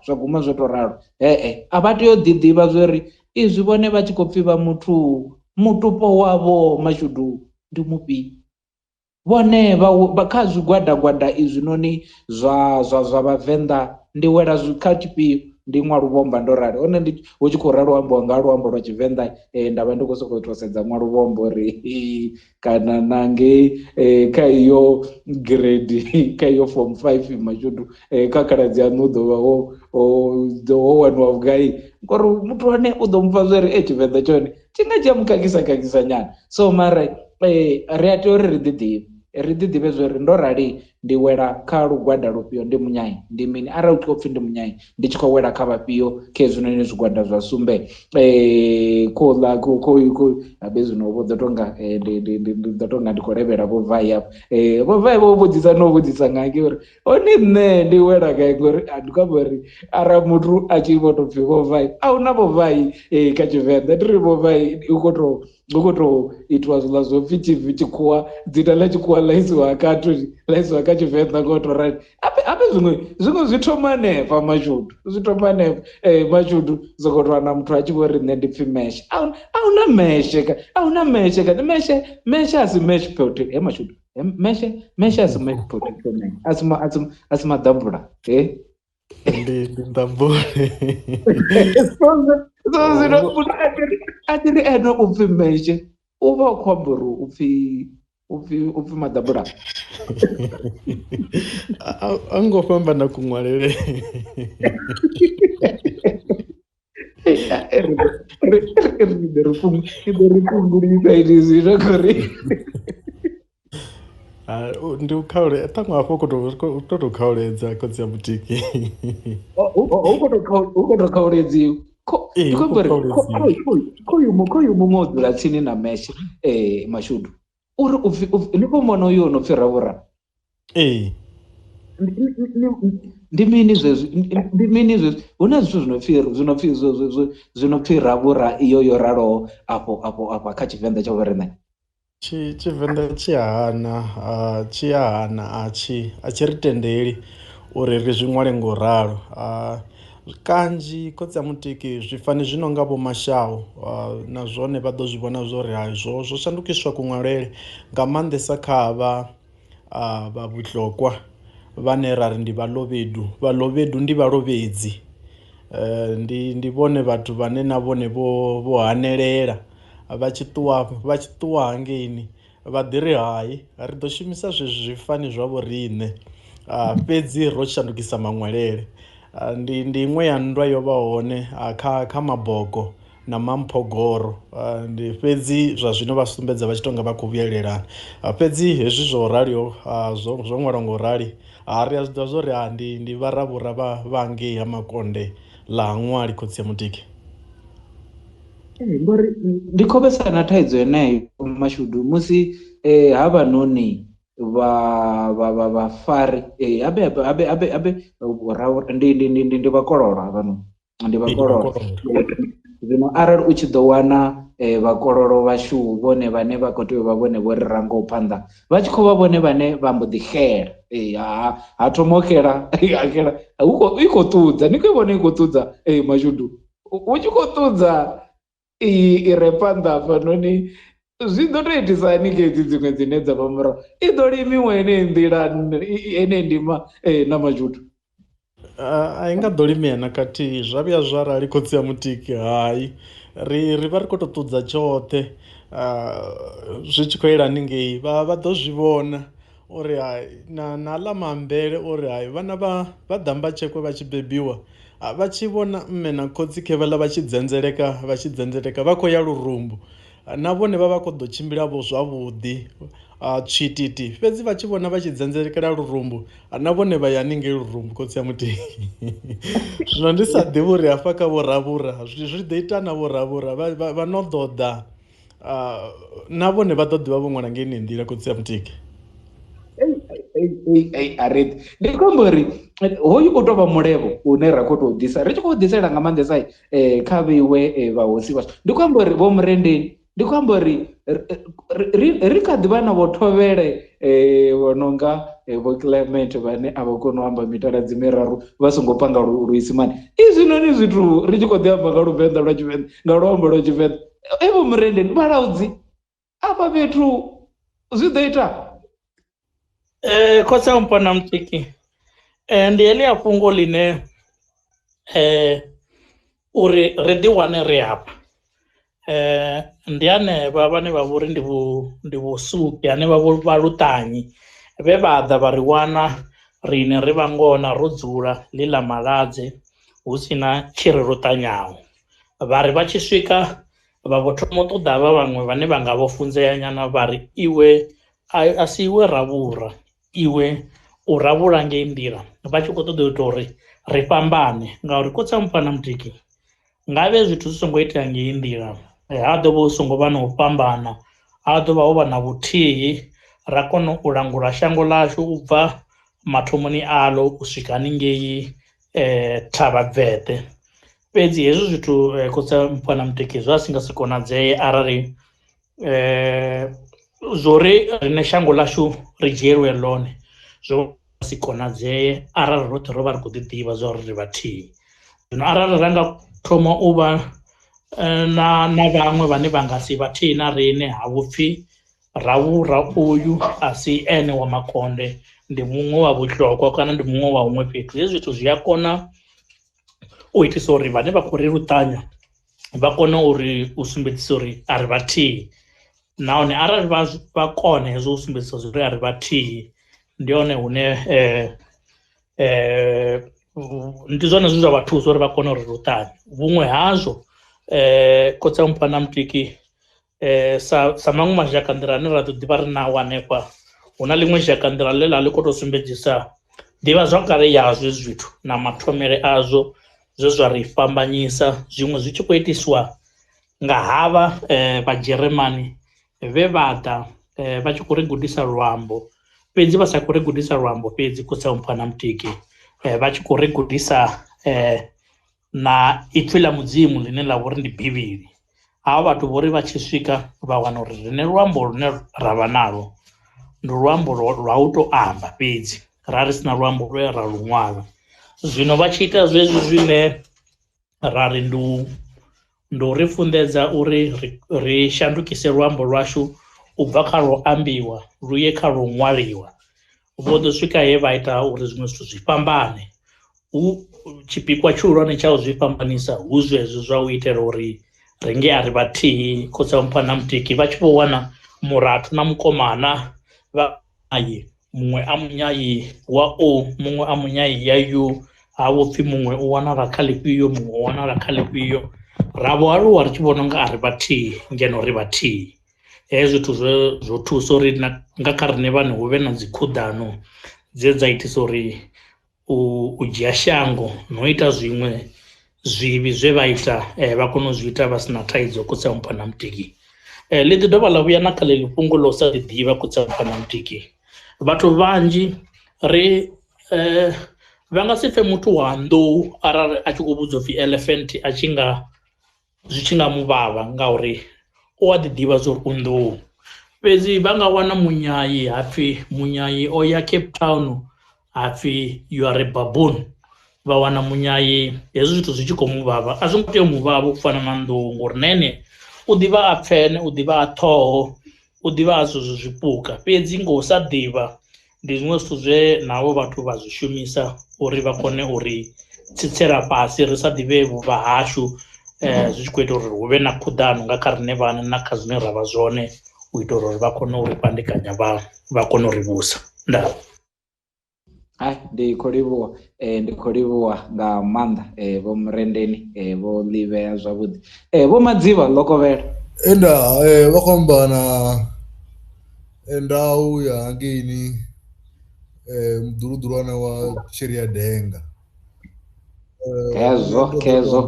A vha tea u ḓiḓivha zwori izwi vhone vha tshi khou pfhi vha mutupo wavho mashudu ndi mufhio, vhone vha kha zwigwadagwada izwinoni zwa vhavenḓa ndi wela kha tshifhio, ndi ṅwaluvhomba ndo rali hone ndi hu tshi khou ralo ambiwa nga luambo lwa Tshivenḓa, ndavha ndi khou sokou tou sedza ṅwaluvhombo ri kana nange kha iyo grade, kha iyo form 5 mashudu kha khaladzi aṋu u ḓo vha ho waniwa vhugai, ngori muthu wane u ḓo mupfha zwori Tshivenḓa tshone tshi nga tshi a mu khakhisa nyana. So mara ri a tea uri ri ḓiḓivhe zwori ndo rali ndi wela kha lugwada lufhio, ndi munyai ndi mini, arali u tshi khou pfhi ndi munyai ndi tshi khou wela kha vhafhio kha hezwinoni zwigwada zwa sumbe habe zwino vho ḓo tonga ḓo tonga ndi khou levhela vho vai hafho, vho vai vho vhudzisa no vhudzisa ngake uri hone nṋe ndi wela gai, ngori ndi khou amba uri arali muthu a tshi vho tou pfhi vho vai, a hu na vho vai kha Tshivenḓa, ndi ri vho vai hu khou tou itiwa zwiḽa zwo pfhi tshikhuwa, dzina ḽa tshikhuwa ḽa isiwa kha Tshivenḓa ngo to rali. Habe zwiṅwe zwi thoma hanefha mashudu, mashudu sokou tou wana muthu a tshi vho ri nṋe ndi pfhi meshe, a hu na meshe kana meshe a si mesh pot mashudu, meshe a si mesh pot, a si maḓabula ndi ndambule. So zwino muthu a tiri ene u pfhi meshe u vha u khou amba uri u pfhi maḓabula. A ngo fhambana kuṅwalele. Ndi u khaule ṱhaṅwe hafho u to khauledza khotsi ya mutiki. U khou tou khauledziwa. Ndi khou amba uri khoyu muṅwe o dzula tsini na meshe Mashudu uri ni khou mona uyo no pfhi Ravhura. Ndi mini zwezwi hu na zwithu zwi no pfhi Ravhura iyo yo raloho afho kha Tshivenḓa tsha vhoriṋe. Tshivenḓa tshi a hana a tshi ri tendeli uri ri zwi ṅwale ngo ralo. Kanzhi khotsi ya mutiki zwifani zwi no nga vho Mashau na zwone vha ḓo zwi vhona zwori zwo shandukiswa kuṅwalele nga maanḓesa kha vha vhuṱhogwa vhane ra ri ndi vhalovhedu ndi vhalovhedzi. Ndi vhone vhathu vhane na vhone vho hanelela vha tshi ṱuwa hangeini vha ḓi ri hai ri ḓo shumisa zwezwi zwifani zwa vho riṋe fhedzi ro shandukisa maṅwalele. Ndi iṅwe ya nndwa yo vha hone kha mabogo na mamphogoro. Ndi fhedzi zwa zwino vha sumbedza vha tshi tonga vha khou vhuyelelana fhedzi hezwi zwo raliho zwo ṅwalwa ngo rali ri a zwiḓivha zwori ndi vharavhura vha ngei ha Makonde ḽa ṅwali khotsi ya mutiki. Ngori ndi khou vhesa na thaidzo yeneyo Mashudu musi havhanoni vhafari ndi vhakololo havhanoni ndi vhakololo. Zwino arali u tshi ḓo wana vhakololo vhashu vhone vhane vha khou tea u vha vhone vho ri rangaho phanḓa vha tshi khou vha vhone vhane vha mbo ḓi xela ha thoma u xela i khou ṱudza ni khou vhona i khou ṱudza Mashudu u tshi khou ṱudza i re phanḓa hafhanoni zwi ḓo tou itisa haningedzi dziṅwe dzine dza vha murahu i ḓo limiwa ene nḓila ene ndima na Mashudu. A i nga ḓo limea na khathihi zwa vhuya zwa rali khotsi ya mutiki hai ri vha ri khou tou ṱudza tshoṱhe zwi tshi khou yela haningei vha ḓo zwi vhona uri hai na ḽa mambele uri hai vhana vha ḓambatshekwe vha tshi bebiwa vha tshi vhona mme na khotsi khevhaḽa vha tshi dzenzeleka vha khou ya lurumbu na vhone vha khou ḓo tshimbila vho zwavhuḓi tswititi fhedzi vha tshi vhona vha tshi dzenzelekela lurumbu na vhone vha ya haningei lurumbu khotsi ya mutiki. Zwino ndi sa ḓivhi uri hafha kha vho Ravhura zwi ḓo ita na vho Ravhura vha no ḓo ḓa na vhone vha ḓo ḓivha vho ṅwala ngei ni nḓila khotsi ya mutiki. Ndi khou amba uri hoyu u tou vha mulevo une ra khou tou ḓisa ri tshi khou ḓisela nga maanḓesa kha vheiwe vhahosi vhashu. Ndi khou amba uri vho Murendeni ndi khou amba uri ri kha ḓi vha na vho Thovhele vho no nga vho Clement vhane a vha koni u amba mitaladzi miraru vha songo panga luisimane. Izwinoni zwithu ri tshi khou ḓi amba nga Luvenḓa lwa Tshivenḓa nga luambo lwa Tshivenḓa vho Murendeni vhalaudzi afha fhethu zwi ḓo ita. Khotsi ya mpona mutiki ndi heḽia fhungo ḽine uri ri ḓi wane ri hafha ndi hanevha vhane vha vhori ndi vhusuki hanevha vha luṱanyi vhe vha ḓa vha ri wana riṋe ri vha ngona ro dzula ḽi ḽa maladze hu sina tshi ri ro ṱanyaho. Vha ri vha tshi swika vha vho thoma u ṱoḓa vha vhaṅwe vhane vha nga vho funzea nyana vha ri iwe a si iwe Ravhura iwe u ravhula ngei nḓila vha tshi khou ṱoḓa u ita uri ri fhambane ngauri khotsi ya mpana mutiki ngavhe zwithu zwi songo itea ngei nḓila ha ḓo vha hu songo vha na u fhambana ha ḓo vha ho vha na vhuthihi ra kona u langula shango ḽashu u bva mathomoni aḽo u swika haningei Thavhabvete. Fhedzi hezwi zwithu khotsi ya mpana mutiki zwa si nga si konadzee arali zwori rine shango ḽashu ri dzhielwe ḽone zwo si konadzee arali roṱhe ro vha ri khou ḓi ḓivha zwa uri ri vhathihi. Zwino arali ra nga thoma u vha na vhaṅwe vhane vha nga si vhathihi na riṋe ha vhupfhi Ravhura uyu a si ene wa Makonde ndi muṅwe wa vhuṱhogwa kana ndi muṅwe wa huṅwe fhethu. Hezwi zwithu zwi a kona u itisa uri vhane vha khou ri luṱanya vha kone uri u sumbedzisa uri a ri vhathihi nahone arali vha kone hezwo u sumbedzisa uri a ri vhathihi ndi hone hune ndi zwone zwe zwa vha thusa uri vha kone uri luṱanye. Vhuṅwe hazwo khotsi mpha na mutiki sa maṅwe mashaka nḓila ane ra ḓo ḓivha ri nawo hanefha, hu na ḽiṅwe shaka nḓila ḽe ḽa ḽi khou tou sumbedzisa ḓivha zwakale yazwo hezwi zwithu na mathomele azwo zwe zwa ri fhambanyisa, zwiṅwe zwi tshi khou itiswa nga havha vhajeremani vhe vha ḓa vha tshi khou ri gudisa luambo, fhedzi vha sa khou ri gudisa luambo fhedzi khotsi mpha na mutiki, vha tshi khou ri gudisa na ipfhi ḽa mudzimu ḽine ḽa vha uri ndi bivhili. Havha vhathu vho ri vha tshi swika vha wana uri rine luambo lune ra vha nalo ndi luambo lwa u tou amba fhedzi, ra ri sina luambo lwe ra lu ṅwala. Zwino vha tshi ita zwezwi zwine ra ri ndi u ri funḓedza uri ri shandukise luambo lwashu u bva kha lwo ambiwa lu ye kha lwo ṅwaliwa. Vho ḓo swika he vha ita uri zwiṅwe zwithu zwi fhambane, tshipikwa tshihulwane tsha u zwi fhambanisa hu zwezwo zwa u itela uri ringe a ri vhathihi. Khotsi mpha na mutiki vha tshi vho wana murathu na mukomana vha muṅwe a munyayi wa o, muṅwe a munyayi ya u, ha vho pfhi muṅwe u wanala kha ḽifhio, muṅwe u wanala kha ḽifhio. Ra vho aluwa ri tshi vhona unga a ri vhathihi ngeno ri vhathihi. Hezwo zwithu zwo thusa uri nga kha riṋe vhane hu vhe na dzi khuḓano dze dza itisa uri u dzhia shango no ita zwiṅwe zwivhi zwe vha ita vha kone u zwi ita vha sina thaidzo. Khotsi mpha na mutiki ḽi ḓi dovha ḽa vhuya na kha ḽeḽi fhungo ḽa u sa ḓiḓivha. Khotsi mpha na mutiki vhathu vhanzhi vha nga si pfhe muthu wa nḓou arali a tshi khou vhudzwa upfhi elephant zwi tshi nga muvhavha ngauri u a ḓiḓivha zwo uri u nḓou. Fhedzi vha nga wana munyayi hapfhi munyayi o ya Cape Town, hapfhi you are a baboon, vha wana munyayi hezwi zwithu zwi tshi khou muvhavha. A zwi ngo tea u muvhavha u fana na nḓou ngori na ene u ḓivha a pfene, u ḓivha a ṱhoho, u ḓivha a zwezwo zwipuka. Fhedzi ngo u sa ḓivha ndi zwiṅwe zwithu zwe navho vhathu vha zwi shumisa uri vha kone uri tsitsela fhasi ri sa ḓivhe vhuvha hashu, zwi tshi khou ita uri hu vhe na khuḓano nga kha riṋe vhane na kha zwine ra vha zwone, u ita uri vha kone uri fhandekanya vha kone uri vhusa. Ndaa. Ndi khou livhuwa nga maanḓa vho Murendeni, vho Ḽivhea zwavhuḓi, vho Madziva Ḽokovhela. Vha khou amba na ndau ya hangeini muḓuluḓulwane wa Sheriadenga. Khezwo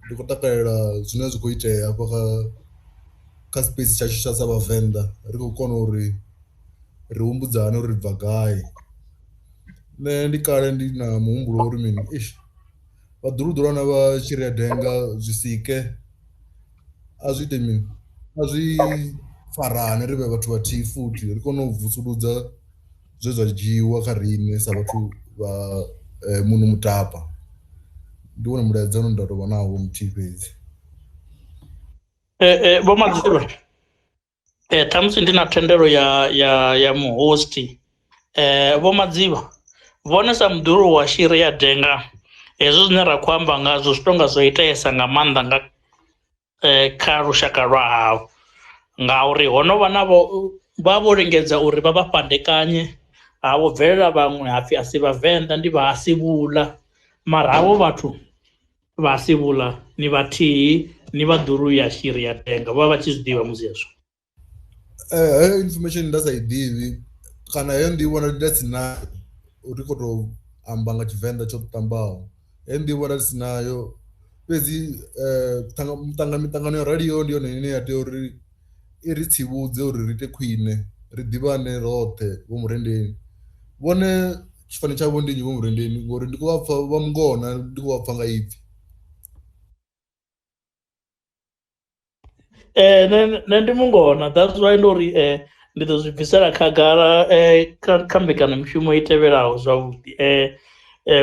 ndi khou takalela zwine zwi khou itea hafha kha space tshashu tsha sa Vhavenḓa, ri khou kona uri ri humbudzane uri ri bva gai. Nṋe ndi kale ndi na muhumbulo uri mini vhaḓuluḓulwana vha Sheriadenga zwi sike a zwi ite mini, a zwi farane ri vhe vhathu vhathihi futhi ri kone u vusuludza zwe zwa dzhiiwa kha riṋe sa vhathu vha muno Mutapa. Ndi wone mulaedza une nda tou vha nawo muthihi fhedzi. Vho Madziva ṱhamusi ndi na thendelo ya muhosti. Vho Madziva vhone sa muḓulu wa Sheriadenga hezwo zwine ra khou amba ngazwo zwi tonga zwo iteesa nga maanḓa nga kha lushaka lwa havho, ngauri honovha navho vha vho lingedza uri vha vha fhandekanye. Havho bvelela vhaṅwe hapfhi a si Vhavenḓa ndi vha Asivhula, mara havho vhathu vha Asivhula ni vhathihi, ni vhaḓulu ya Sheriadenga. Vha vha tshi zwi ḓivha musi hezwo. Heyo information nda sa i ḓivhi kana heyo nḓivho nda si nayo, uri khou tou amba nga Tshivenḓa tsho ṱambaho, heyo nḓivho nda si nayo. Fhedzi miṱangano ya radiyo ndi yone ine ya tea uri i ri tsivhudze uri ri ite khwine, ri ḓivhane roṱhe. Vho Murendeni vhone tshifani tshavho ndi nnyi Vho Murendeni, ngori ndi khou vha pfha vha mungona, ndi khou vha pfha nga ipfhi. Nṋe ndi mungona, that's why ndo uri ndi ḓo zwi bvisela khagala kha mbekanyamishumo i tevhelaho zwavhuḓi.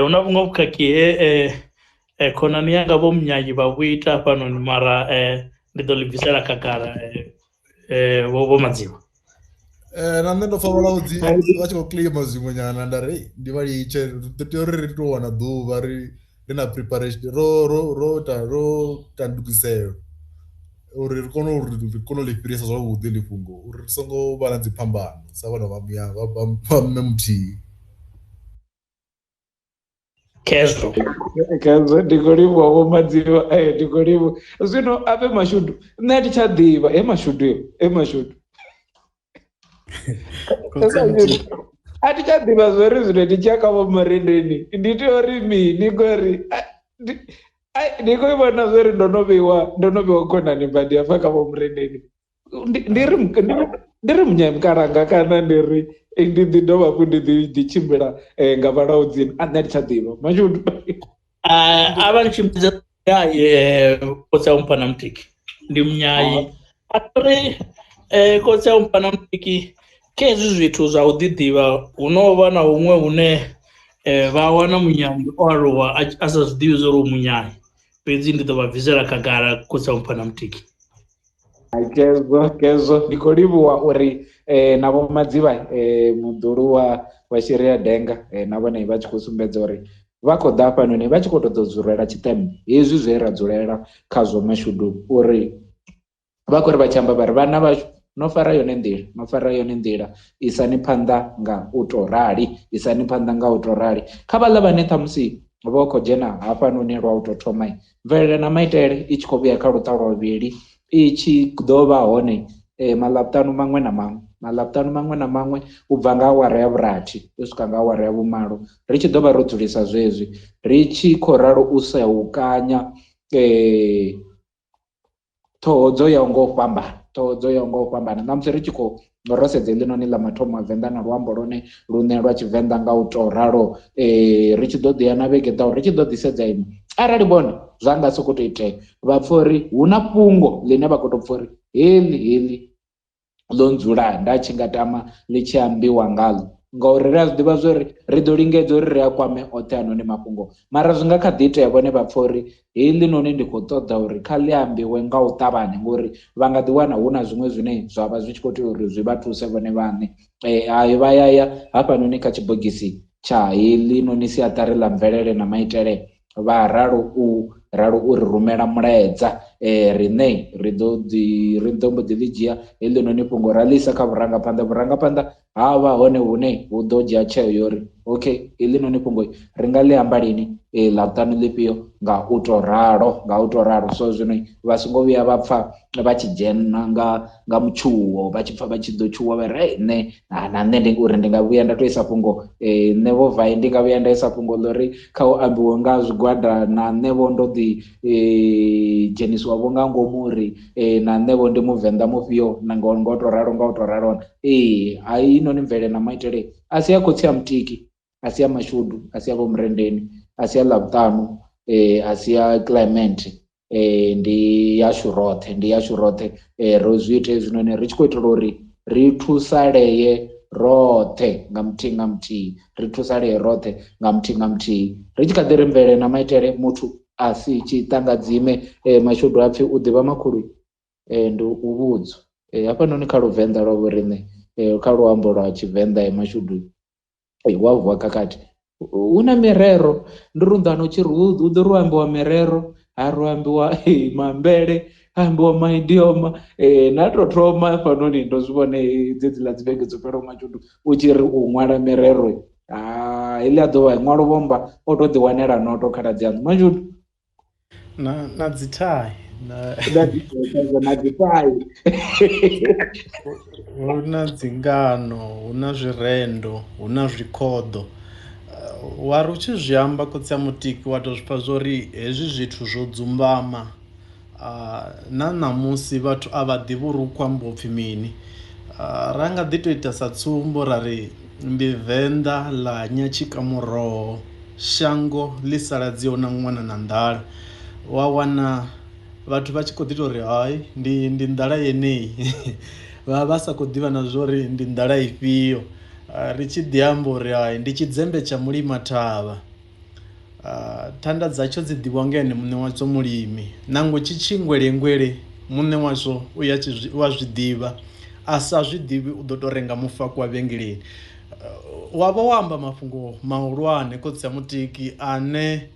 Hu na vhuṅwe vhukhakhi he khonani yanga vho Munyanyi vha vhu ita hafhanoni, mara ndi ḓo ḽi bvisela khagala vho Madziva. Na nṋe ndo pfha vhalaudzi vha tshi khou claima zwiṅwe nyana, nda ri ndi vha litshe, ri tea uri ri tou wana ḓuvha ri na preparation ro tandugisela uri ri kone u ḽi fhirisa zwavhuḓi ḽi fhungo, uri ri songo vha na dziphambano sa vhana vha mme muthihi. Khezwo Khezwo ndi khou livhuwa Vho Madziva ndi khou livhuwa zwino ape mashudu nṋe ndi tsha ḓivha mashudu mashudu a thi tsha ḓivha zwori zwino ndi tshiya kha Vho Murendeni ndi tea uri mini ngori ndi khou vhona zwori ndo no vheiwa khonani badi hafha kha Vho Murendeni ndi ri munyamkalanga kana ndi ḓi dovha hafhu ndi ḓi tshimbila nga vhalaudzini nṋe ndi tsha ḓivha mashudu a vha tshimbidza khotsi ya mpha na mutiki ndi munyayi a ri khotsi ya mpha na mutiki kha hezwi zwithu zwa u ḓiḓivha hu no vha na huṅwe hune vha wana munyayi o aluwa a sa zwi ḓivhi zwo ri u munyayi fhedzi ndi ḓo vha bvisela khagala khotsi ya mpha na mutiki. Khezwo ndi khou livhuwa uri na Vho Madziva muḓulu wa Shiria Denga na vhone vha tshi khou sumbedza uri vha khou ḓa hafhanoni vha tshi khou tou dzulela tshiṱeme hezwi zwe ra dzulela khazwo mashudu uri vha khou ri vha tshi amba vha ri vhana vhashu no fara yone nḓila isani phanḓa nga u tou rali kha vhaḽa vhane ṱhamusi vha khou dzhena hafhanoni lwa u tou thoma Mvelelenamaitele i tshi khou vhuya kha luṱa lwa vhuvhili i tshi ḓo vha hone maḽavhuṱanu maṅwe na maṅwe u bva nga awara ya vhurathi u swika nga awara ya vhumalo ri tshi ḓo vha ro dzulisa zwezwi ri tshi khou ralo u seukanya ṱhoho dzo yaho nga u fhambana namusi ri tshi khou ro sedza heḽinoni ḽa mathomo a Venḓa na luambo lune lwa Tshivenḓa nga u tou ralo ri tshi ḓo ḓi ya na vhege ḓaho ri tshi ḓo ḓi sedza iṅwe arali vhone zwa nga sokou tou itea vha pfha uri hu na fhungo ḽine vha khou tou pfha uri heḽi ḽo ndzula nda tshi nga tama ḽi tshi ambiwa ngaḽo ngauri ri a zwi ḓivha zwori ri ḓo lingedza uri ri a kwame oṱhe anoni mafhungo mara zwi nga kha ḓi itea vhone vha pfha uri heḽi noni ndi khou ṱoḓa uri kha ḽi ambiwe nga u ṱavhanya ngori vha nga ḓi wana hu na zwiṅwe zwine zwa vha zwi tshi khou tea uri zwi vha thuse vhone vhaṋe ayo vha ya hafhanoni kha tshibogisi tsha heḽi noni siaṱari ḽa Mvelelenamaitele vha ralo u ri rumela mulaedza riṋe ri ḓo mbo ḓi ḽi dzhia heḽi noni fhungo ra ḽisa kha vhurangaphanḓa ha vha hone hune hu ḓo dzhia tsheo yori okay heḽi noni fhungo ri nga ḽi amba lini ḽavhuṱanu ḽifhio nga u tou ralo so zwino vha songo vhuya vha pfha vha tshi dzhena nga mutshuwo vha tshi pfha vha tshi ḓo tshuwa vha ri na nṋe uri ndi nga vhuya nda tou isa fhungo nṋe vho vai ndi nga vhuya nda isa fhungo ḽori kha u ambiwe nga zwigwada na nṋe vho ndo ḓi dzhenisiwa vho nga ngomu uri na nṋe vho ndi muvenḓa mufhio na nga u tou ralo ai noni Mvelelenamaitele a si ya khotsi ya mutiki a si ya mashudu a si ya Vho Murendeni a si ya ḽavhuṱanu a si ya Clement ndi yashu roṱhe ro zwi ite hezwinoni ri tshi khou itela uri ri thusalee roṱhe nga muthihi ri tshi kha ḓi ri Mvelelenamaitele muthu a si tshiṱangadzime mashudu a pfhi u ḓivha makhulu ndi u vhudzo hafhanoni kha Luvenḓa lwa vhoriṋe kha luambo lwa Tshivenḓa mashudu wa vuwa kakati hu na mirero ndi runḓano tshi hu ḓo ri ambiwa mirero ha ri ambiwa mambele ha ambiwa maidioma na tou thoma hafhanoni ndo zwi vhone dzedziḽa dzivhege dzo fhelaho mashudu u tshi ri u ṅwala mirero heḽi a ḓovha ṅwalo vhomba o tou ḓi wanela noto khaladzi yaṋu mashudu na dzi thai na dzi thai hu na dzingano hu na zwirendo hu na zwikhoḓo wari u tshi zwi amba khotsi ya mutiki wa tou zwipfha zwori hezwi zwithu zwo dzumbama na ṋamusi vhathu a vha ḓivhi uri hu khou amba upfhi mini ra nga ḓi tou ita sa tsumbo ra ri ndi Venḓa ḽa nyatshika muroho shango ḽi saladziho na ṅwana na nḓala wa wana vhathu vha tshi khou ḓi tou ri hai ndi nḓala yeneyi vha sa khou ḓivha na zwori ndi nḓala ifhio ri tshi ḓi amba uri hai ndi tshidzembe tsha mulima thavha thanda dzatsho dzi ḓivhiwa nga ene muṋe watsho mulimi nango tshi tshingwelengwele muṋe watsho wa zwi ḓivha a sa zwi ḓivhi u ḓo tou renga mufako wa vhengeleni wa vha wa amba mafhungo mahulwane khotsi ya mutiki ane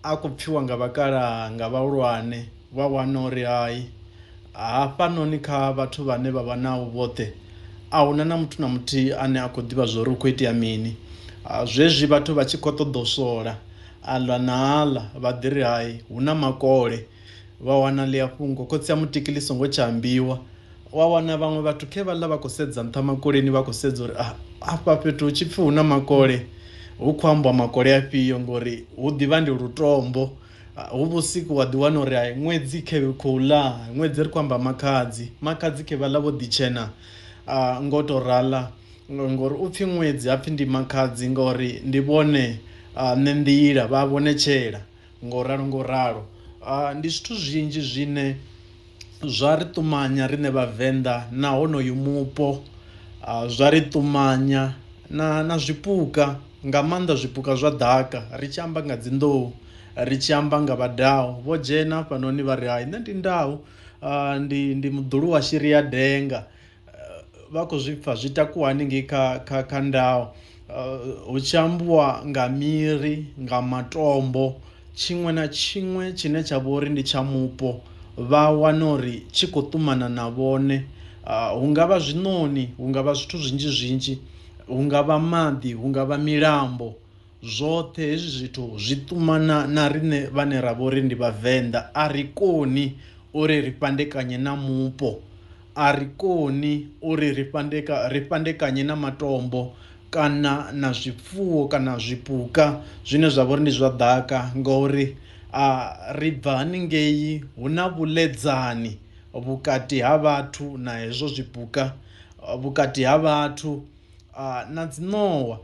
a khou pfhiwa nga vhakalaha nga vhahulwane wa wana uri hai hafhanoni kha vhathu vhane vha vha navho vhoṱhe a huna na muthu na muthihi ane a khou ḓivha zwori hu khou itea mini zwezwi vhathu vha tshi khou ṱoḓa u sola aḽa na aḽa vha ḓi ri hai hu na makole vha wana ḽia fhungo khotsi ya mutiki ḽi songo tsha ambiwa wa wana vhaṅwe vhathu khe vhaḽa vha khou sedza nṱha makoleni vha khou sedza uri afha fhethu hu tshi pfhi hu na makole hu khou ambiwa makole afhio ngori hu ḓivha ndi lutombo hu vhusiku wa ḓiwana uri hai ṅwedzi khe khou ḽa ṅwedzi ri khou amba makhadzi khe vhaḽa vho ḓitshena ngo to rala ngori u pfhi ṅwedzi hapfhi ndi makhadzi ngori ndi vhone nṋe nḓila vha vhonetshela ngo ralo ndi zwithu zwinzhi zwine zwa ri ṱumanya riṋe vhavenḓa na honoyu mupo zwa ri ṱumanya na zwipuka nga maanḓa zwipuka zwa ḓaka ri tshi amba nga dzi nḓou ri tshi amba nga vhadau vho dzhena fhanoni vha ri hai nṋe ndi ndau ndi muḓulu wa shiri ya denga vha khou zwi pfha zwi takuwa haningei kha ndau hu tshi ambiwa nga miri nga matombo tshiṅwe na tshiṅwe tshine tsha vha uri ndi tsha mupo vha wana uri tshi khou ṱumana na vhone hu nga vha zwinoni hu nga vha zwithu zwinzhi hu nga vha maḓi hu nga vha milambo zwoṱhe hezwi zwithu zwi ṱumana na riṋe vhane ra vha uri ndi vhavenḓa a ri koni uri ri fhandekanye na mupo a ri koni uri ri fhandekanye na matombo kana na zwifuwo kana zwipuka zwine zwa vha uri ndi zwa ḓaka ngauri ri bva haningei hu na vhuḽedzani vhukati ha vhathu na hezwo zwipuka vhukati ha vhathu na dzi ṋowa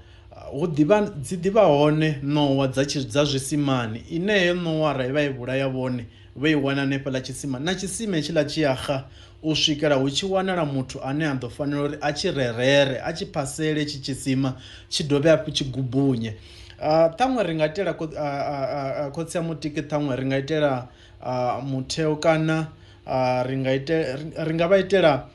dzi ḓivha hone ṋowa dza zwisimani ine heyo ṋowa ra i vha i vhulaya vhone vha i wana hanefhaḽa tshisima na tshisima hetshiḽa tshi yaha u swikela hu tshi wanala muthu ane a ḓo fanela uri a tshi rerere a tshi phasele tshi tshisima tshi dovhe hafhu tshi gubunye ṱhaṅwe ri nga itela khotsi ya mutiki ṱhaṅwe ri nga itela mutheo kana ri nga vha itela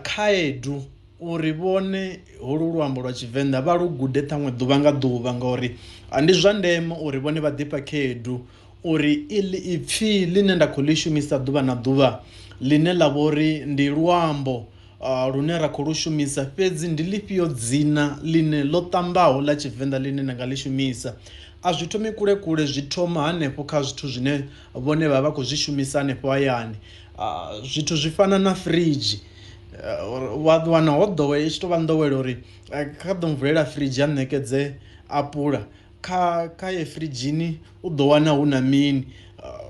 khaedu uri vhone holu luambo lwa Tshivenḓa vha lu gude ṱhaṅwe ḓuvha nga ḓuvha ngauri ndi zwa ndeme uri vhone vha ḓifha khaedu uri iḽi ipfhi ḽine nda khou ḽi shumisa ḓuvha na ḓuvha ḽine ḽa vha uri ndi luambo lune ra khou lu shumisa fhedzi ndi ḽifhio dzina ḽine ḽo ṱambaho ḽa Tshivenḓa ḽine nda nga ḽi shumisa a zwi thomi kule zwi thoma hanefho kha zwithu zwine vhone vha khou zwi shumisa hanefho hayani zwithu zwi fana na fridge wa wana ho ḓowela i tshi tou vha nḓowelo uri kha ḓo mvulela fridge ya ṋekedze apula kha ye firidzhini u ḓo wana hu na mini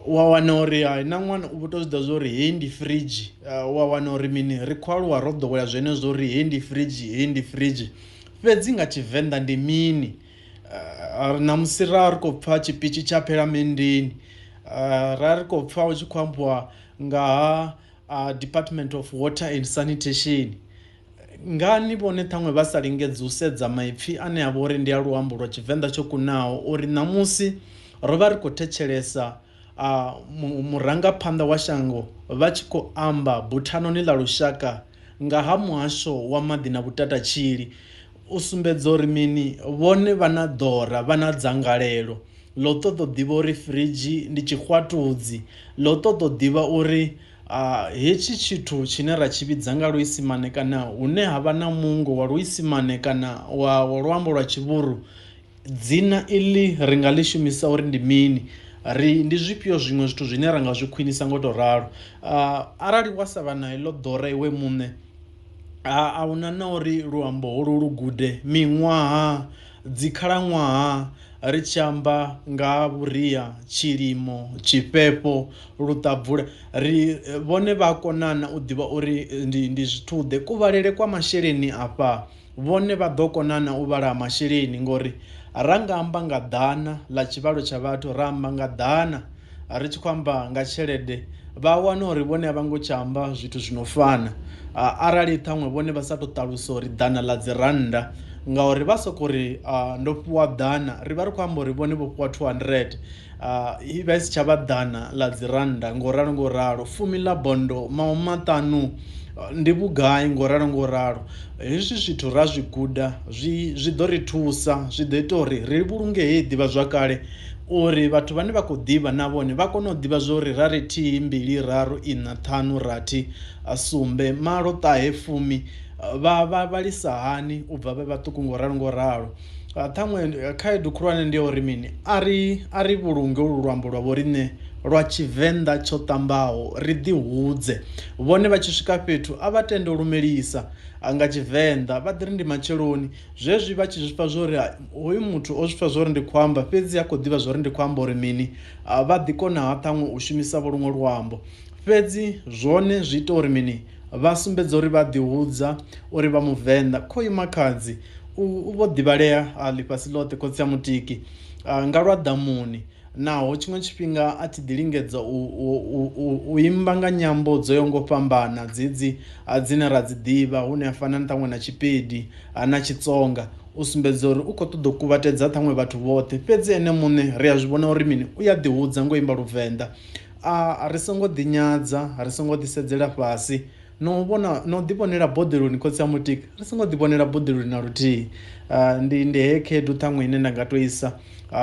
wa wana uri na ṅwana u tou zwi ḓa zwa uri heyi ndi firidzhi wa wana uri mini ri khou aluwa ro ḓowela zwenezwo uri heyi ndi firidzhi fhedzi nga Tshivenḓa ndi mini na musi ri khou pfha tshipitshi tsha phelamendini ri khou pfha hu tshi khou ambiwa nga ha Department of Water and Sanitation ngani vhone ṱhaṅwe vha sa lingedza u sedza maipfhi ane a vha uri ndi a luambo lwa Tshivenḓa tsho kunaho uri ṋamusi ro vha ri khou thetshelesa murangaphanḓa wa shango vha tshi khou amba buthanoni ḽa lushaka nga ha muhasho wa maḓi na vhutatatshili u sumbedza uri mini vhone vha na ḓora vha na dzangalelo ḽo ṱoḓa u ḓivha uri firidzhi ndi tshixwatudzi ḽo ṱoḓa u ḓivha uri hetshi tshithu tshine ra tshi vhidza nga luisimane kana hune ha vha na mungo wa luisimane kana wa luambo lwa tshivhuru dzina iḽi ri nga ḽi shumisa uri ndi mini ndi zwifhio zwiṅwe zwithu zwine ra nga zwi khwinisa ngo to ralo arali wa sa vha na heḽo ḓora iwe muṋe a huna na uri luambo holu lu gude miṅwaha dzi khalaṅwaha ri tshi amba nga vhuria tshilimo tshifhefho luṱabvula vhone vha konana u ḓivha uri ndi zwithuḓe kuvhalele kwa masheleni afha vhone vha ḓo konana u vhala masheleni ngori ra nga amba nga ḓana ḽa tshivhalo tsha vhathu ra amba nga ḓana ri tshi khou amba nga tshelede vha wana uri vhone a vha ngo tsha amba zwithu zwi no fana arali ṱhaṅwe vhone vha sa tou ṱalusa uri ḓana ḽa dzi rannda ngauri vha sokou ri ndo fhiwa ḓana ri vha ri khou amba uri vhone vho fhiwa 200 i vha i si tsha vha ḓana ḽa dzi rannda ngo ralo fumi ḽa bondo maṱanu ndi vhugai ngo ralo hezwi zwithu ra zwi guda zwi ḓo ri thusa zwi ḓo ita uri ri vhulunge heyi ḓivha zwakale uri vhathu vhane vha khou ḓivha na vhone vha kone u ḓivha zwa uri ra ri thihi mbili raru ina ṱhanu rathi sumbe malo ṱahe fumi vha lisa hani u bva vhe vhaṱuku ngo ralo ṱhaṅwe khaedu khulwane ndi ya uri mini ari vhulunge ulu luambo lwavho riṋe lwa Tshivenḓa tsho ṱambaho, ri ḓihudze. Vhone vha tshi swika fhethu a vha tende u lumelisa nga Tshivenḓa, vha ḓi ri ndi matsheloni zwezwi vha tshi zwi pfha zwori hoyu muthu o zwi pfha zwori ndi khou amba fhedzi a khou ḓivha zwori ndi khou amba uri mini, vha ḓi konaha ṱhaṅwe u shumisa vho luṅwe luambo. Fhedzi zwone zwi ita uri mini, vha sumbedza uri vha ḓihudza uri vha Muvenḓa. Khoyu Makhadzi u vho ḓivhalea ḽifhasi ḽoṱhe, khotsi ya Mutiki, nga lwa ḓamuni, naho tshiṅwe tshifhinga a thi ḓi lingedza u imba nga nyambo dzo yaho ngo fhambana dzedzi dzine ra dzi ḓivha, hune a fana na ṱhaṅwe na Tshipedi na Tshitsonga, u sumbedza uri u khou ṱoḓa u kuvhatedza ṱhaṅwe vhathu vhoṱhe. Fhedzi ene muṋe ri a zwi vhona uri mini, u ya ḓihudza ngo imba Luvenḓa. Ri songo ḓinyadza, ri songo ḓisedzela fhasi, no ḓivhonela boḓeloni, khotsi ya Mutiki, ri songo ḓivhonela boḓeloni na luthihi. Ndi he khaedu ṱhaṅwe ine nda nga to isa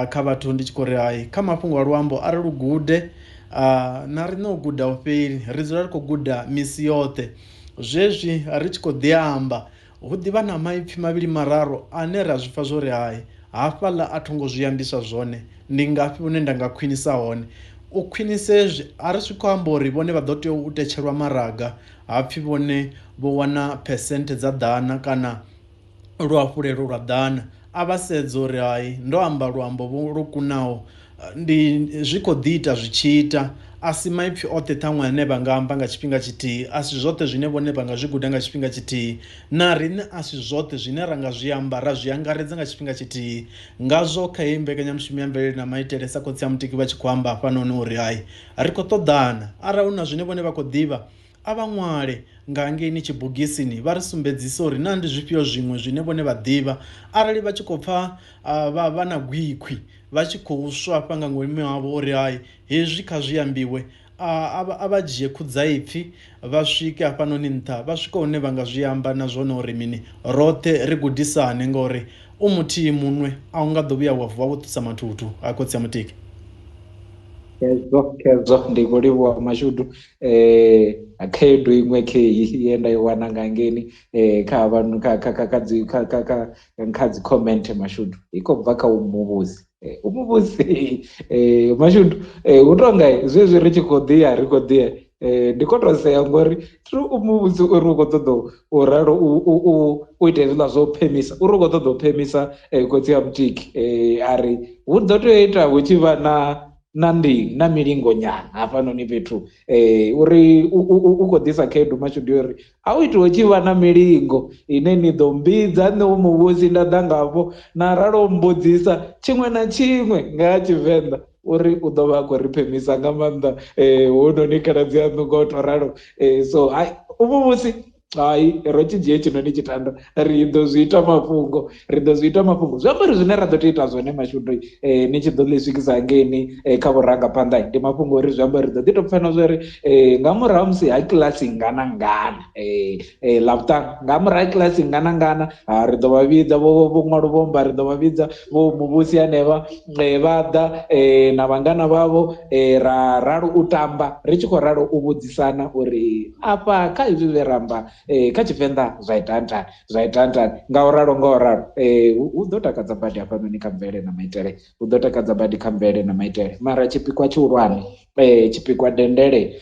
kha vhathu ndi tshi khou ri hai, kha mafhungo a luambo ari lu gude, na riṋe u guda u fheli, ri dzula ri khou guda misi yoṱhe. Zwezwi ri tshi khou ḓi amba hu ḓivha na maipfi mavhili mararu ane ra zwi pfha zwori hai, hafhaḽa a thongo zwi ambiswa zwone, ndi ngafhi hune nda nga khwinisa hone. U khwinisa hezwi a ri zwi khou amba uri vhone vha ḓo tea u tetshelwa maraga, hapfhi vhone vho wana phesenthe dza ḓana kana luhafhulelo lwa ḓana, a vha sedza uri hai ndo amba luambo lwo kunaho, zwi khou ḓi ita zwi tshi ita. A si maipfi oṱhe ṱhaṅwe ane vha nga amba nga tshifhinga tshithihi, a si zwoṱhe zwine vhone vha nga zwi guda nga tshifhinga tshithihi, na riṋe a si zwoṱhe zwine ra nga zwi amba ra zwi angaredza nga tshifhinga tshithihi. Ngazwo kha heyi mbekanyamushumo ya Mvelele na Maitele sa khotsi ya Mutiki vha tshi khou amba hafhanoni uri hai ri khou ṱoḓana, arali hu na zwine vhone vha khou ḓivha a vha ṅwale nga hangeini tshibugisini, vha ri sumbedzise uri na ndi zwifhio zwiṅwe zwine vhone vha ḓivha. Arali vha tshi khou pfha vha na gwikhwi, vha tshi khou swafha nga ngomu havho uri hai hezwi kha zwi ambiwe, a vha dzhie khudzaipfhi vha swike hafhanoni nṱha, vha swike hune vha nga zwi amba na zwone uri mini, roṱhe ri gudisane ngauri u muthihi muṅwe a u nga ḓo vhuya wa vuwa wo ṱusa mathuthu a khotsi ya Mutiki. Kezwo ndi khou livhuwa Mashudu. Khaedu iṅwe kheyi ye nda i wana nga ngeni kha vanhu kha dzi comment Mashudu i khou bva kha umuvhusi. Umuvhusi Mashudu hu tonga zwezwi ri tshi khou ḓiya ri khou ḓiya, ndi khou tou sea ngori tiri umuvhusi uri u khou ṱoḓa u ralo u ita hezwiḽa zwo phemisa, uri u khou ṱoḓa u phemisa khotsi ya Mutiki, ari hu ḓo tea ita hu tshi vha na milingo nyana hafhanoni fhethu, uri u khou ḓisa khaedu Mashudu uri a u itiwe tshi vha na milingo ine ni ḓo mbidza nṋe u muvhusi nda ḓa ngafho na ralo mbudzisa tshiṅwe na tshiṅwe nga ha Tshivenḓa, uri u ḓo vha a khou ri phemisa nga maanḓa hononi khaladzi yaṋu nga u to ralo. So hai umuvhusi hai ro tshi dzhie tshinoni tshitanda ri ḓo zwi ita mafhungo, zwi amba uri zwine ra ḓo tea ita zwone Mashudu ni tshi ḓo ḽi swikisa hangeni kha vhurangaphanḓa ndi mafhungo uri zwi amba ri ḓo ḓi tou pfhana zwori nga murahu musi ha kiḽasi ngana Ḽavhuṱanu, nga murahu ha kiḽasi ngana ri ḓo vha vhidza vho ṅwalo vhomba, ri ḓo vha vhidza vho muvhusi hanevha vha ḓa na vhangana vhavho, ra ralo u tamba ri tshi khou ralo u vhudzisana uri afha kha izwi zwe ramba kha Tshivenḓa zwa ita ntani nga u ralo hu ḓo takadza badi hafhanoni kha Mvelele na Maitele, hu ḓo takadza badi kha Mvelele na Maitele. Mara tshipikwa tshihulwane, tshipikwa dendele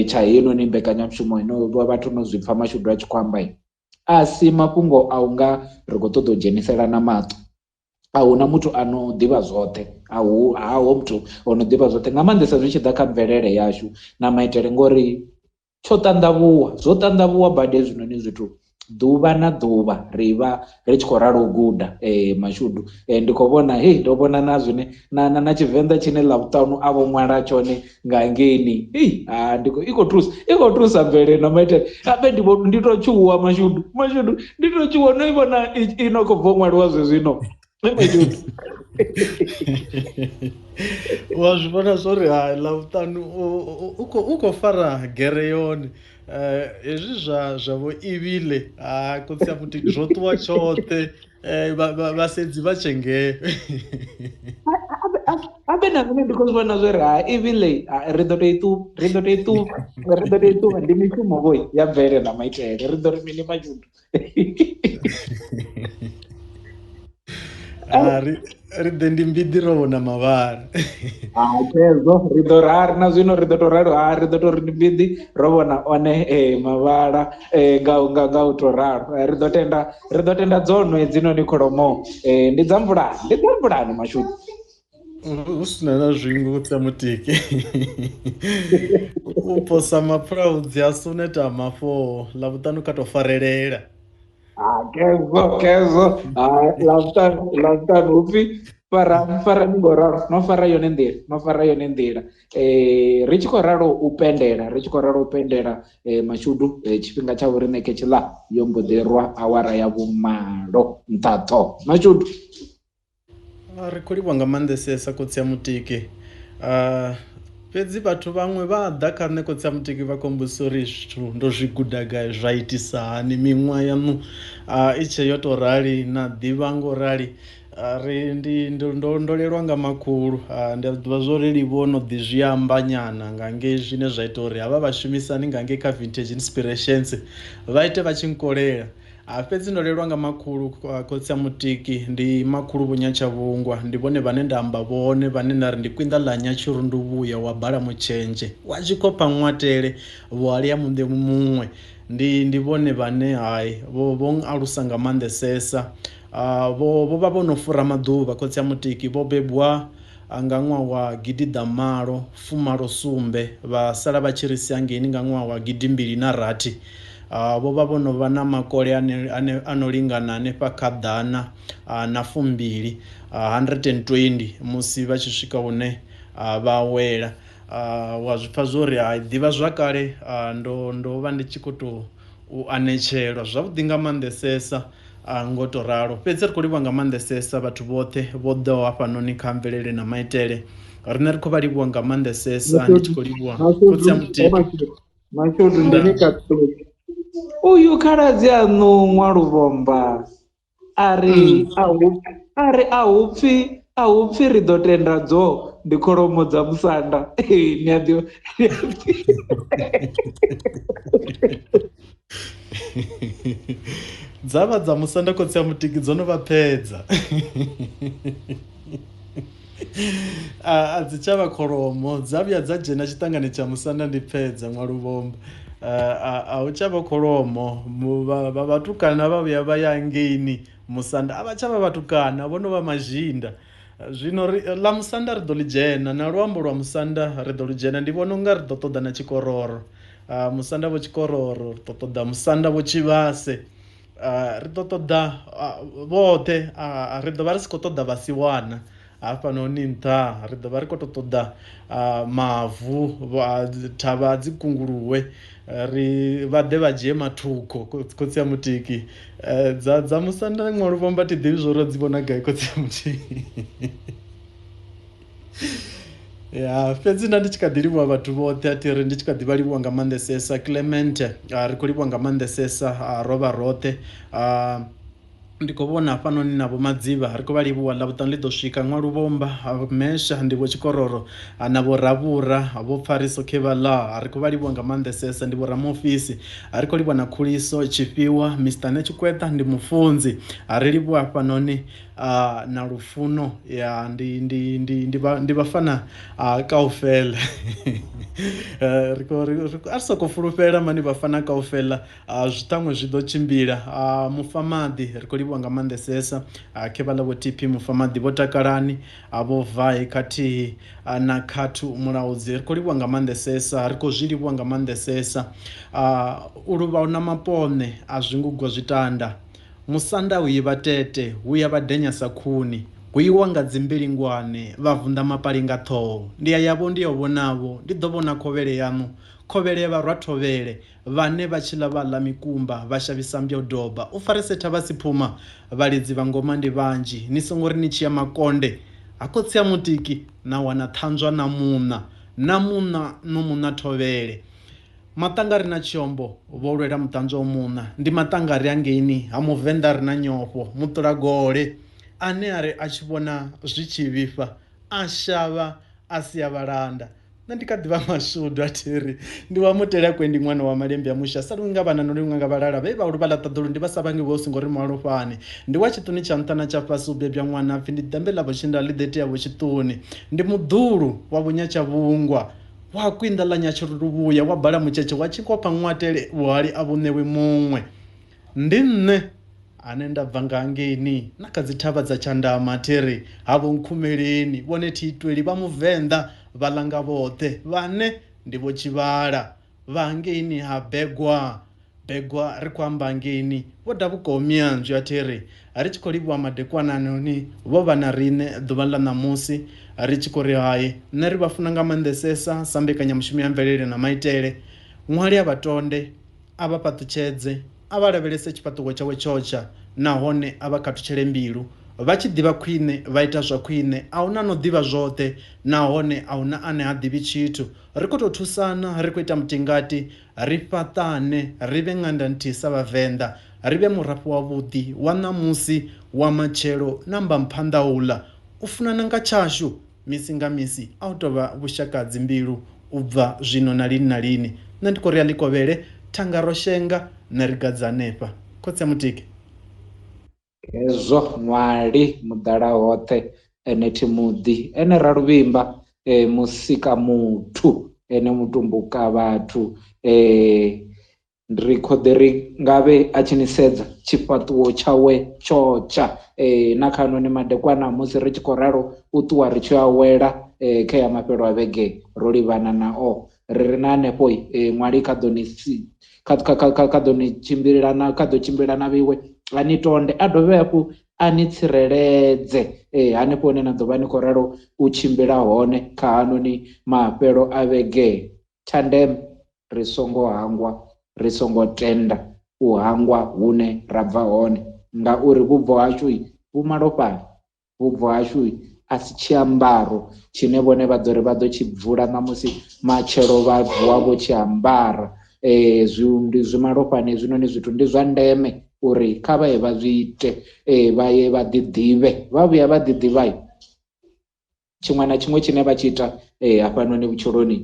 tsha heinoni mbekanyamushumo ino vhathu no zwi pfha Mashudu a tshi khou amba, a si mafhungo a u nga ri khou ṱoḓa u dzheniselana maṱo. A hu na muthu ano ḓivha zwoṱhe, haho muthu ono ḓivha zwoṱhe nga maanḓesa zwi tshi ḓa kha mvelele yashu na maitele, ngori zwo ṱanḓavhuwa badi hezwinoni zwithu ḓuvha na ḓuvha ri vha ri tshi khou ralo u guda Mashudu. Ndi khou vhona ndo vhona na zwine na Tshivenḓa tshine Ḽavhuṱanu a vho ṅwala tshone nga ngeni, i khou thusa Mvelele na Maitele. Abe ndi tou tshuwa Mashudu, ndi tou tshuwa no i vhona i no khou bva ṅwaliwa zwezwino Mashudu. Wa zwi vhona zwori hai Ḽavhuṱanu u khou fara gere yone, hezwi zwavho ivhile khotsi ya Mutiki zwo ṱuwa tshoṱhe, vhasedzi vha tshe ngeo. Abe na zwine ndi khou zwi vhona zwori ivhile ri ḓo tou i ṱuvha, ndi mishumo vhoi ya Mvelele na Maitele, ri ḓo ri mini Mashudu. ri ḓe ndi mbidi ro vhona mavhara. Kezo ri ḓo rari na zwino ri ḓo to ralo ri ḓo to ri ndi mbidi ro vhona one mavhala nga u to ralo ri ḓo tenda dzono hedzinoni kholomo ndi dza mvulani mashudu. Hu sina na zwingo u tsa mutiki. U posa mapfuraudzi a suneta mafo ḽavhuṱanu kha to farelela. Kezo ḽavhuṱanu upfhi fara ningo ralo no fara yone nḓila ri tshi khou ralo u pendela mashudu tshifhinga tsha uri neke tshiḽa yo mboḓerwa awara ya vhumalo nṱhaṱho mashudu. Ri khou livhuwa nga maanḓesesa khotsi ya mutiki. Fhedzi vhathu vhaṅwe vha ḓa kha nṋe khotsi ya mutiki vha khou mbudzisa uri zwithu ndo zwi guda gai zwa itisa hani miṅwaha yaṋu i tshe yo to rali na ḓivha ngo rali. Ndo lelwa nga makhulu ndi a ḓivha zwo ri livho no ḓi zwi amba nyana nga ngei zwine zwa ita uri havha vhashumisani nga ngei kha Vintage Inspirations vha ite vha tshi nkolela. Fhedzi ndo lelwa nga makhulu khotsi ya mutiki ndi makhulu Vho Nyatshavhungwa ndi vhone vhane nda amba vhone vhane na ri ndi kwinḓa ḽa Nyatshurundu vhuya wa bala mutshentshe wa tshikhopa ṅwatele vhuhali ya muḓi muṅwe ndi vhone vhane vho alusa nga maanḓesesa. Vho vha vho no fura maḓuvha khotsi ya mutiki vho bebwa nga ṅwaha wa gidiḓamalo fumalo sumbe vha sala vha tshi ri sia ngeni nga ṅwaha wa gidimbili na rathi. Vho vha vho no vha na makole ano lingana hanefha kha ḓana na fumbili 120 musi vha tshi swika hune vha wela. Wa zwipfa zwori ḓivha zwakale ndo vha ndi tshi khou tou anetshelwa zwavhuḓi nga maanḓesesa ngo to ralo. Fhedzi ri khou livhuwa nga maanḓesesa vhathu vhoṱhe vho ḓaho hafhanoni kha mvelele na maitele riṋe ri khou vha livhuwa nga maanḓesesa ndi tshi khou livhuwa khotsi ya mutiki. Mashudu ndini katoli uyu khaladzi aṋu Ṅwaluvhomba ari a hupfi ri ḓo tenda dzo ndi kholomo dza musanda. Ni a ḓivha dzavha dza musanda khotsi ya mutiki dzo no vha phedza. A dzi tshavha kholomo dza vhuya dza dzhena tshiṱangani tsha musanda ndi phedza Ṅwaluvhomba. A hu tshavha kholomo vhatukana vha vhuya vha ya ngeini musanda a vha tshavha vhatukana vho no vha mazhinda. Zwino ḽa musanda ri ḓo ḽi dzhena na luambo lwa musanda ri ḓo lu dzhena. Ndi vhona unga ri ḓo ṱoḓa na tshikororo musanda vho tshikororo ri ḓo ṱoḓa musanda vho tshivhase ri ḓo ṱoḓa vhoṱhe ri ḓo vha ri si khou ṱoḓa vhasiwana hafhanoni nṱha ri ḓo vha ri khou tou ṱoḓa mavu thavha dzi kunguluwe vha ḓe vha dzhie mathukho khotsi ya mutiki dza musanda Ṅwaluvhomba ti ḓivhi zwo ri dzi vhona gai khotsi ya mutiki. Ya fhedzi nda ndi tshi kha ḓi livhuwa vhathu vhoṱhe a thi ri ndi tshi kha ḓi vha livhuwa nga maanḓesesa Clement ri khou livhuwa nga maanḓesesa rovha roṱhe. Ndi khou vhona hafhanoni na Vho Madzivha ri khou vha livhuwa ḽavhuṱanu ḽi ḓo swika Ṅwaluvhomba Mesha ndi Vho Tshikororo na Vho Ravhura Vho Pfariso Khevala ri khou vha livhuwa nga maanḓesesa ndi Vho Ramofisi ri khou livhuwa na Khuliso Tshifhiwa Mr Netshikweta ndi Mufunzi ri livhuwa hafhanoni na Lufuno ya ndi vhafana kaofela. Ari soko fulufhela mani vhafana kaofela zwiṱangwe zwi ḓo tshimbila. Mufamaḓi ri khou livhuwa nga maanḓesesa Khevala Vho TP Mufamaḓi Vho Takalani Vho Vai khathihi na Khathu Mulaudzi ri khou livhuwa nga maanḓesesa ri khou zwi livhuwa nga maanḓesesa. U luvha na mapone a zwingugwa zwitanda musanda hu i vhatete hu ya vhadenya sa khuni gwiwa nga dzimbilingwane vha vunḓa mapali nga ṱhoho ndi yavho ndi yo vhonavho ndi ḓo vhona khovhele yaṋu khovhele vharwa thovhele vhane vha tshi ḽa vha ḽa mikumba vha shavhisa mbyodoba u faresetha vha si phuma vhalidzi vha ngoma ndi vhanzhi ni songo ri ni tshi ya makonde ha khotsi ya mutiki na wana ṱhanzwa na muṋa no muṋa thovhele. Maṱangari na Tshiombo vho lwela muṱanzwa muṋa ndi maṱangari a ngeini ha Muvenḓa ri na nyofho muṱulagole ane a ri a tshi vhona zwi tshi vhifha a shavha a si ya vhalanda na ndi kha ḓivha mashudu athiri ndi wa mutela kwendi ṅwana wa malembe a musha sali nga vhana no liṅwe nga vhalala vhe vha vhala ṱaḓulu ndi vha sa vhangi vho singo ri mualofhani ndi wa tshiṱuni tsha nṱha na tsha fhasi u bebya ṅwana apfhi ndi ḓambe ḽa vhashinda ḽi ḓetea vho tshiṱuni ndi muḓulu wa vhunya tsha vhungwa wa kwinda ḽa nyatshiruvhuya wa bala mutshetshe wa tshikopha ṅwatele vhuhali a vhuṋewe muṅwe ndi nṋe ane nda bva nga hangeni na kha dzi thavha dza tshandama thiri havho nkhumeleni vhone thitweli vha muvenḓa vhalanga vhoṱhe vhane ndi vho tshivhala vha hangeni ha begwa ri khou amba hangeni vho davhukomianzwi a thiri ri tshi khou livhuwa madekwananoni vho vha na riṋe ḓuvha ḽa ṋamusi ri tshi khou ri hayi nṋe ri vha funa nga maanḓesesa sa mbekanyamushumo ya mvelele na maitele ṅwali a vhatonde a vha fhaṱutshedze a vha lavhelese tshifhaṱuwo tshawe tshotsha nahone a vha khathutshele mbilu vha tshi ḓivha khwine vha ita zwa khwine a huna no ḓivha zwoṱhe nahone a huna ane ha ḓivhi tshithu ri khou tou thusana ri khou ita mutingati ri fhaṱane ri vhe ṅanda nthihi sa vhavenḓa ri vhe murafho wavhuḓi wa ṋamusi wa matshelo na mbamphanḓa uḽa u funana nga tshashu misi nga misi a u tou vha vhushakadzi mbilu u bva zwino na lini na lini nṋe ndi khou ri a ḽikovhele thanga ro shenga na ri gadza hanefha khotsi ya mutiki hezwo ṅwali muḓala hoṱhe ene thimuḓi ene ra luvhimba musika muthu ene mutumbuka vhathu ri khou ḓi ri ngavhe a tshi ni sedza tshifhaṱuwo tshawe tshotsha na kha noni madekwana musi ri tshi khou ralo u ṱuwa ri tshi awela kha ya mafhelo a vhege ro livhana nao ri ri na hanefho ṅwali kha ḓo ni kha ḓo ni tshimbilelana kha ḓo tshimbilelana vhiwe a ni tonde a dovhe hafhu a ni tsireledze hanefho hune na ḓo vha ni khou ralo u tshimbila hone kha hanoni mafhelo a vhege tsha ndeme ri songo hangwa ri songo tenda u hangwa hune ra bva hone ngauri vhubvo hashu vhu malofhani vhubvo hashu a si tshiambaro tshine vhone vha ḓo ri vha ḓo tshi bvula ṋamusi matshelo vha vuwa vho tshi ambara ndi zwi malofhani hezwinoni zwithu ndi zwa ndeme uri kha vha ye vha zwi ite vha ye vha ḓiḓivhe vha vhuya vha ḓiḓivha tshiṅwe na tshiṅwe tshine vha tshi ita hafhanoni vhutshiloni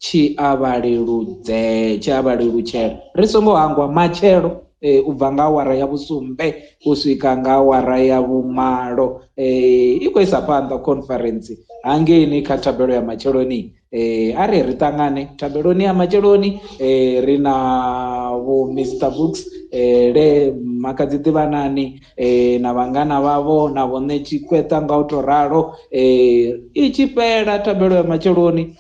tshi a vha lelutshela ri songo hangwa matshelo u bva nga awara ya vhusumbe u swika nga awara ya vhumalo i khou isa phanḓa conference hangeni kha thabelo ya matsheloni ari ri ṱangane thabeloni ya matsheloni ri na vho Mr Books le makadzi ḓivhanani na vhangana vhavho na vho ṋe Tshikweta nga u to ralo i tshi fhela thabelo ya matsheloni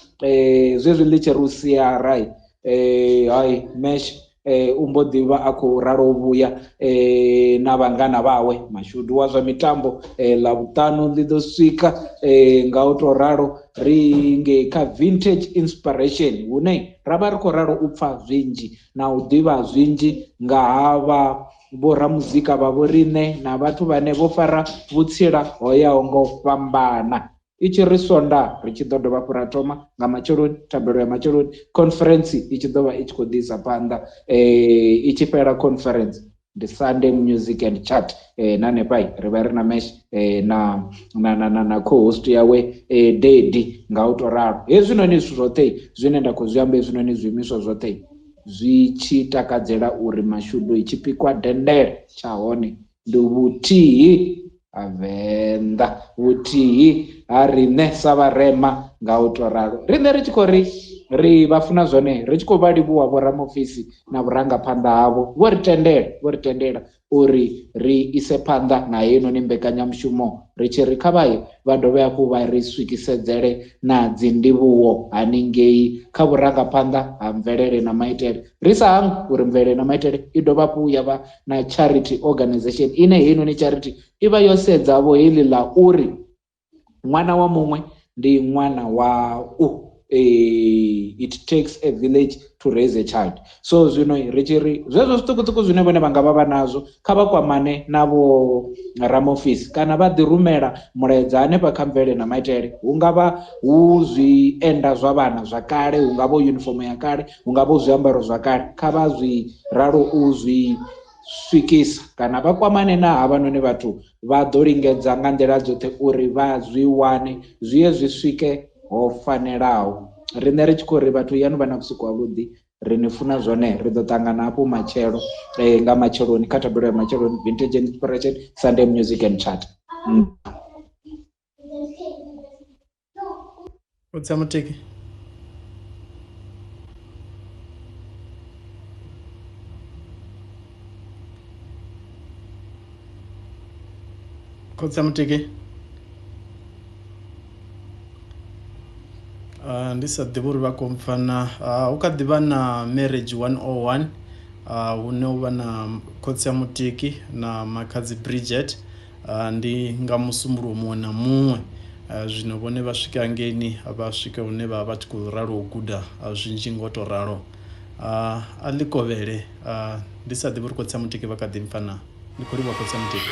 zwezwi ḽi tshi rusia rai hai mesh umbo ḓivha a khou ralo vhuya na vhangana vhawe mashudu wa zwa mitambo ḽa vhuṱanu ḽi ḓo swika nga u to ralo ri nge kha vintage inspiration hune ra vha ri khou ralo u pfha zwinzhi na u ḓivha zwinzhi nga havha vho ramuzika vha vho riṋe na vhathu vhane vho fara vhutsila ho yaho nga u fhambana i tshi ri sonda ri tshi ḓo dovha hafhu ra thoma nga matsheloni thabelo ya matsheloni conference i tshi ḓo vha i tshi khou ḓisa phanḓa i tshi fhela conference ndi Sunday music and chat na hanefha ri vha ri na mesh na co-host yawe Dedi nga u to ralo hezwinoni zwithu zwoṱhe zwine nda khou zwi amba hezwinoni zwiimiswa zwoṱhe zwi tshi takadzela uri mashudu i tshi pikwa dendele tsha hone ndi vhuthihi ha Venḓa vhuthihi ha riṋe sa vharema nga u to ralo riṋe ri tshi khou ri vha funa zwone ri tshi khou vha livhuwa vho ramofisi na vhurangaphanḓa havho vho ri tendela uri ri ise phanḓa na heinoni mbekanyamushumo ri tshi ri kha vhaye vha dovhe hafhu vha ri swikisedzele na dzi ndivhuwo haningei kha vhurangaphanḓa ha mvelele na maitele ri sa hangwi uri mvelele na maitele i dovha hafhu ya vha na charity organization ine heinoni charity i vha yo sedza vho heḽi ḽa uri ṅwana wa muṅwe ndi ṅwana wau it takes a village to raise a child so zwino ri tshi ri zwezwo zwiṱukuṱuku zwine vhone vha nga vha nazwo kha vha kwamane na vho ramofisi kana vha ḓi rumela mulaedza hanefha kha mvelele na maitele hu nga vha hu zwienda zwa vhana zwa kale hu nga vha uniform ya kale hu nga vha zwiambaro zwa kale kha vha zwi ralo u zwi swikisa kana vha kwamane na havhanoni vhathu vha ḓo lingedza nga nḓila dzoṱhe uri vha zwi wane zwi ye zwi swike ho fanelaho riṋe ri tshi khou ri vhathu yanu vha na vhusiku havhuḓi, ri ni funa zwone, ri ḓo ṱangana hafhu matshelo nga matsheloni kha thabelo ya matsheloni, Vintage Inspiration Sunday Music and Chat. Khotsi ya Mutiki. Khotsi ya Mutiki. Ndi sa ḓivhi uri vha khou mpfha na hu kha ḓi vha na Marriage 101 hune hu vha na khotsi ya Mutiki na makhadzi Bridget, ndi nga musumbulowo muṅwe na muṅwe. Zwino vhone vha swika hangeni vha swika hune vha vha tshi khou ralo u guda zwinzhi ngo tou ralo. A ḽi kovhele, ndi sa ḓivhi uri khotsi ya Mutiki vha kha ḓi mpfha na, ndi khou livhuwa khotsi ya Mutiki.